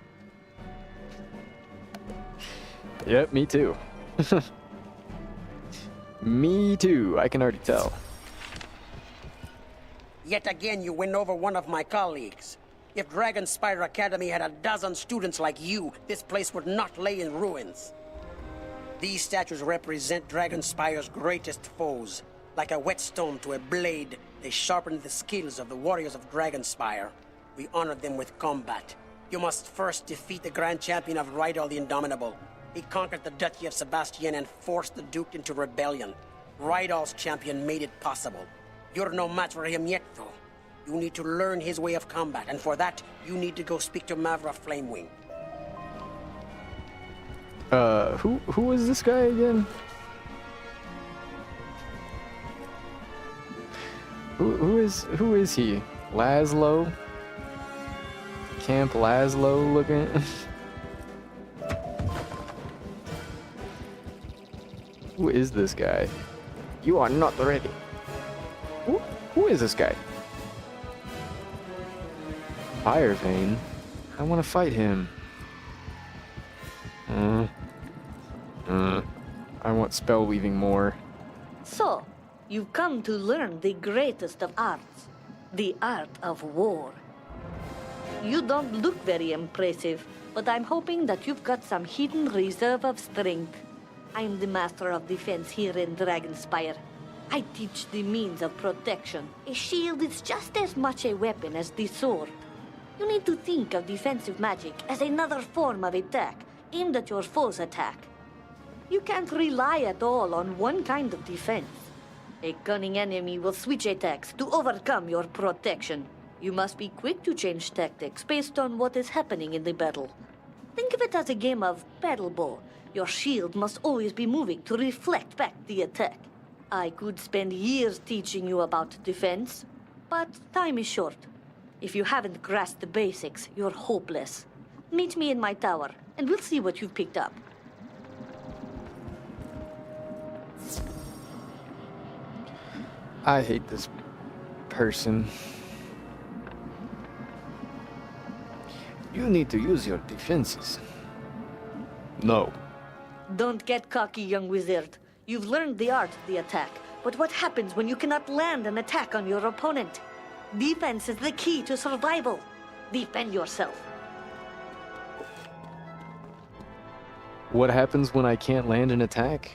Yep, me too. Me too, I can already tell. Yet again, you win over one of my colleagues. If Dragonspyre Academy had a dozen students like you, this place would not lay in ruins. These statues represent Dragonspire's greatest foes. Like a whetstone to a blade, they sharpen the skills of the warriors of Dragonspyre. We honor them with combat. You must first defeat the Grand Champion of Rydal the Indomitable. He conquered the Duchy of Sebastian and forced the Duke into rebellion. Rydal's champion made it possible. You're no match for him yet, though. You need to learn his way of combat, and for that, you need to go speak to Mavra Flamewing. Who is this guy again? Who is he? Laszlo? Camp Laszlo looking? Who is this guy? You are not ready. Who is this guy? Firevane? I want to fight him. I want spell weaving more. So, you've come to learn the greatest of arts, the art of war. You don't look very impressive, but I'm hoping that you've got some hidden reserve of strength. I'm the master of defense here in Dragonspyre. I teach the means of protection. A shield is just as much a weapon as the sword. You need to think of defensive magic as another form of attack, aimed at your foe's attack. You can't rely at all on one kind of defense. A cunning enemy will switch attacks to overcome your protection. You must be quick to change tactics based on what is happening in the battle. Think of it as a game of battle ball. Your shield must always be moving to reflect back the attack. I could spend years teaching you about defense, but time is short. If you haven't grasped the basics, you're hopeless. Meet me in my tower, and we'll see what you've picked up. I hate this person. You need to use your defenses. No. Don't get cocky, young wizard. You've learned the art of the attack, but what happens when you cannot land an attack on your opponent? Defense is the key to survival. Defend yourself. What happens when I can't land an attack?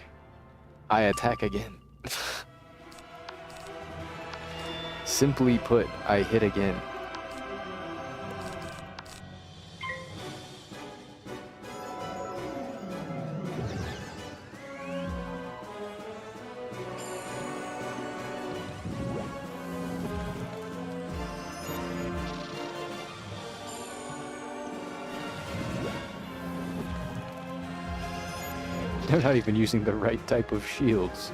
I attack again. Simply put, I hit again. They're not even using the right type of shields.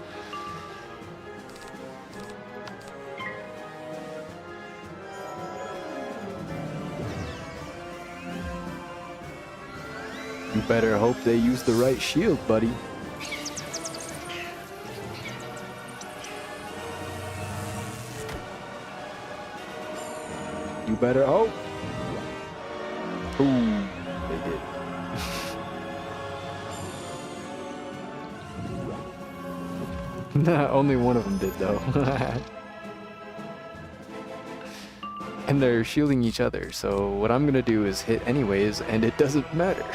You better hope they use the right shield, buddy. You better hope. Ooh, they did. Nah, only one of them did, though. And they're shielding each other, so what I'm gonna do is hit anyways, and it doesn't matter.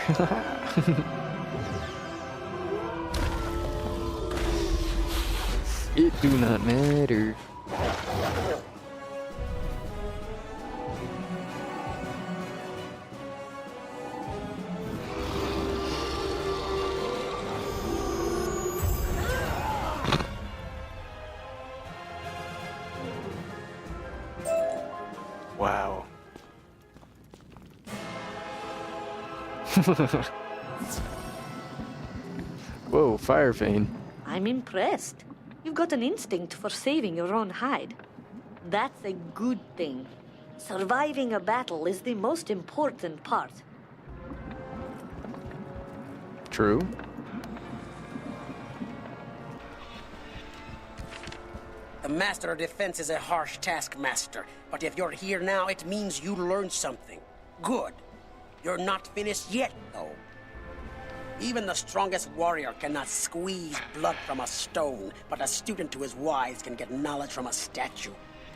It do not matter. Wow. Whoa, Fire Fane. I'm impressed. You've got an instinct for saving your own hide. That's a good thing. Surviving a battle is the most important part. True. The Master of Defense is a harsh taskmaster, but if you're here now, it means you learned something. Good. You're not finished yet, though. Even the strongest warrior cannot squeeze blood from a stone, but a student who is wise can get knowledge from a statue.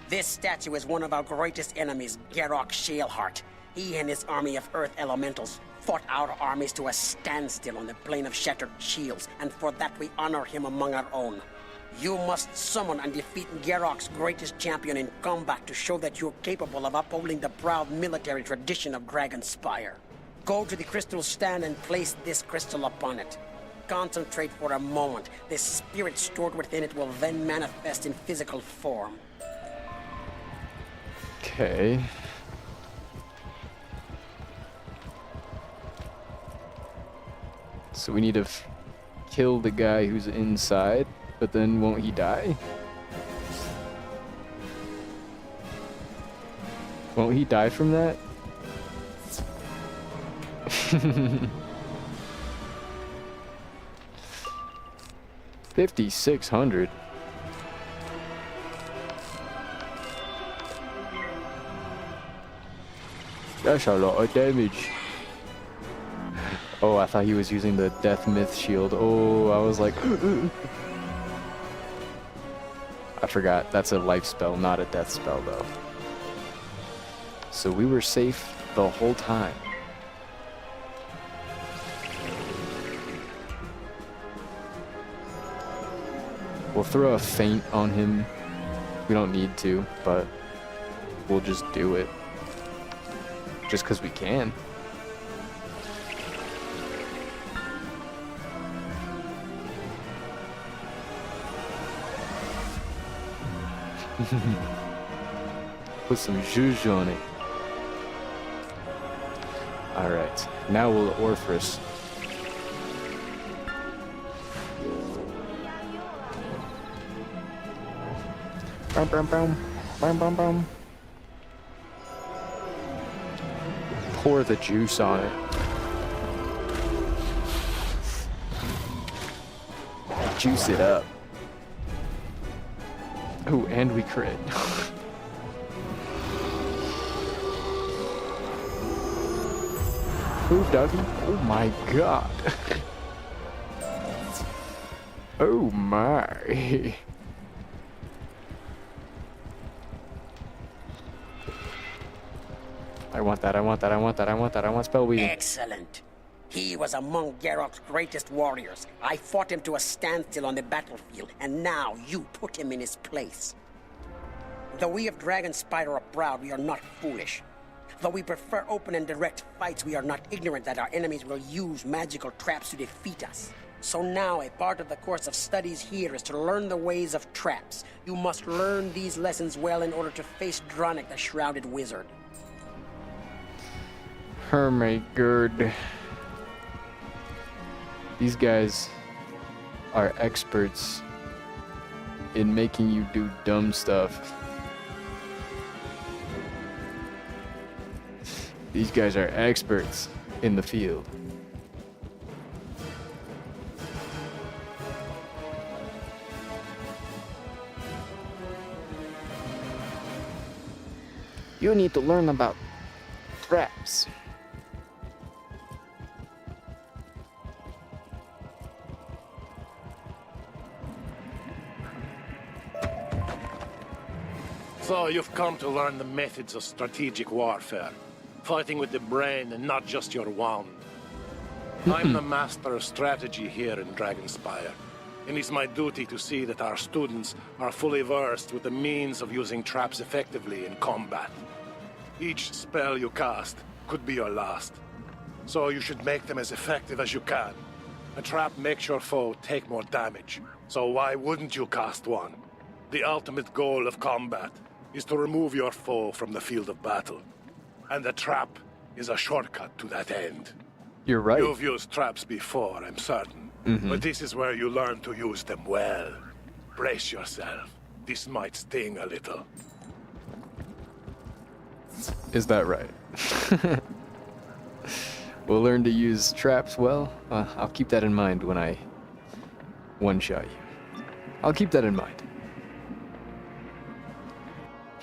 This statue is one of our greatest enemies, Garrock Shaleheart. He and his army of Earth Elementals fought our armies to a standstill on the Plain of Shattered Shields, and for that we honor him among our own. You must summon and defeat Garrock's greatest champion in combat to show that you're capable of upholding the proud military tradition of Dragonspyre. Go to the crystal stand and place this crystal upon it. Concentrate for a moment. The spirit stored within it will then manifest in physical form. Okay. So we need to kill the guy who's inside. But then won't he die? Won't he die from that? $5,600. That's a lot of damage. Oh, I thought he was using the Death Myth shield. Oh, I was like... I forgot, that's a life spell, not a death spell, though. So we were safe the whole time. We'll throw a feint on him. We don't need to, but we'll just do it. just because we can. Put some zhuzh on it. Alright, now we'll Orthrus. Bum, bum, bum. Bum, bum, bum. Pour the juice on it. Juice it up. Oh, and we crit. Ooh, doggy. Oh my god. Oh my. I want that, I want that, I want that, I want that, I want spell weaving. Excellent. He was among Garrock's greatest warriors. I fought him to a standstill on the battlefield, and now you put him in his place. Though we of Dragonspyre are proud, we are not foolish. Though we prefer open and direct fights, we are not ignorant that our enemies will use magical traps to defeat us. So now, a part of the course of studies here is to learn the ways of traps. You must learn these lessons well in order to face Dronic, the Shrouded Wizard. Oh my god. These guys are experts in making you do dumb stuff. These guys are experts in the field. You need to learn about traps. So you've come to learn the methods of strategic warfare. Fighting with the brain and not just your wand. I'm the master of strategy here in Dragonspyre, and it's my duty to see that our students are fully versed with the means of using traps effectively in combat. Each spell you cast could be your last, so you should make them as effective as you can. A trap makes your foe take more damage, so why wouldn't you cast one? The ultimate goal of combat is to remove your foe from the field of battle. And the trap is a shortcut to that end. You're right. You've used traps before, I'm certain. But this is where you learn to use them well. Brace yourself. This might sting a little. Is that right? We'll learn to use traps well. I'll keep that in mind when I one-shot you. I'll keep that in mind.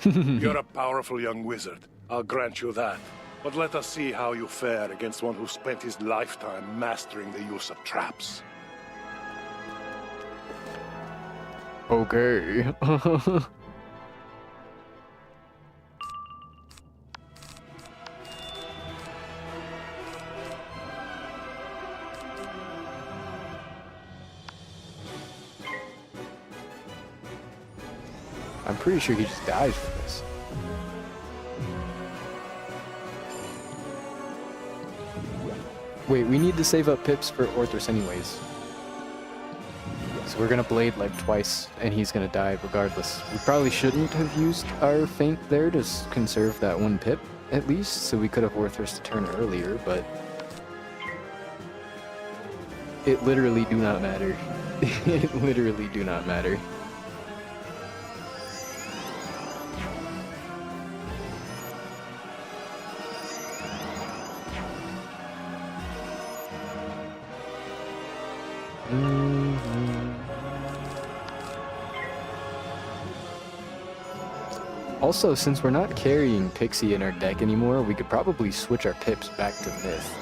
You're a powerful young wizard. I'll grant you that. But let us see how you fare against one who spent his lifetime mastering the use of traps. Okay. I'm pretty sure he just dies from this. Wait, we need to save up pips for Orthrus anyways. So we're gonna blade like twice, and he's gonna die regardless. We probably shouldn't have used our feint there to conserve that one pip, at least, so we could have Orthrus to turn earlier, but... it literally do not matter. It literally do not matter. Also, since we're not carrying Pixie in our deck anymore, we could probably switch our pips back to Myth.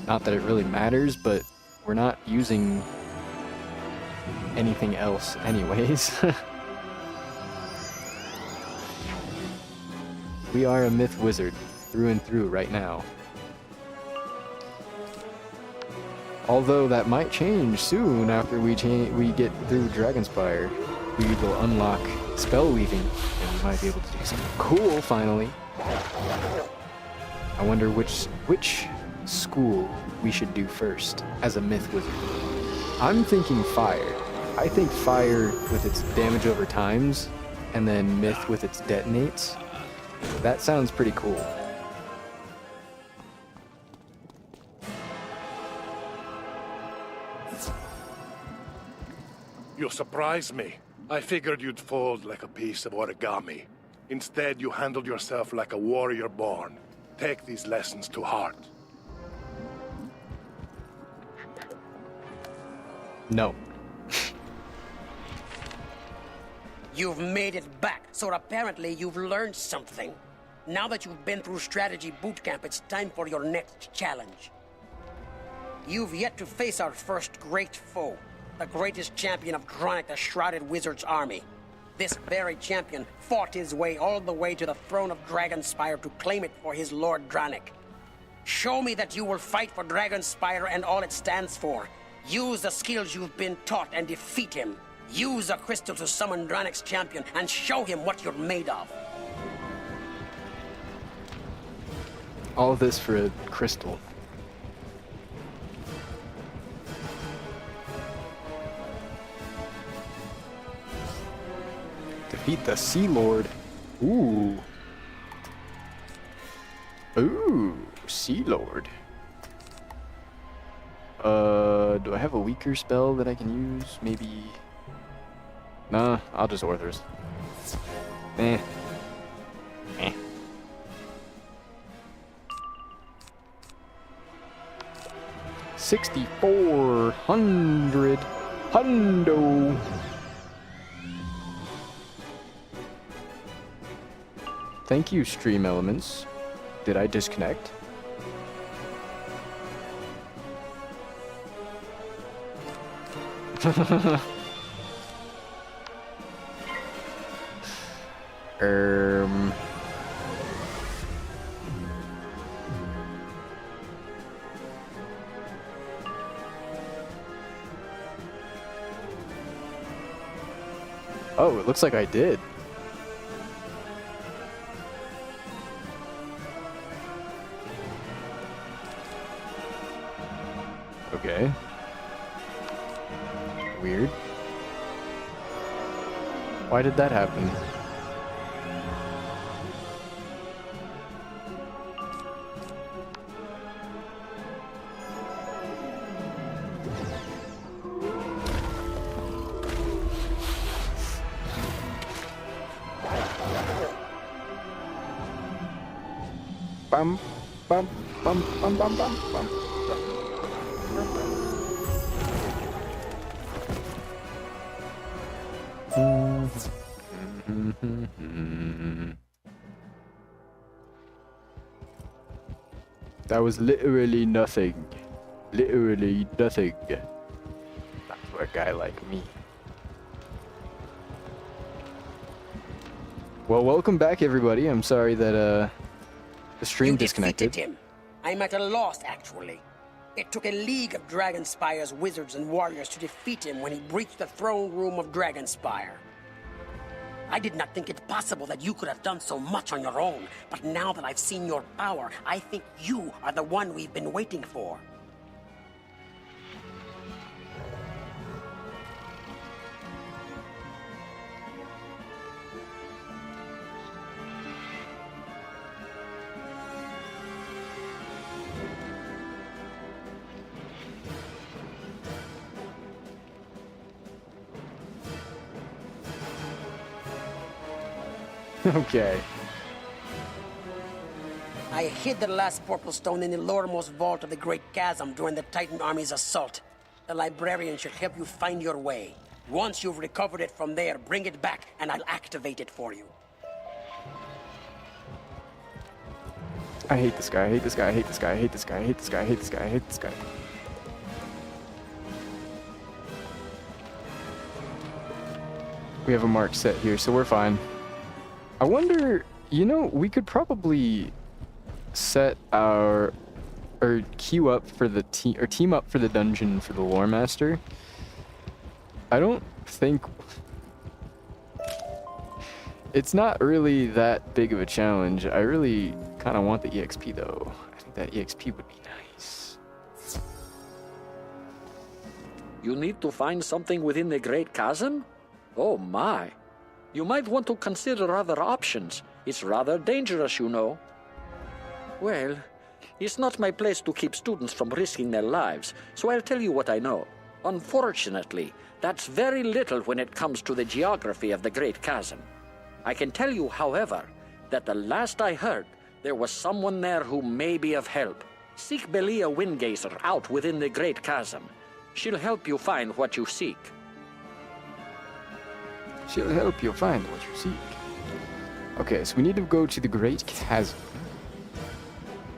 Not that it really matters, but we're not using anything else anyways. We are a Myth wizard, through and through right now. Although that might change soon after we get through Dragonspyre. We will unlock spell weaving, and we might be able to do something cool finally. I wonder which school we should do first as a myth wizard. I'm thinking fire. I think fire with its damage over times, and then myth with its detonates. That sounds pretty cool. You surprised me. I figured you'd fold like a piece of origami. Instead, you handled yourself like a warrior born. Take these lessons to heart. No. You've made it back, so apparently you've learned something. Now that you've been through strategy boot camp, it's time for your next challenge. You've yet to face our first great foe, the greatest champion of Dronic, the Shrouded Wizard's army. This very champion fought his way all the way to the throne of Dragonspyre to claim it for his Lord Dronic. Show me that you will fight for Dragonspyre and all it stands for. Use the skills you've been taught and defeat him. Use a crystal to summon Dronic's champion and show him what you're made of. All this for a crystal. Defeat the Sea Lord. Ooh. Ooh, Sea Lord. Do I have a weaker spell that I can use? Maybe. Nah, I'll just Orthros. Eh. 6,400 hundo. Thank you, Stream Elements. Did I disconnect? Oh, it looks like I did. Okay. Weird. Why did that happen? Bum, bum, bum, bum, bum, bum, bum. That was literally nothing. Literally nothing. Not for a guy like me. Well, welcome back, everybody. I'm sorry that the stream disconnected. Him. I'm at a loss, actually. It took a league of Dragonspyre's wizards and warriors to defeat him when he breached the throne room of Dragonspyre. I did not think it possible that you could have done so much on your own, but now that I've seen your power, I think you are the one we've been waiting for. Okay. I hid the last portal stone in the lowermost vault of the Great Chasm during the Titan Army's assault. The librarian should help you find your way. Once you've recovered it from there, bring it back, and I'll activate it for you. I hate this guy, I hate this guy, I hate this guy, I hate this guy, I hate this guy, I hate this guy, I hate this guy. We have a mark set here, so we're fine. I wonder, you know, we could probably set our, or queue up for the team, or team up for the dungeon for the Lore Master. I don't think, It's not really that big of a challenge. I really kind of want the EXP though. I think that EXP would be nice. You need to find something within the Great Chasm? Oh my. You might want to consider other options. It's rather dangerous, you know. Well, it's not my place to keep students from risking their lives, so I'll tell you what I know. Unfortunately, that's very little when it comes to the geography of the Great Chasm. I can tell you, however, that the last I heard, there was someone there who may be of help. Seek Belia Windgazer out within the Great Chasm. She'll help you find what you seek. She'll help you find what you seek. Okay, so we need to go to the Great Chasm,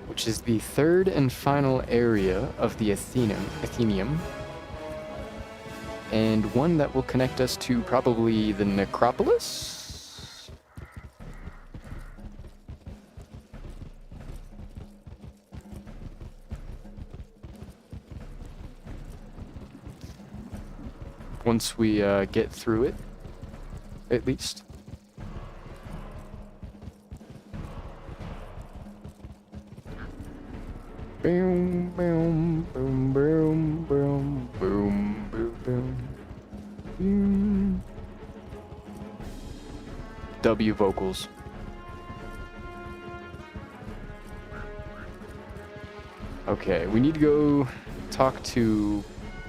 which is the third and final area of the Athenium, and one that will connect us to probably the Necropolis? Once we get through it, at least. Boom, boom, boom, boom, boom, boom, boom, boom, boom. W vocals. Okay, we need to go talk to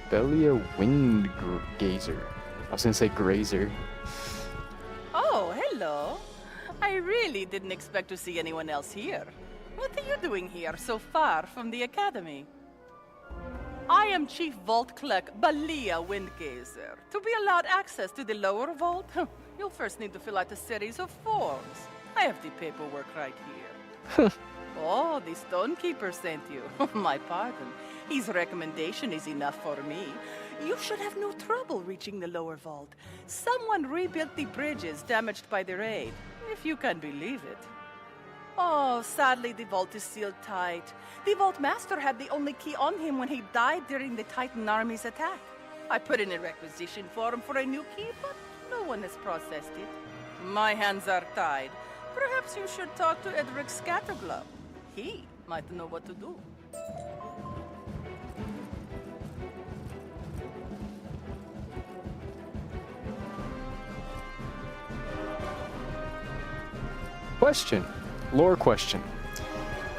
Belia Windgazer. I was gonna say Grazer. Oh, hello. I really didn't expect to see anyone else here. What are you doing here, so far from the academy? I am Chief Vault Clerk Belia Windgazer. To be allowed access to the lower vault, you'll first need to fill out a series of forms. I have the paperwork right here. Oh, the Stonekeeper sent you. My pardon. His recommendation is enough for me. You should have no trouble reaching the lower vault. Someone rebuilt the bridges damaged by the raid, if you can believe it. Oh, sadly, the vault is sealed tight. The Vault Master had the only key on him when he died during the Titan army's attack. I put in a requisition form for a new key, but no one has processed it. My hands are tied. Perhaps you should talk to Edric Scatterglove. He might know what to do. Question. Lore question.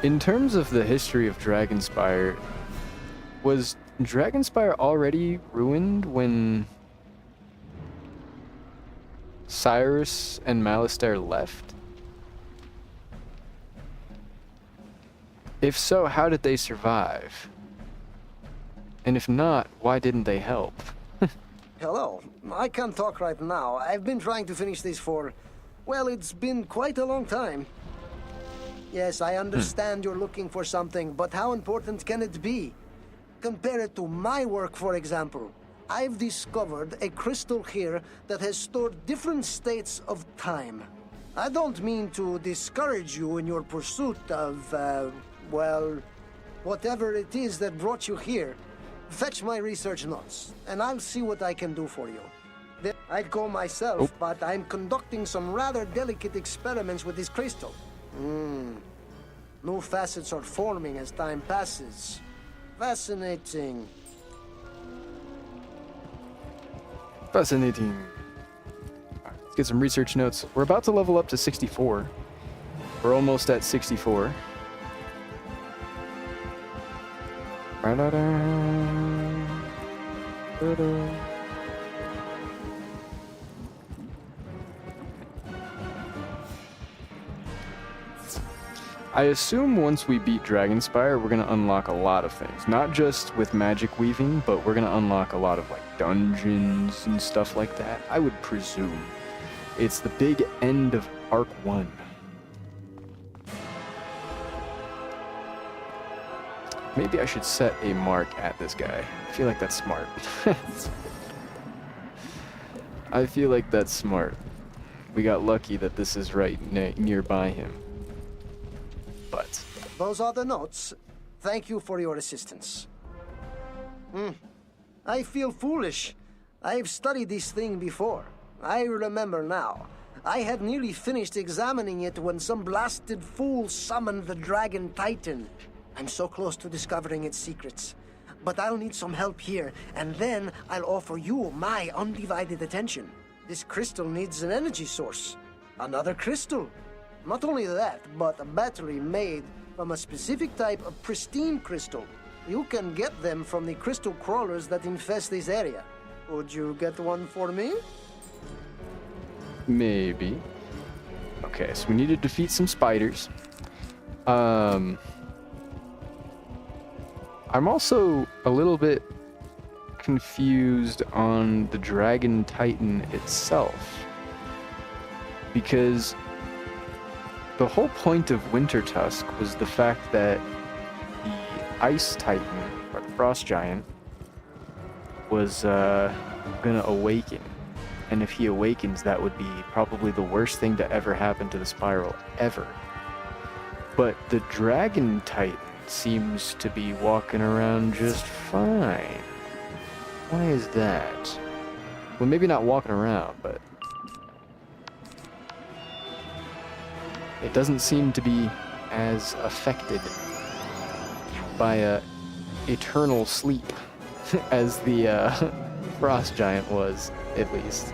In terms of the history of Dragonspyre, was Dragonspyre already ruined when Cyrus and Malistaire left? If so, how did they survive? And if not, why didn't they help? Hello. I can't talk right now. I've been trying to finish this for... well, it's been quite a long time. Yes, I understand you're looking for something, but how important can it be? Compare it to my work, for example. I've discovered a crystal here that has stored different states of time. I don't mean to discourage you in your pursuit of, well, whatever it is that brought you here. Fetch my research notes, and I'll see what I can do for you. I'd go myself, but I'm conducting some rather delicate experiments with this crystal. New facets are forming as time passes. Fascinating. Fascinating. Let's get some research notes. We're about to level up to 64. We're almost at 64. I assume once we beat Dragonspyre, we're going to unlock a lot of things. Not just with magic weaving, but we're going to unlock a lot of like dungeons and stuff like that. I would presume. It's the big end of Arc 1. Maybe I should set a mark at this guy. I feel like that's smart. I feel like that's smart. We got lucky that this is right nearby him. But those are the notes. Thank you for your assistance. I feel foolish. I've studied this thing before. I remember now. I had nearly finished examining it when some blasted fool summoned the Dragon Titan. I'm so close to discovering its secrets. But I'll need some help here, and then I'll offer you my undivided attention. This crystal needs an energy source. Another crystal. Not only that, but a battery made from a specific type of pristine crystal. You can get them from the crystal crawlers that infest this area. Would you get one for me? Maybe. Okay, so we need to defeat some spiders. I'm also a little bit confused on the Dragon Titan itself. Because the whole point of Winter Tusk was the fact that the Ice Titan, or the Frost Giant, was gonna awaken. And if he awakens, that would be probably the worst thing to ever happen to the Spiral, ever. But the Dragon Titan seems to be walking around just fine. Why is that? Well, maybe not walking around, but it doesn't seem to be as affected by a eternal sleep as the Frost Giant was, at least.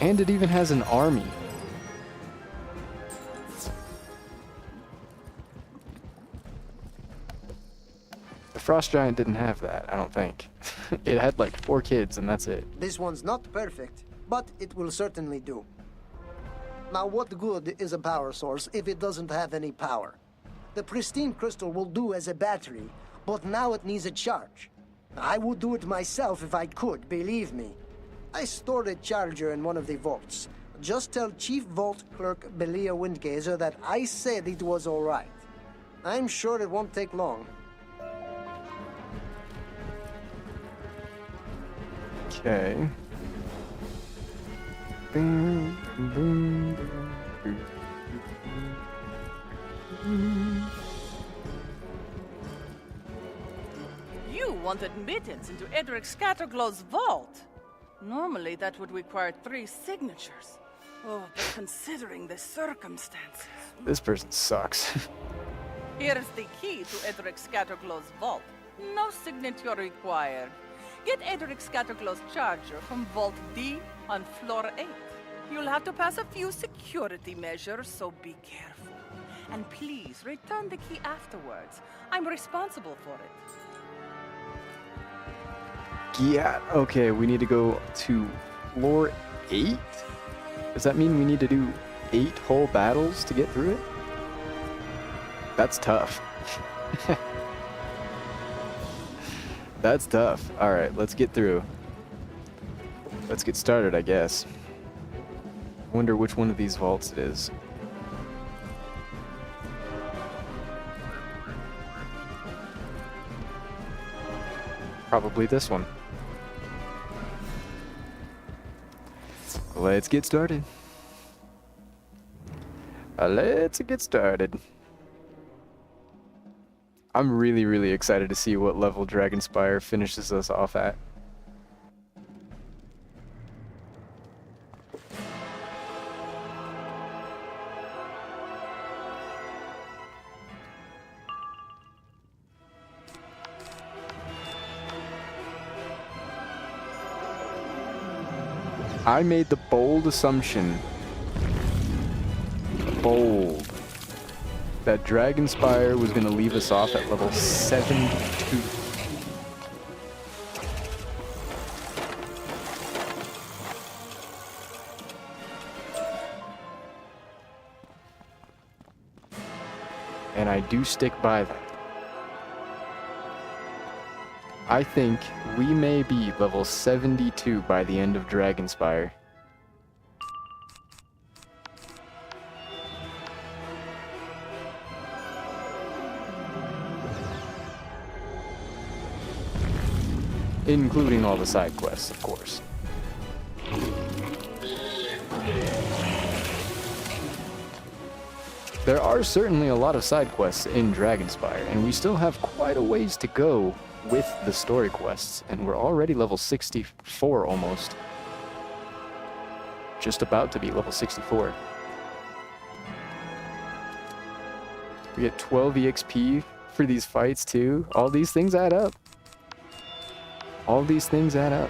And it even has an army. The Frost Giant didn't have that, I don't think. It had like 4 kids and that's it. This one's not perfect, but it will certainly do. Now, what good is a power source if it doesn't have any power? The pristine crystal will do as a battery, but now it needs a charge. I would do it myself if I could, believe me. I stored a charger in one of the vaults. Just tell Chief Vault Clerk Belia Windgazer that I said it was all right. I'm sure it won't take long. Okay. You want admittance into Edric Scatterglow's vault. Normally, that would require 3 signatures. Oh, but considering the circumstances... This person sucks. Here's the key to Edric Scatterglow's vault. No signature required. Get Edric Scatterglow's charger from Vault D on floor 8. You'll have to pass a few security measures, so be careful. And please, return the key afterwards. I'm responsible for it. Yeah, okay, we need to go to floor 8? Does that mean we need to do 8 whole battles to get through it? That's tough. That's tough. Alright, let's get through. Let's get started, I guess. Wonder which one of these vaults it is. Probably this one. Let's get started. Let's get started. I'm really, really excited to see what level Dragonspyre finishes us off at. I made the bold assumption, that Dragonspyre was going to leave us off at level 72. And I do stick by that. I think we may be level 72 by the end of Dragonspyre. Including all the side quests, of course. there are certainly a lot of side quests in Dragonspyre, and we still have quite a ways to go with the story quests, and we're already level 64 almost. Just about to be level 64. We get 12 EXP for these fights too. All these things add up. All these things add up.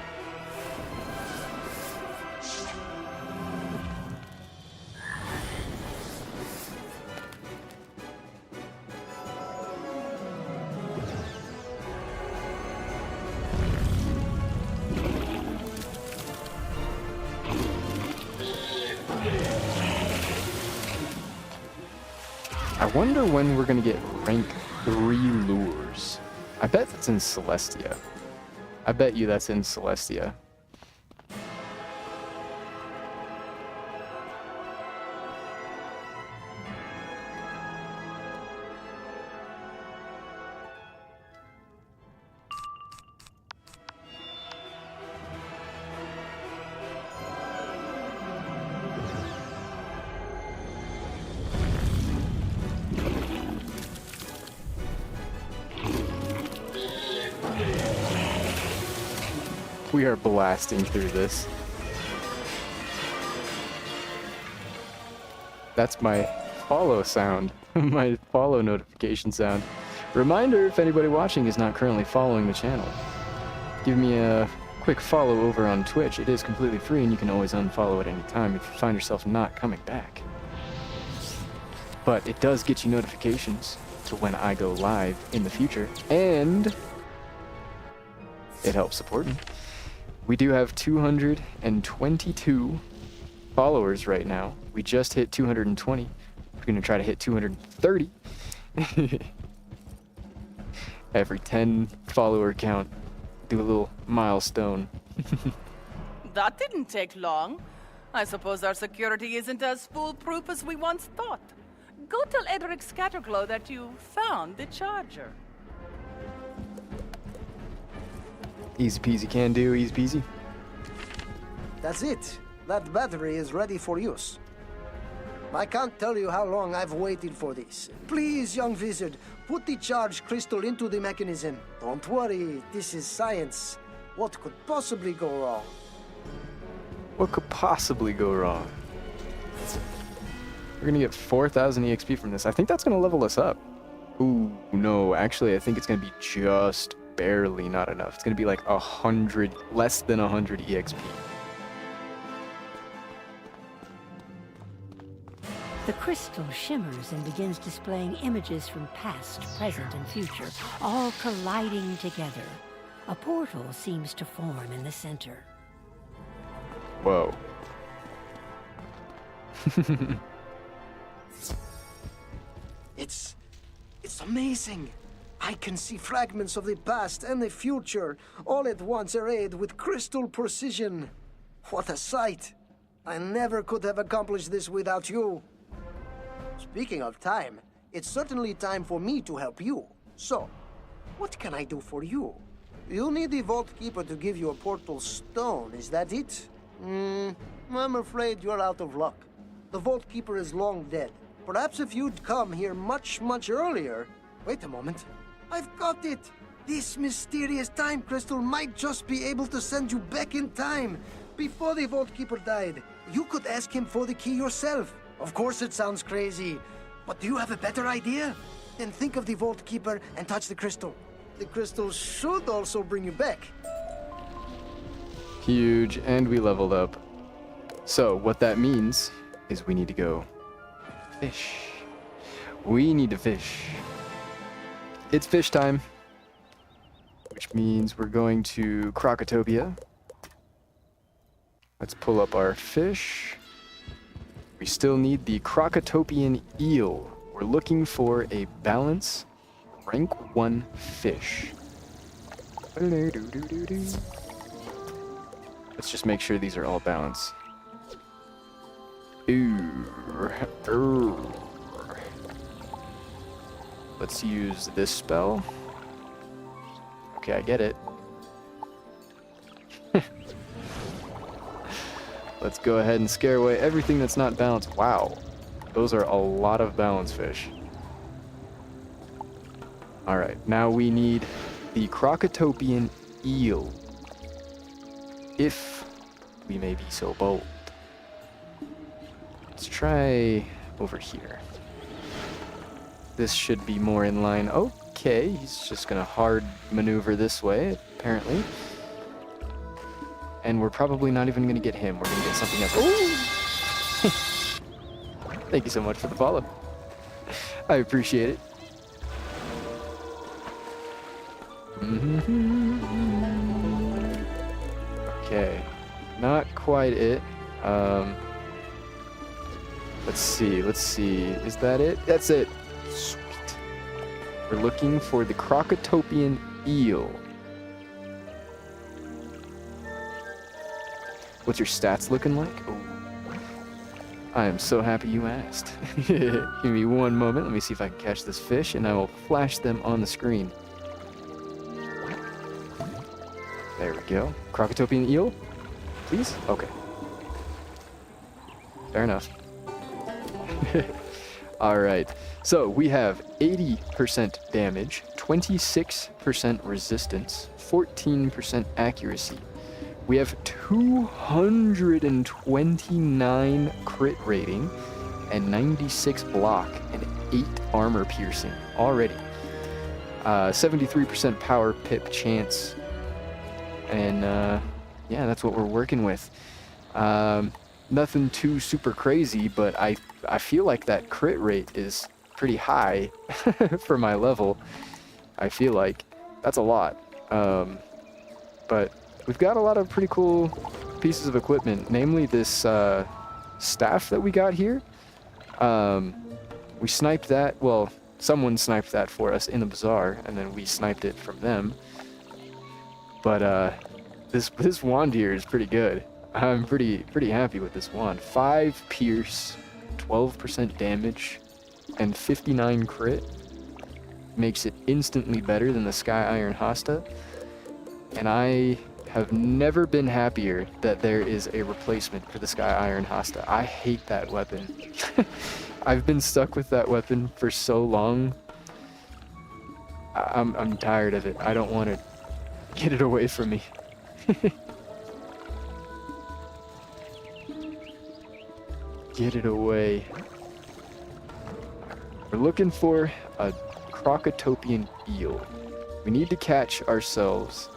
I wonder when we're gonna get rank 3 lures. I bet that's in Celestia. I bet you that's in Celestia. We are blasting through this. That's my follow sound, my follow notification sound. Reminder, if anybody watching is not currently following the channel, give me a quick follow over on Twitch. It is completely free and you can always unfollow at any time if you find yourself not coming back. But it does get you notifications to when I go live in the future, and it helps support me. We do have 222 followers right now. We just hit 220. We're going to try to hit 230. Every 10 follower count, do a little milestone. That didn't take long. I suppose our security isn't as foolproof as we once thought. Go tell Edric Scatterglow that you found the charger. Easy peasy can do, easy peasy. That's it. That battery is ready for use. I can't tell you how long I've waited for this. Please, young wizard, put the charge crystal into the mechanism. Don't worry, this is science. What could possibly go wrong? What could possibly go wrong? We're gonna get 4,000 EXP from this. I think that's gonna level us up. Ooh, no, actually I think it's gonna be just barely not enough. It's gonna be like 100, less than 100 EXP. The crystal shimmers and begins displaying images from past, present, and future, all colliding together. A portal seems to form in the center. Whoa. It's amazing. I can see fragments of the past and the future, all at once arrayed with crystal precision. What a sight. I never could have accomplished this without you. Speaking of time, it's certainly time for me to help you. So, what can I do for you? You need the Vault Keeper to give you a portal stone, is that it? I'm afraid you're out of luck. The Vault Keeper is long dead. Perhaps if you'd come here much, much earlier... Wait a moment. I've got it! This mysterious time crystal might just be able to send you back in time. Before the Vault Keeper died, you could ask him for the key yourself. Of course it sounds crazy, but do you have a better idea? Then think of the Vault Keeper and touch the crystal. The crystal should also bring you back. Huge, and we leveled up. So what that means is we need to go fish. We need to fish. It's fish time, which means we're going to Krokotopia. Let's pull up our fish. We still need the Krokotopian eel. We're looking for a balance rank 1 fish. Let's just make sure these are all balanced. Let's use this spell. Okay, I get it. Let's go ahead and scare away everything that's not balanced. Wow. Those are a lot of balance fish. Alright, now we need the Crocotopian eel. If we may be so bold. Let's try over here. This should be more in line. Okay, he's just gonna hard maneuver this way, apparently. And we're probably not even gonna get him. We're gonna get something else. Ooh! Thank you so much for the follow. I appreciate it. Okay, not quite it. Let's see. Is that it? That's it. Sweet. We're looking for the Crocotopian eel. What's your stats looking like? Oh, I am so happy you asked. Give me one moment. Let me see if I can catch this fish, and I will flash them on the screen. There we go. Crocotopian eel, please? Okay. Fair enough. Alright, so we have 80% damage, 26% resistance, 14% accuracy. We have 229 crit rating, and 96 block, and 8 armor piercing already. 73% power pip chance, and yeah, that's what we're working with. Nothing too super crazy, but I feel like that crit rate is pretty high for my level. I feel like that's a lot. But we've got a lot of pretty cool pieces of equipment, namely this staff that we got here. We sniped that, well, someone sniped that for us in the bazaar, and then we sniped it from them. But this wand here is pretty good. I'm pretty happy with this wand. 5 pierce, 12% damage, and 59 crit. Makes it instantly better than the Sky Iron Hasta. And I have never been happier that there is a replacement for the Sky Iron Hasta. I hate that weapon. I've been stuck with that weapon for so long. I'm tired of it. I don't want to get it away from me. Get it away. We're looking for a Crocotopian eel. We need to catch ourselves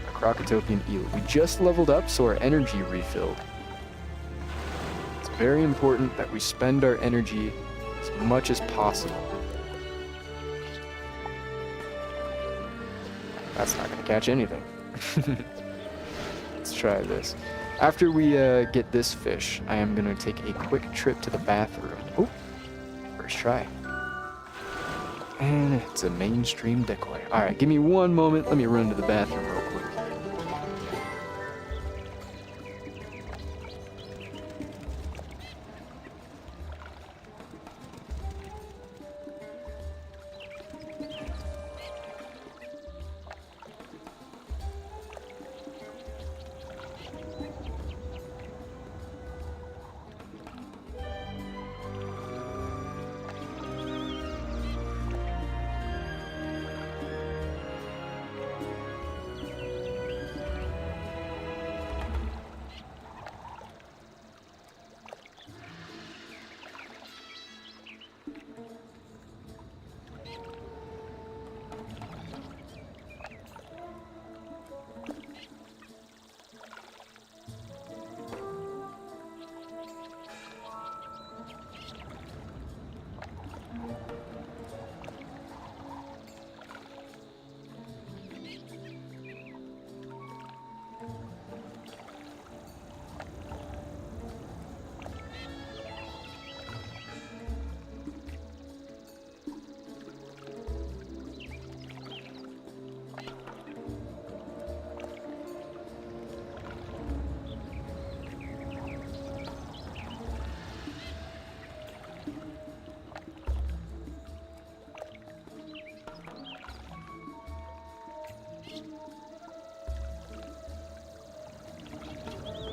a Crocotopian eel. We just leveled up, so our energy refilled. It's very important that we spend our energy as much as possible. That's not going to catch anything. Let's try this. After we get this fish, I am going to take a quick trip to the bathroom. Oh, first try. And it's a mainstream decoy. Alright, give me one moment. Let me run to the bathroom real quick.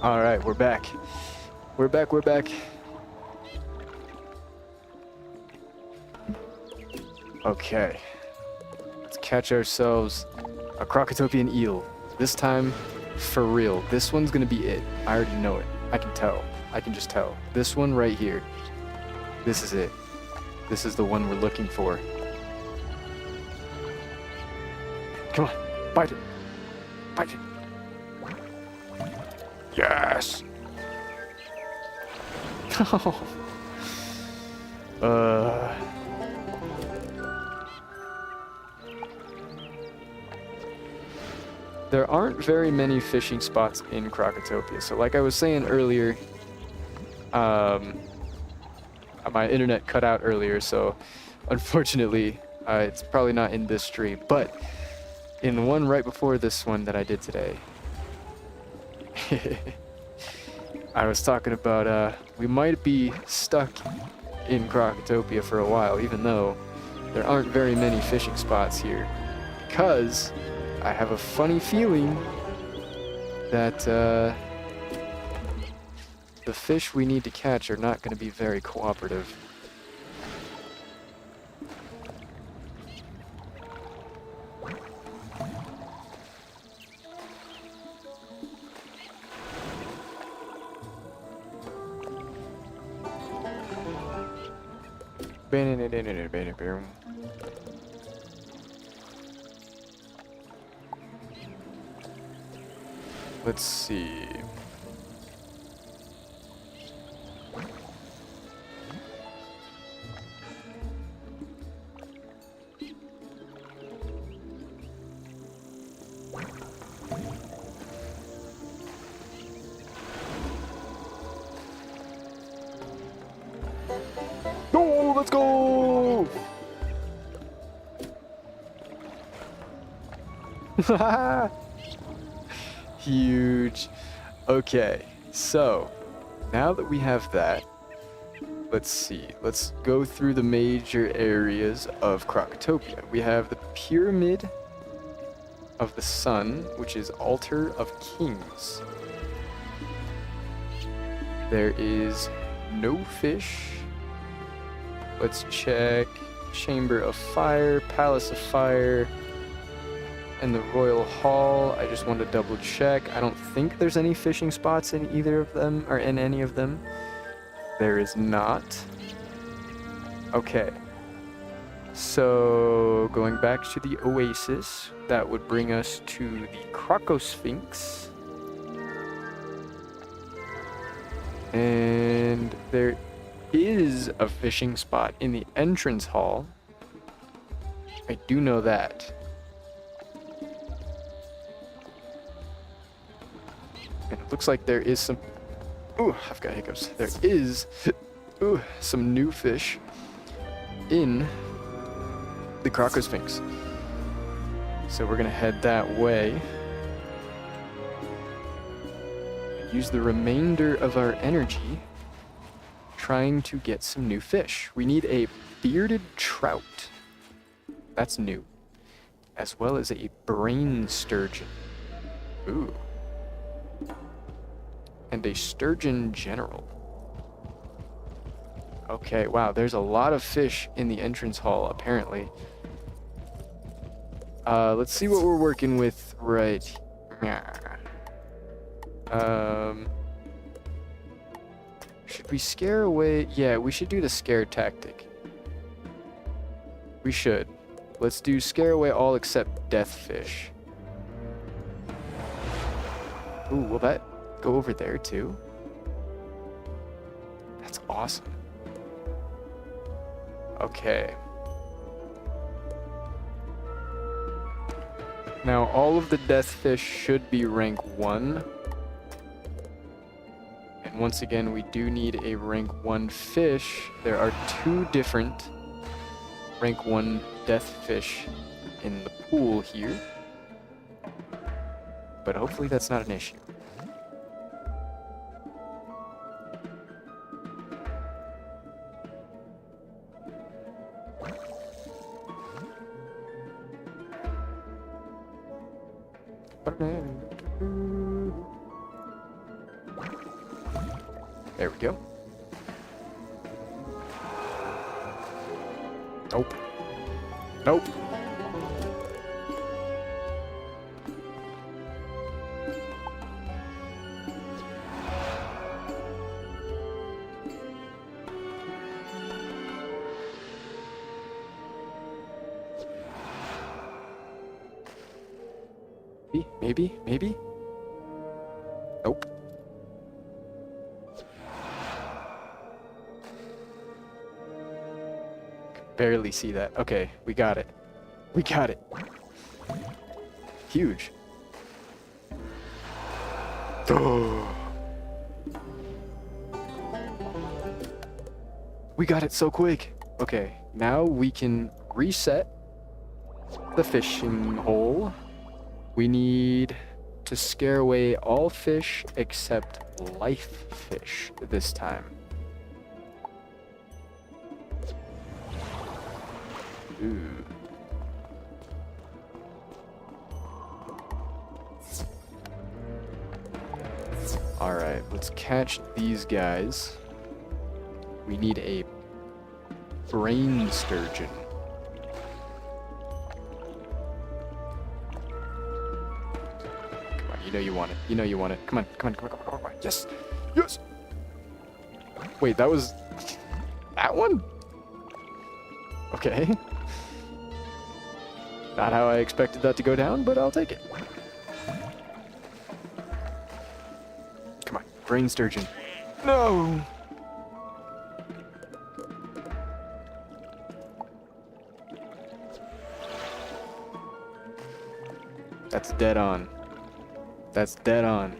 Alright, we're back. We're back. Okay. Let's catch ourselves a Crocotopian eel. This time, for real. This one's gonna be it. I already know it. I can tell. I can just tell. This one right here. This is it. This is the one we're looking for. Come on. Bite it. Bite it. Yes! There aren't very many fishing spots in Crocotopia. So like I was saying earlier, my internet cut out earlier, so unfortunately it's probably not in this stream. But in the one right before this one that I did today, I was talking about we might be stuck in Crocotopia for a while, even though there aren't very many fishing spots here, because I have a funny feeling that the fish we need to catch are not going to be very cooperative. Let's see. Go, let's go! Huge. Okay, so now that we have that, let's see. Let's go through the major areas of Crocotopia. We have the Pyramid of the Sun, which is Altar of Kings. There is no fish. Let's check Chamber of Fire, Palace of Fire, and the Royal Hall. I just want to double check. I don't think there's any fishing spots in either of them, or in any of them. There is not. Okay. So, going back to the Oasis, that would bring us to the Crocosphinx. And there is a fishing spot in the entrance hall. I do know that. And it looks like there is some... Ooh, I've got hiccups. There is some new fish in the Crocosphinx. So we're going to head that way. Use the remainder of our energy trying to get some new fish. We need a bearded trout. That's new. As well as a brain sturgeon. Ooh. And a sturgeon general. Okay, wow, there's a lot of fish in the entrance hall, apparently. Let's see what we're working with right here. Should we scare away? Yeah, we should do the scare tactic. We should. Let's do scare away all except death fish. Ooh, will that go over there too? That's awesome. Okay. Now all of the death fish should be rank 1. And once again, we do need a rank 1 fish. There are 2 different rank 1 death fish in the pool here. But hopefully that's not an issue. There we go. Nope. Nope. Maybe? Nope. Barely see that. Okay, we got it. We got it. Huge. Oh. We got it so quick. Okay, now we can reset the fishing hole. We need to scare away all fish except life fish this time. Ooh. Alright, let's catch these guys. We need a brain sturgeon. You know you want it. You know you want it. Come on. Yes! Yes! Wait, that was... that one? Okay. Not how I expected that to go down, but I'll take it. Come on, brain sturgeon. No! That's dead on. That's dead on.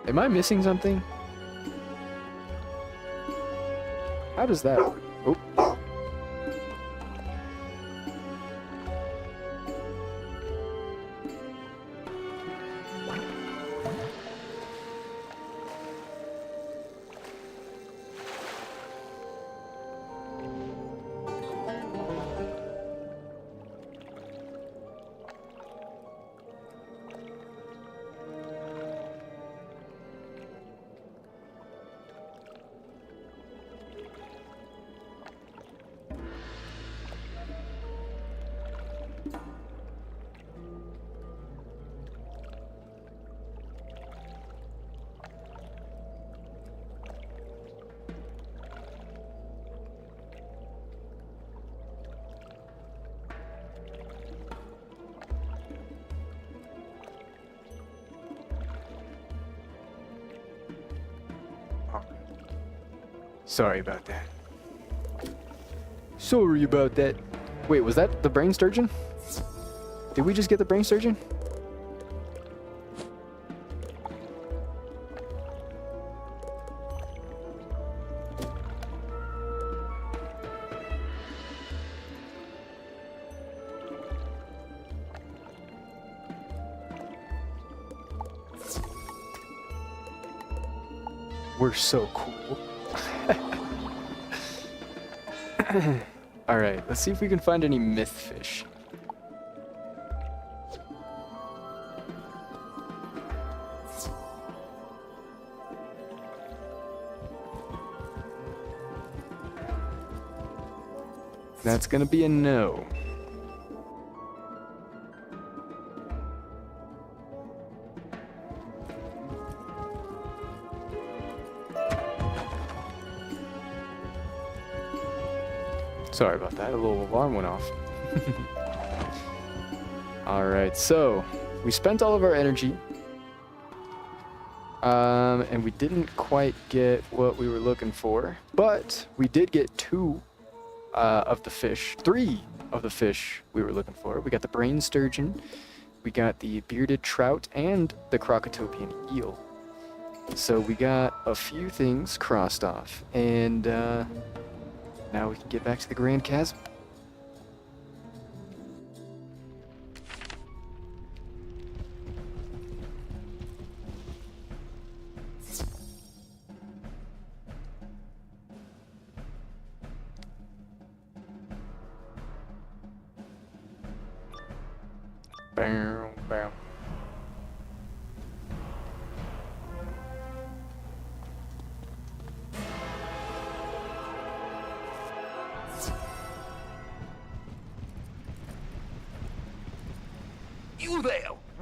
Am I missing something? How does that work? Oh. Sorry about that. Sorry about that. Wait, was that the brain sturgeon? Did we just get the brain sturgeon? We're so cool. Alright, let's see if we can find any myth fish. That's gonna be a no. Sorry about that, a little alarm went off. Alright, so we spent all of our energy. And we didn't quite get what we were looking for, but we did get three of the fish we were looking for. We got the brain sturgeon, we got the bearded trout, and the crocatopian eel. So we got a few things crossed off, and now we can get back to the Grand Chasm. Bow, bow.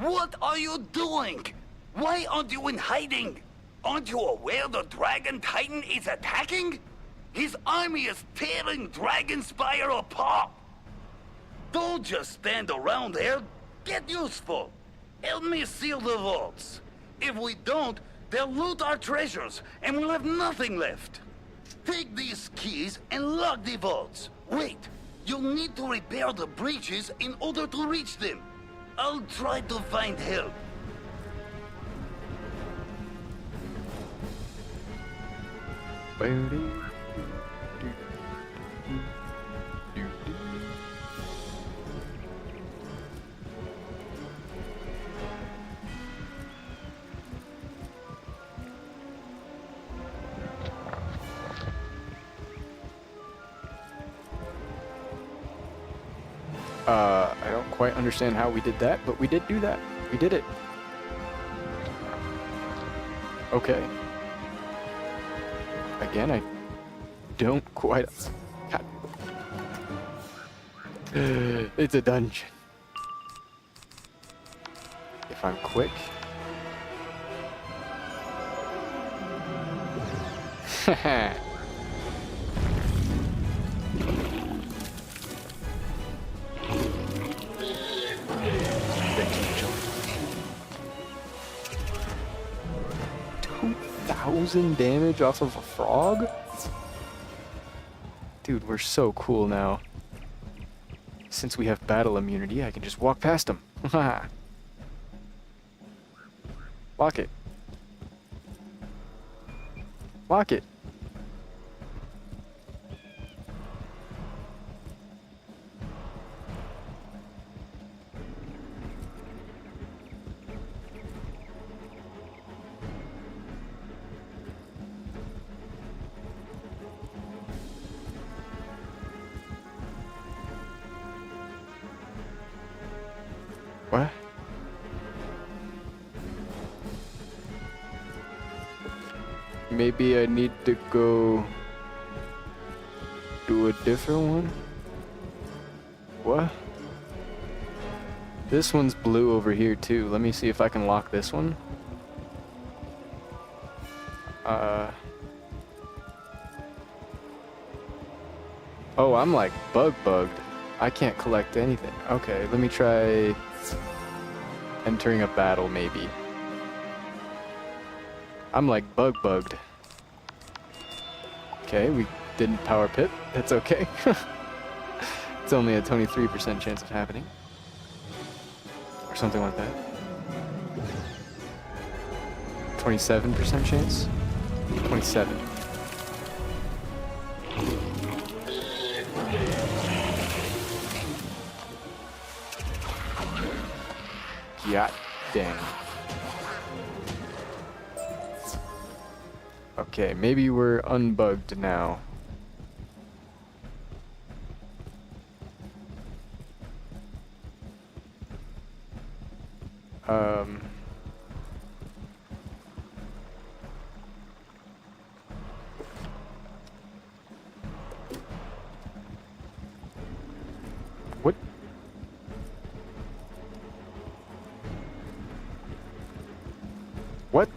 What are you doing? Why aren't you in hiding? Aren't you aware the Dragon Titan is attacking? His army is tearing Dragonspyre apart. Don't just stand around there. Get useful. Help me seal the vaults. If we don't, they'll loot our treasures, and we'll have nothing left. Take these keys and lock the vaults. Wait, you'll need to repair the breaches in order to reach them. I'll try to find help. I don't quite understand how we did that, but we did do that. We did it. Okay. Again, I don't quite... God. It's a dungeon. If I'm quick... Haha. 2,000 damage off of a frog? Dude, we're so cool now. Since we have battle immunity, I can just walk past them. Lock it. Lock it. What? Maybe I need to go do a different one? What? This one's blue over here too. Let me see if I can lock this one. Oh, I'm like bugged. I can't collect anything. Okay, let me try entering a battle maybe. I'm like bugged. Okay, we didn't power pip. That's okay. It's only a 23% chance of happening. Or something like that. 27% chance? 27. God damn. Okay, maybe we're unbugged now. What? What?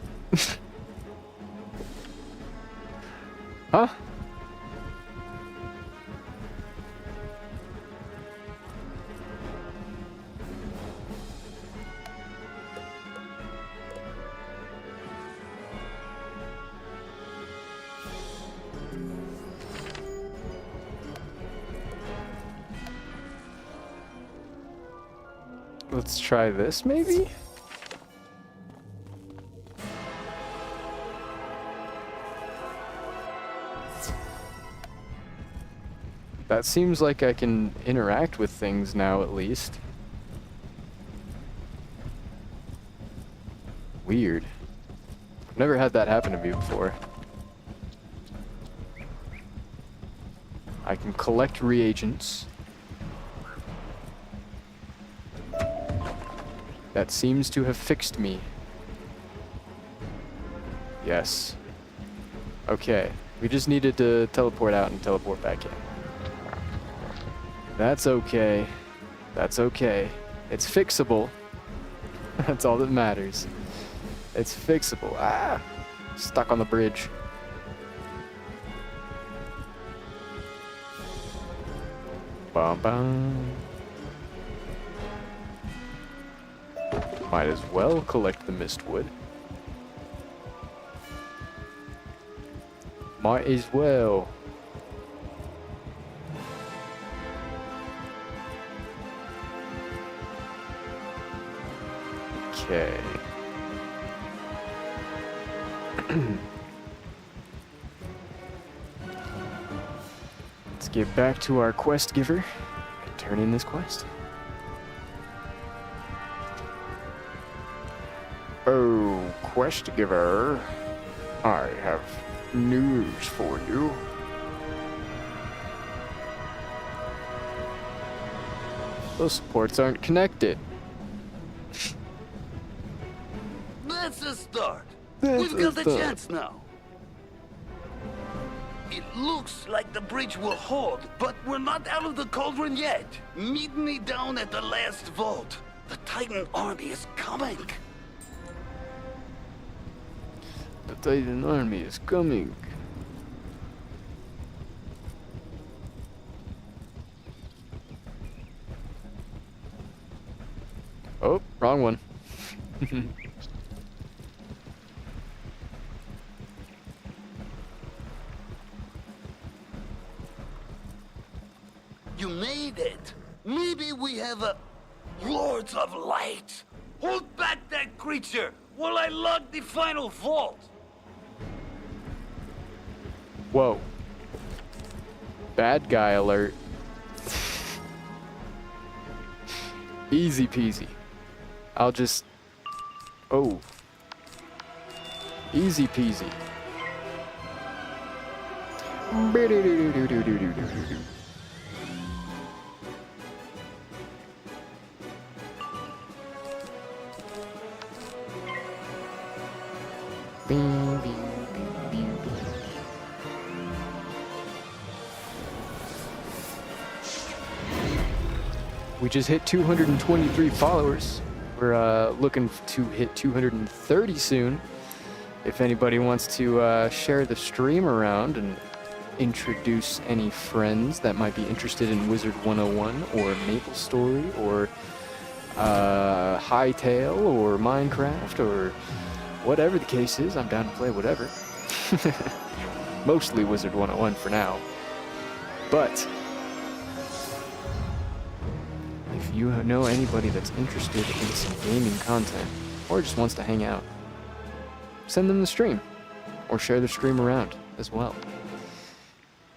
Huh? Let's try this maybe? That seems like I can interact with things now, at least. Weird. I've never had that happen to me before. I can collect reagents. That seems to have fixed me. Yes. Okay. We just needed to teleport out and teleport back in. That's okay. That's okay. It's fixable. That's all that matters. It's fixable. Ah! Stuck on the bridge. Bum bum. Might as well collect the mistwood. Might as well. Okay. Let's get back to our quest giver and turn in this quest. Oh, quest giver, I have news for you. Those supports aren't connected. That's a start. That's We've a got the start. chance now. It looks like the bridge will hold, but we're not out of the cauldron yet. Meet me down at the last vault. The Titan army is coming. The Titan army is coming. Oh, wrong one. You made it. Maybe we have a... Lords of Light. Hold back that creature while I log the final vault. Whoa. Bad guy alert. Easy peasy. I'll just... Oh. Easy peasy. We just hit 223 followers. We're looking to hit 230 soon. If anybody wants to share the stream around and introduce any friends that might be interested in WIZARD101 or MapleStory or Hytale or Minecraft or whatever the case is, I'm down to play whatever. Mostly WIZARD101 for now. But if you know anybody that's interested in some gaming content or just wants to hang out, send them the stream or share the stream around as well.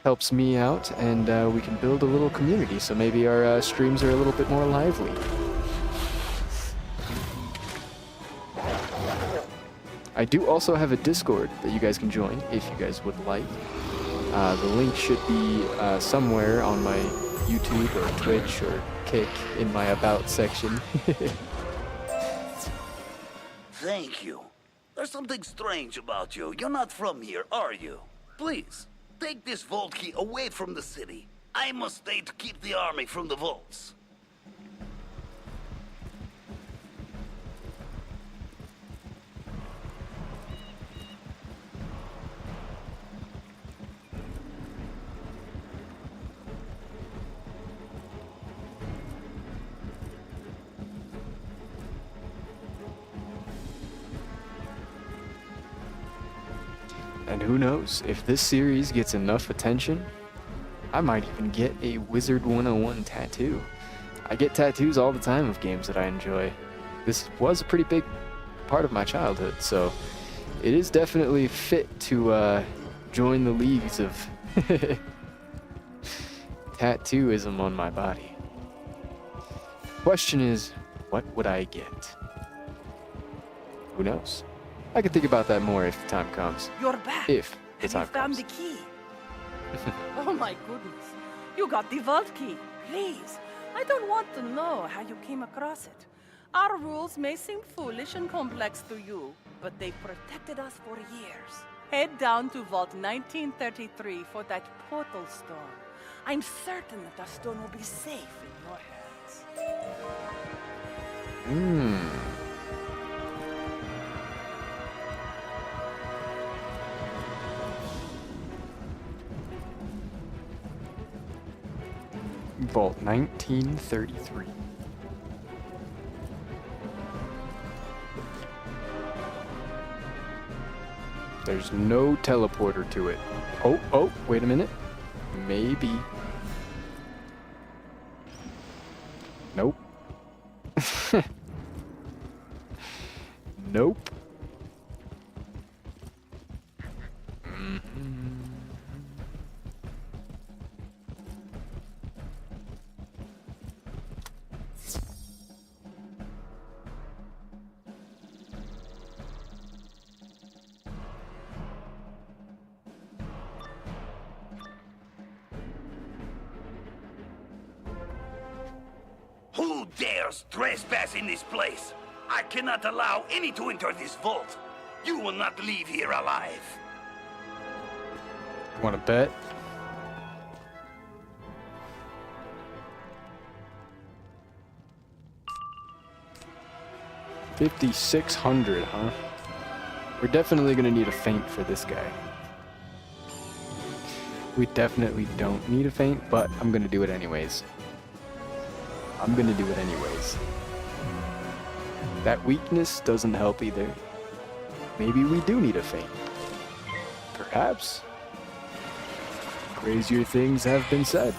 Helps me out, and we can build a little community, so maybe our streams are a little bit more lively. I do also have a Discord that you guys can join if you guys would like. The link should be somewhere on my YouTube or Twitch or Kick in my About section. Thank you. There's something strange about you. You're not from here, are you? Please, take this vault key away from the city. I must stay to keep the army from the vaults. And who knows, if this series gets enough attention, I might even get a WIZARD101 tattoo. I get tattoos all the time of games that I enjoy. This was a pretty big part of my childhood, so it is definitely fit to join the leagues of tattooism on my body. Question is, what would I get? Who knows? I can think about that more if the time comes. You're back. If the Have time you found comes. the key? Oh my goodness. You got the vault key. Please. I don't want to know how you came across it. Our rules may seem foolish and complex to you, but they protected us for years. Head down to Vault 1933 for that portal stone. I'm certain that the stone will be safe in your hands. Vault 1933. There's no teleporter to it. Oh, wait a minute. Maybe. Nope. Nope. Who dares trespass in this place? I cannot allow any to enter this vault. You will not leave here alive. Want to bet? $5,600, huh? We're definitely gonna need a feint for this guy. We definitely don't need a feint, but I'm gonna do it anyways. That weakness doesn't help either. Maybe we do need a feint. Perhaps. Crazier things have been said.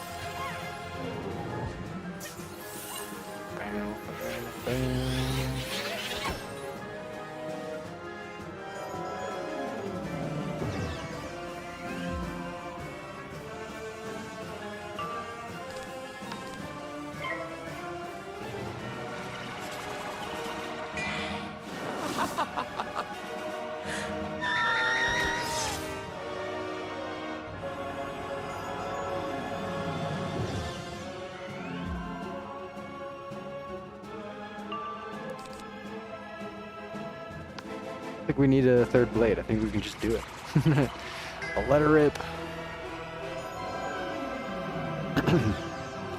I think we need a third blade. I think we can just do it. I'll let her rip.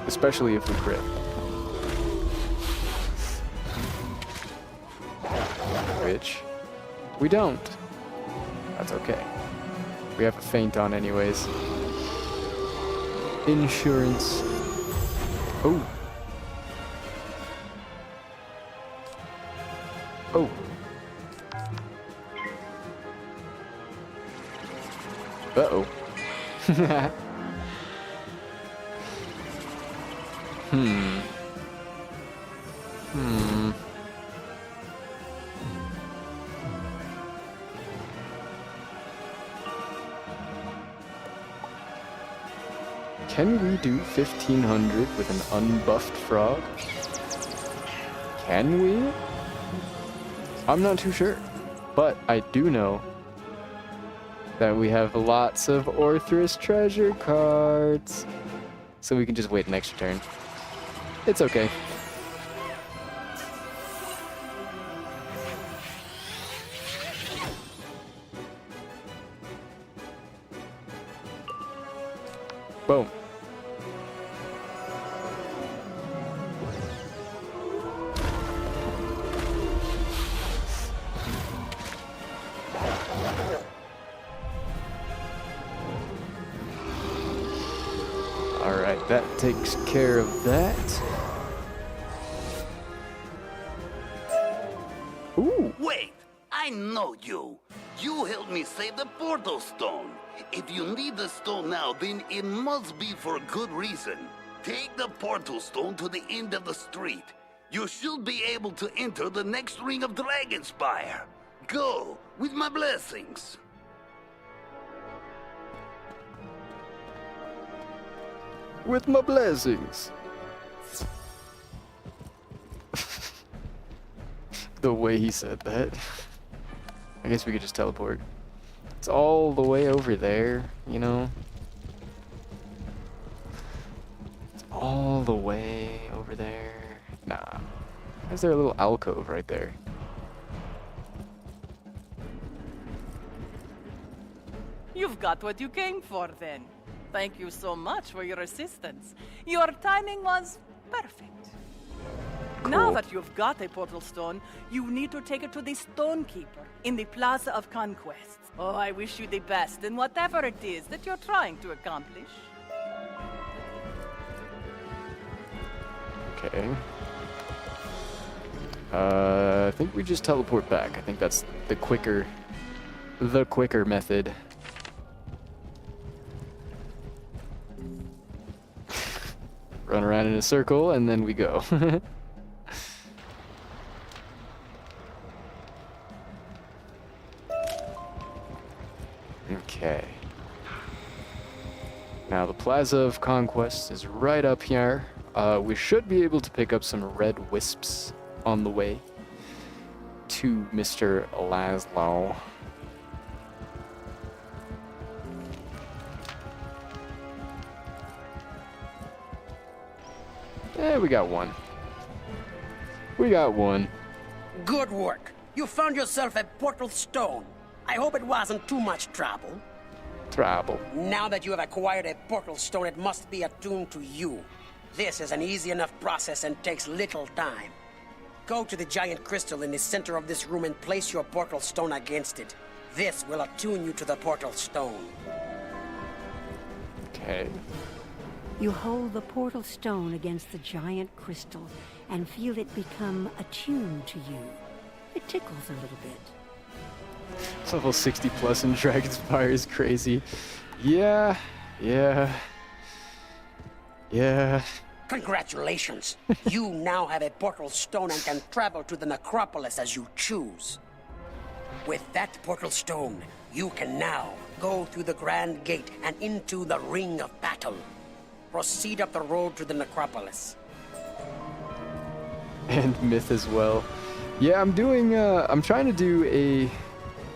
Especially if we crit. Which we don't. That's okay. We have a feint on anyways. Insurance. Oh. Oh. Uh-oh. Can we do 1500 with an unbuffed frog? Can we? I'm not too sure, but I do know that we have lots of Orthrus treasure cards. So we can just wait an extra turn. It's okay. Boom. Alright, that takes care of that. Ooh. Wait, I know you. You helped me save the portal stone. If you need the stone now, then it must be for a good reason. Take the portal stone to the end of the street. You should be able to enter the next ring of Dragonspyre. Go, with my blessings. With my blessings. The way he said that. I guess we could just teleport. It's all the way over there, you know? It's all the way over there. Nah. Is there a little alcove right there? You've got what you came for, then. Thank you so much for your assistance. Your timing was perfect. Cool. Now that you've got a portal stone, you need to take it to the Stonekeeper in the Plaza of Conquest. Oh, I wish you the best in whatever it is that you're trying to accomplish. Okay. I think we just teleport back. I think that's the quicker method. Run around in a circle and then we go. Okay. Now the Plaza of Conquest is right up here. We should be able to pick up some red wisps on the way to Mr. Laszlo. We got one. We got one. Good work. You found yourself a portal stone. I hope it wasn't too much trouble. Trouble. Now that you have acquired a portal stone, it must be attuned to you. This is an easy enough process and takes little time. Go to the giant crystal in the center of this room and place your portal stone against it. This will attune you to the portal stone. Okay. You hold the portal stone against the giant crystal and feel it become attuned to you. It tickles a little bit. Level 60 plus in Dragonspyre is crazy. Yeah. Congratulations. You now have a portal stone and can travel to the necropolis as you choose. With that portal stone, you can now go through the grand gate and into the ring of battle. Proceed up the road to the necropolis. And myth as well. Yeah, I'm trying to do a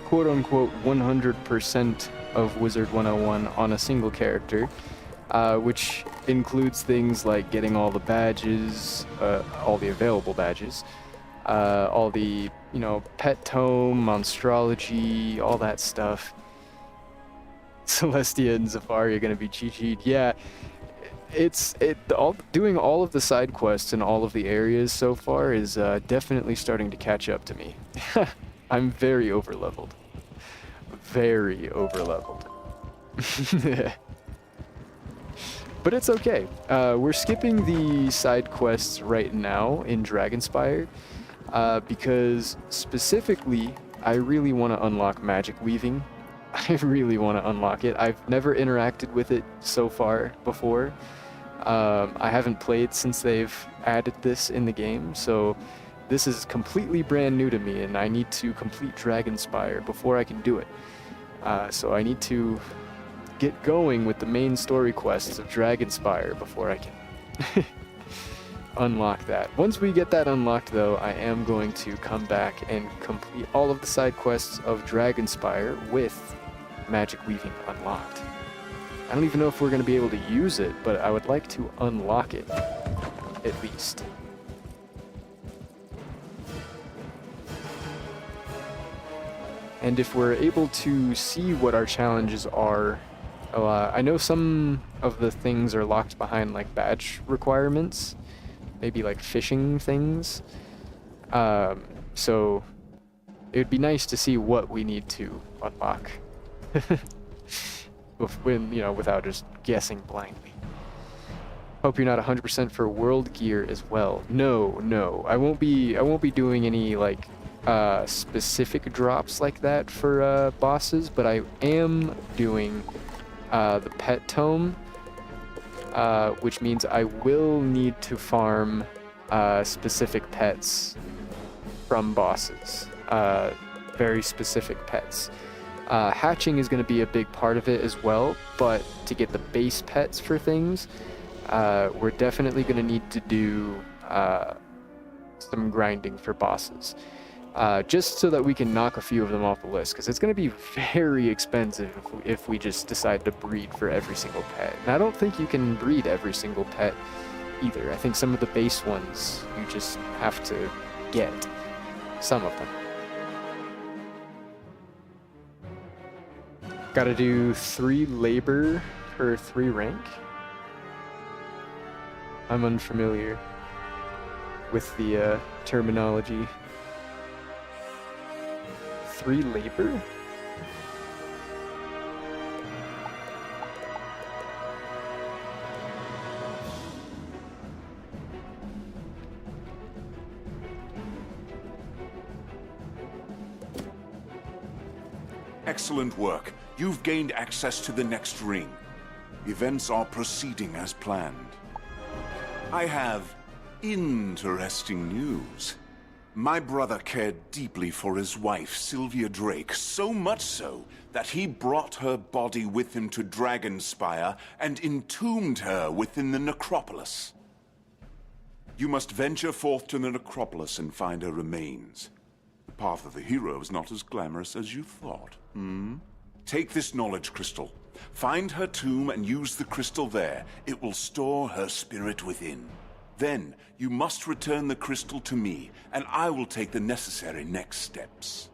quote-unquote 100% of Wizard 101 on a single character, which includes things like getting all the badges, all the available badges, all the, pet tome, monstrology, all that stuff. Celestia and Zafari are going to be GG'd. Yeah, doing all of the side quests in all of the areas so far is definitely starting to catch up to me. I'm very overleveled. Very overleveled. But it's okay. We're skipping the side quests right now in Dragonspyre because specifically I really want to unlock magic weaving. I really want to unlock it. I've never interacted with it so far before. I haven't played since they've added this in the game, so this is completely brand new to me, and I need to complete Dragonspyre before I can do it. So I need to get going with the main story quests of Dragonspyre before I can unlock that. Once we get that unlocked, though, I am going to come back and complete all of the side quests of Dragonspyre with magic weaving unlocked. I don't even know if we're going to be able to use it, but I would like to unlock it, at least. And if we're able to see what our challenges are, I know some of the things are locked behind like badge requirements, maybe like fishing things. So it would be nice to see what we need to unlock. Without just guessing blindly. Hope you're not 100% for world gear as well. No, I won't be doing any like specific drops like that for bosses, but I am doing the pet tome, which means I will need to farm specific pets from bosses, very specific pets. Hatching is going to be a big part of it as well, but to get the base pets for things, we're definitely going to need to do some grinding for bosses. Just so that we can knock a few of them off the list, because it's going to be very expensive if we just decide to breed for every single pet. And I don't think you can breed every single pet either. I think some of the base ones you just have to get. Some of them. Gotta do 3 labor per 3 rank? I'm unfamiliar with the terminology. 3 labor? Excellent work. You've gained access to the next ring. Events are proceeding as planned. I have interesting news. My brother cared deeply for his wife, Sylvia Drake, so much so that he brought her body with him to Dragonspyre and entombed her within the necropolis. You must venture forth to the necropolis and find her remains. The path of the hero is not as glamorous as you thought. Take this knowledge crystal. Find her tomb and use the crystal there. It will store her spirit within. Then, you must return the crystal to me, and I will take the necessary next steps.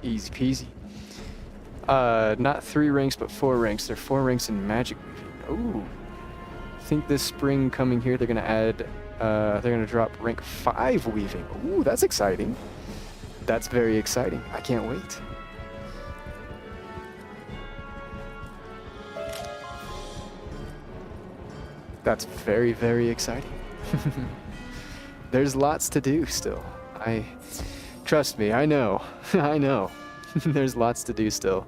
Easy peasy. Not 3 ranks, but 4 ranks. There are 4 ranks in magic weaving. Ooh. I think this spring coming here, they're gonna add, they're gonna drop rank 5 weaving. Ooh, that's exciting. That's very exciting. I can't wait. That's very, very exciting. There's lots to do still. Trust me, I know. I know. There's lots to do still.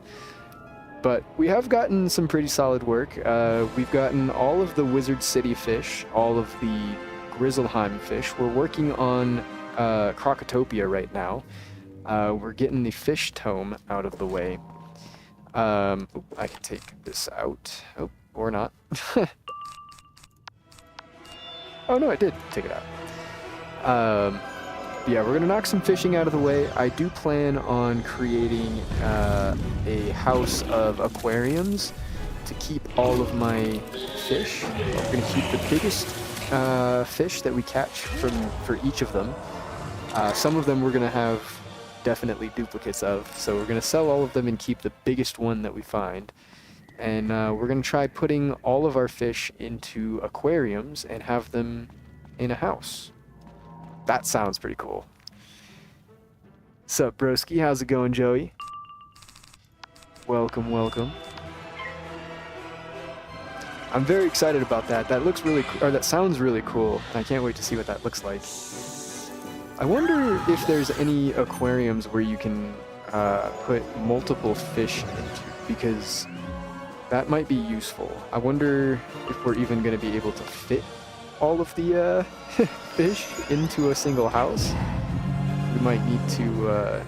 But we have gotten some pretty solid work. We've gotten all of the Wizard City fish, all of the Grizzleheim fish. We're working on Crocotopia right now. We're getting the fish tome out of the way. I can take this out. Oh, or not. Oh no, I did take it out. Yeah, we're gonna knock some fishing out of the way. I do plan on creating a house of aquariums to keep all of my fish. We're gonna keep the biggest fish that we catch for each of them. Some of them we're gonna have definitely duplicates of, so we're gonna sell all of them and keep the biggest one that we find. And we're going to try putting all of our fish into aquariums and have them in a house. That sounds pretty cool. Sup, broski? How's it going, Joey? Welcome, welcome. I'm very excited about that. That looks really or that sounds really cool. I can't wait to see what that looks like. I wonder if there's any aquariums where you can put multiple fish into, because that might be useful. I wonder if we're even going to be able to fit all of the fish into a single house. We might need to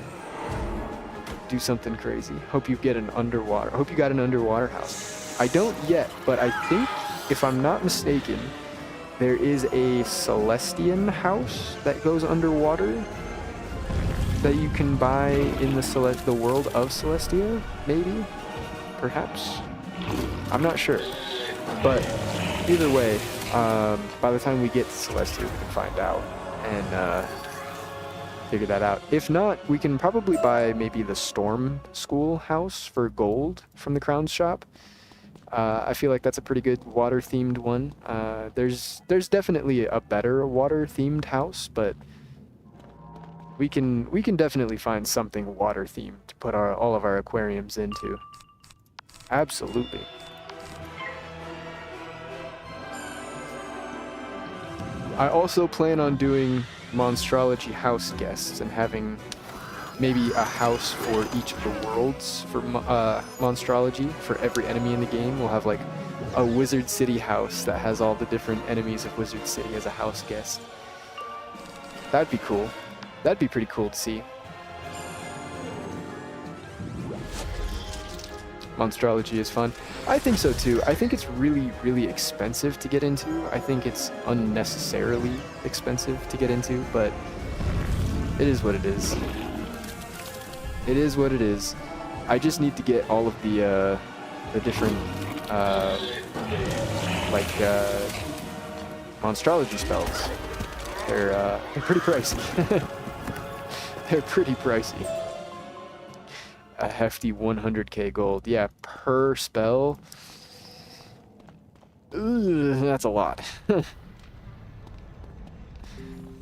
do something crazy. Hope you got an underwater house. I don't yet, but I think, if I'm not mistaken, there is a Celestian house that goes underwater that you can buy in the world of Celestia, maybe? Perhaps? I'm not sure, but either way, by the time we get to Celestia, we can find out and figure that out. If not, we can probably buy maybe the Storm School house for gold from the Crown's shop. I feel like that's a pretty good water-themed one. There's definitely a better water-themed house, but we can definitely find something water-themed to put all of our aquariums into. Absolutely. I also plan on doing Monstrology house guests and having maybe a house for each of the worlds for Monstrology. For every enemy in the game, we'll have like a Wizard City house that has all the different enemies of Wizard City as a house guest. That'd be cool. That'd be pretty cool to see. Monstrology is fun. I think so too. I think it's really, really expensive to get into. I think it's unnecessarily expensive to get into, but it is what it is. It is what it is. I just need to get all of the different Monstrology spells. They're pretty pricey. They're pretty pricey. A hefty 100k gold. Yeah, per spell. Ugh, that's a lot.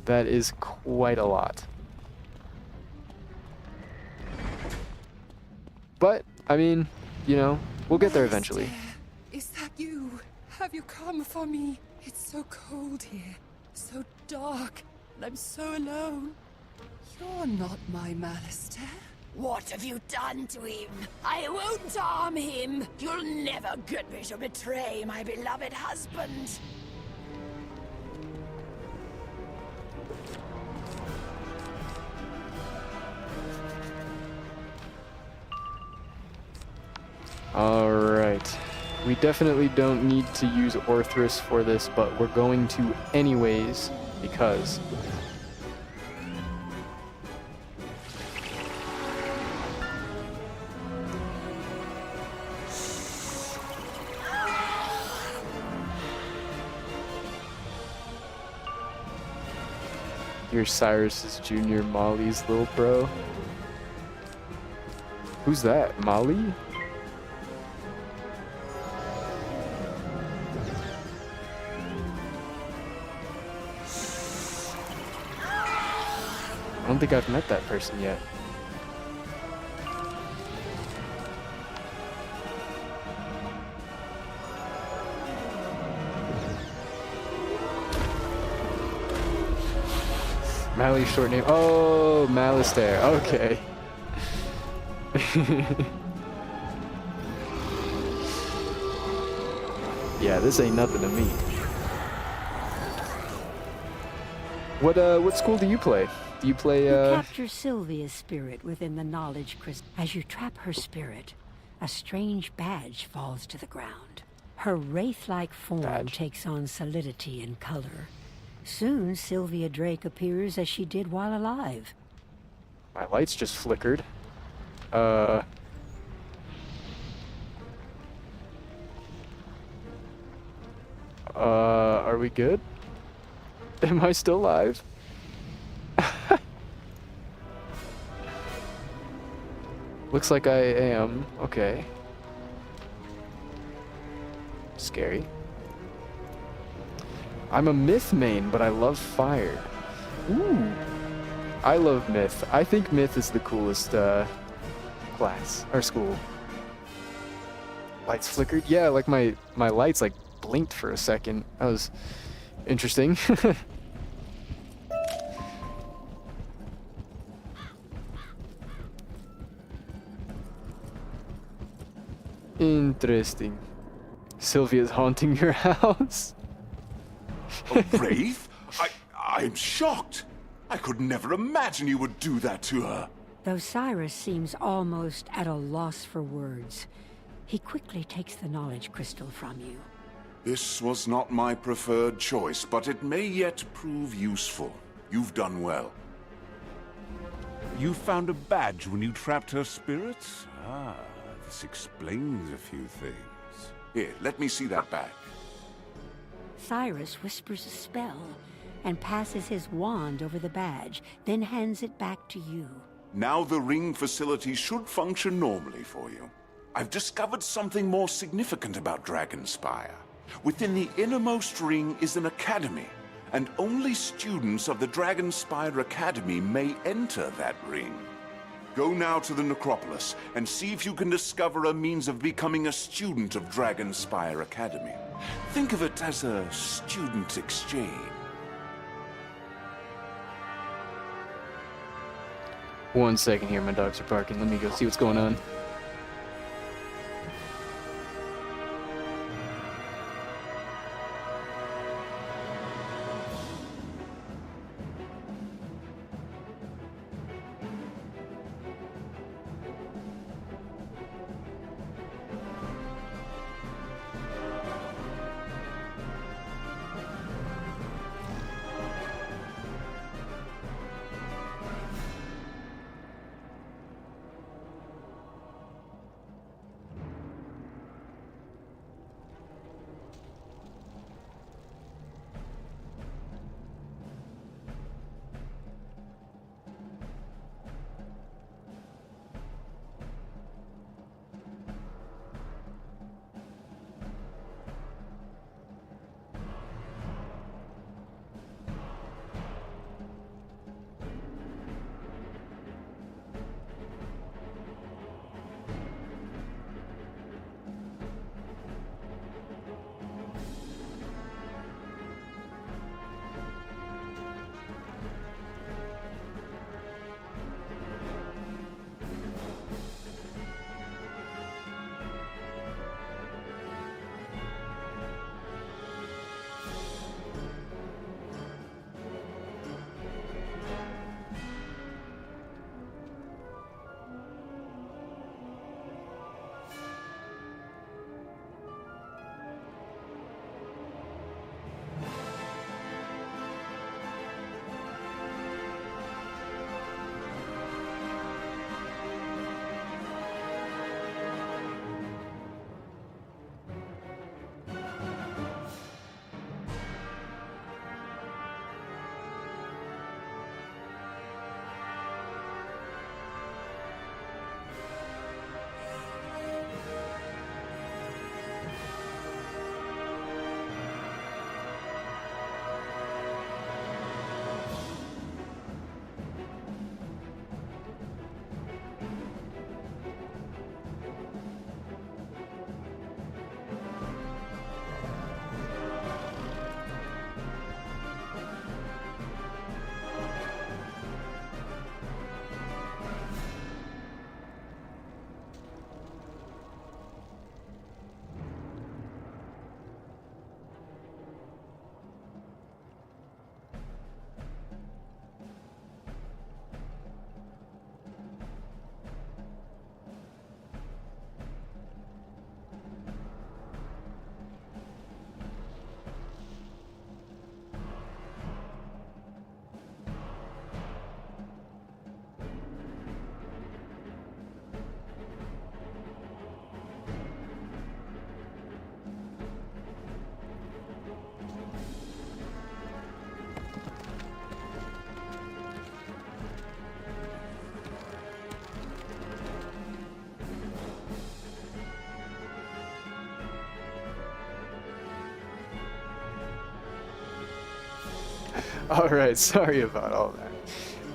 That is quite a lot. But, I mean, you know, we'll get there eventually. Is that you? Have you come for me? It's so cold here, so dark, and I'm so alone. You're not my Malister. What have you done to him? I won't harm him. You'll never get me to betray my beloved husband. Alright. We definitely don't need to use Orthrus for this, but we're going to anyways, because... You're Cyrus's junior, Molly's little bro. Who's that? Molly? I don't think I've met that person yet. Mally's short name. Oh, Malistaire. Okay. Yeah, this ain't nothing to me. What school do you play? Do you play, You capture Sylvia's spirit within the knowledge crystal. As you trap her spirit, a strange badge falls to the ground. Her wraith-like form takes on solidity and color. Soon, Sylvia Drake appears as she did while alive. My lights just flickered. Are we good? Am I still alive? Looks like I am. Okay. Scary. I'm a myth main, but I love fire. Ooh. I love myth. I think myth is the coolest class or school. Lights flickered? Yeah, like my lights like blinked for a second. That was interesting. Interesting. Sylvia's haunting your house? A wraith? I'm shocked. I could never imagine you would do that to her. Though Cyrus seems almost at a loss for words, he quickly takes the knowledge crystal from you. This was not my preferred choice, but it may yet prove useful. You've done well. You found a badge when you trapped her spirits? Ah, this explains a few things. Here, let me see that badge. Cyrus whispers a spell and passes his wand over the badge, then hands it back to you. Now the ring facility should function normally for you. I've discovered something more significant about Dragonspyre. Within the innermost ring is an academy, and only students of the Dragonspyre Academy may enter that ring. Go now to the necropolis and see if you can discover a means of becoming a student of Dragonspyre Academy. Think of it as a student exchange. One second here, my dogs are barking. Let me go see what's going on. All right, sorry about all that.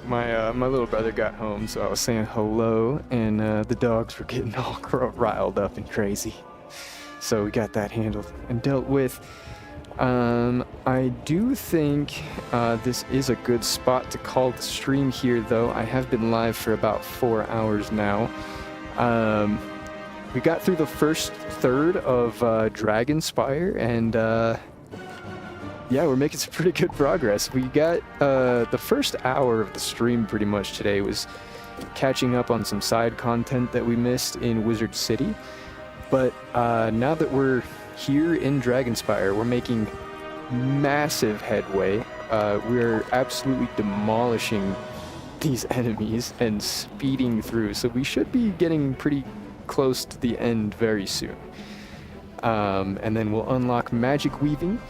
My little brother got home, so I was saying hello, and the dogs were getting all riled up and crazy. So we got that handled and dealt with. I do think this is a good spot to call the stream here, though. I have been live for about 4 hours now. We got through the first third of Dragonspyre, and yeah, we're making some pretty good progress. We got the first hour of the stream pretty much today was catching up on some side content that we missed in Wizard City. But now that we're here in Dragonspyre, we're making massive headway. We're absolutely demolishing these enemies and speeding through, so we should be getting pretty close to the end very soon. And then we'll unlock magic weaving,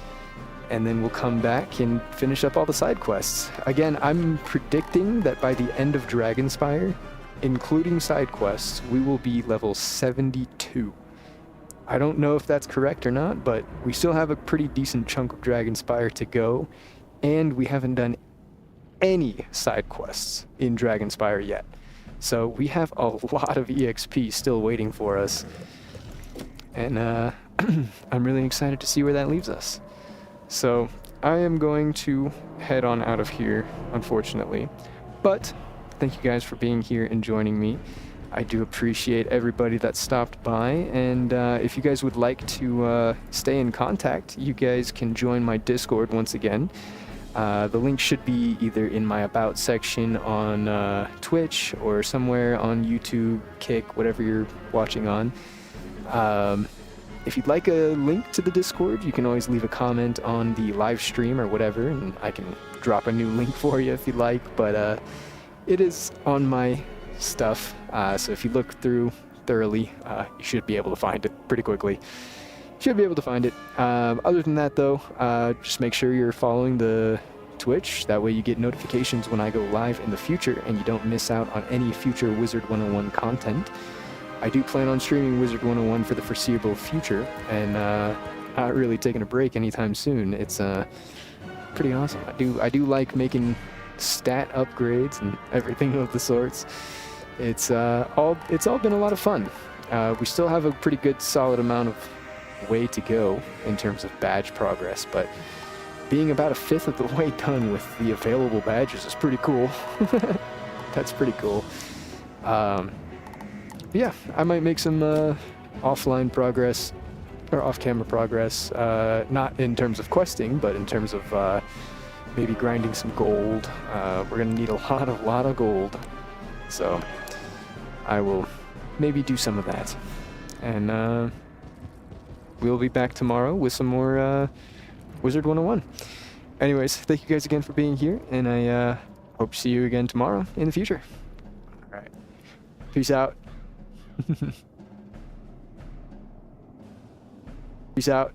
and then we'll come back and finish up all the side quests. Again, I'm predicting that by the end of Dragonspyre, including side quests, we will be level 72. I don't know if that's correct or not, but we still have a pretty decent chunk of Dragonspyre to go, and we haven't done any side quests in Dragonspyre yet. So we have a lot of EXP still waiting for us, and I'm really excited to see where that leaves us. So I am going to head on out of here, unfortunately, but thank you guys for being here and joining me. I do appreciate everybody that stopped by, and if you guys would like to stay in contact, you guys can join my Discord once again. The link should be either in my About section on Twitch or somewhere on YouTube, Kick, whatever you're watching on. If you'd like a link to the Discord, you can always leave a comment on the live stream or whatever, and I can drop a new link for you if you'd like, but it is on my stuff, so if you look through thoroughly, you should be able to find it pretty quickly. Should be able to find it. Other than that, though, just make sure you're following the Twitch. That way you get notifications when I go live in the future, and you don't miss out on any future Wizard 101 content. I do plan on streaming Wizard 101 for the foreseeable future, and not really taking a break anytime soon. It's pretty awesome. I do like making stat upgrades and everything of the sorts. It's all been a lot of fun. We still have a pretty good solid amount of way to go in terms of badge progress, but being about a fifth of the way done with the available badges is pretty cool. That's pretty cool. Yeah, I might make some offline progress or off-camera progress, not in terms of questing, but in terms of maybe grinding some gold. We're gonna need a lot of gold, so I will maybe do some of that, and we'll be back tomorrow with some more Wizard 101. Anyways, thank you guys again for being here, and I hope to see you again tomorrow in the future. All right, peace out. Peace out.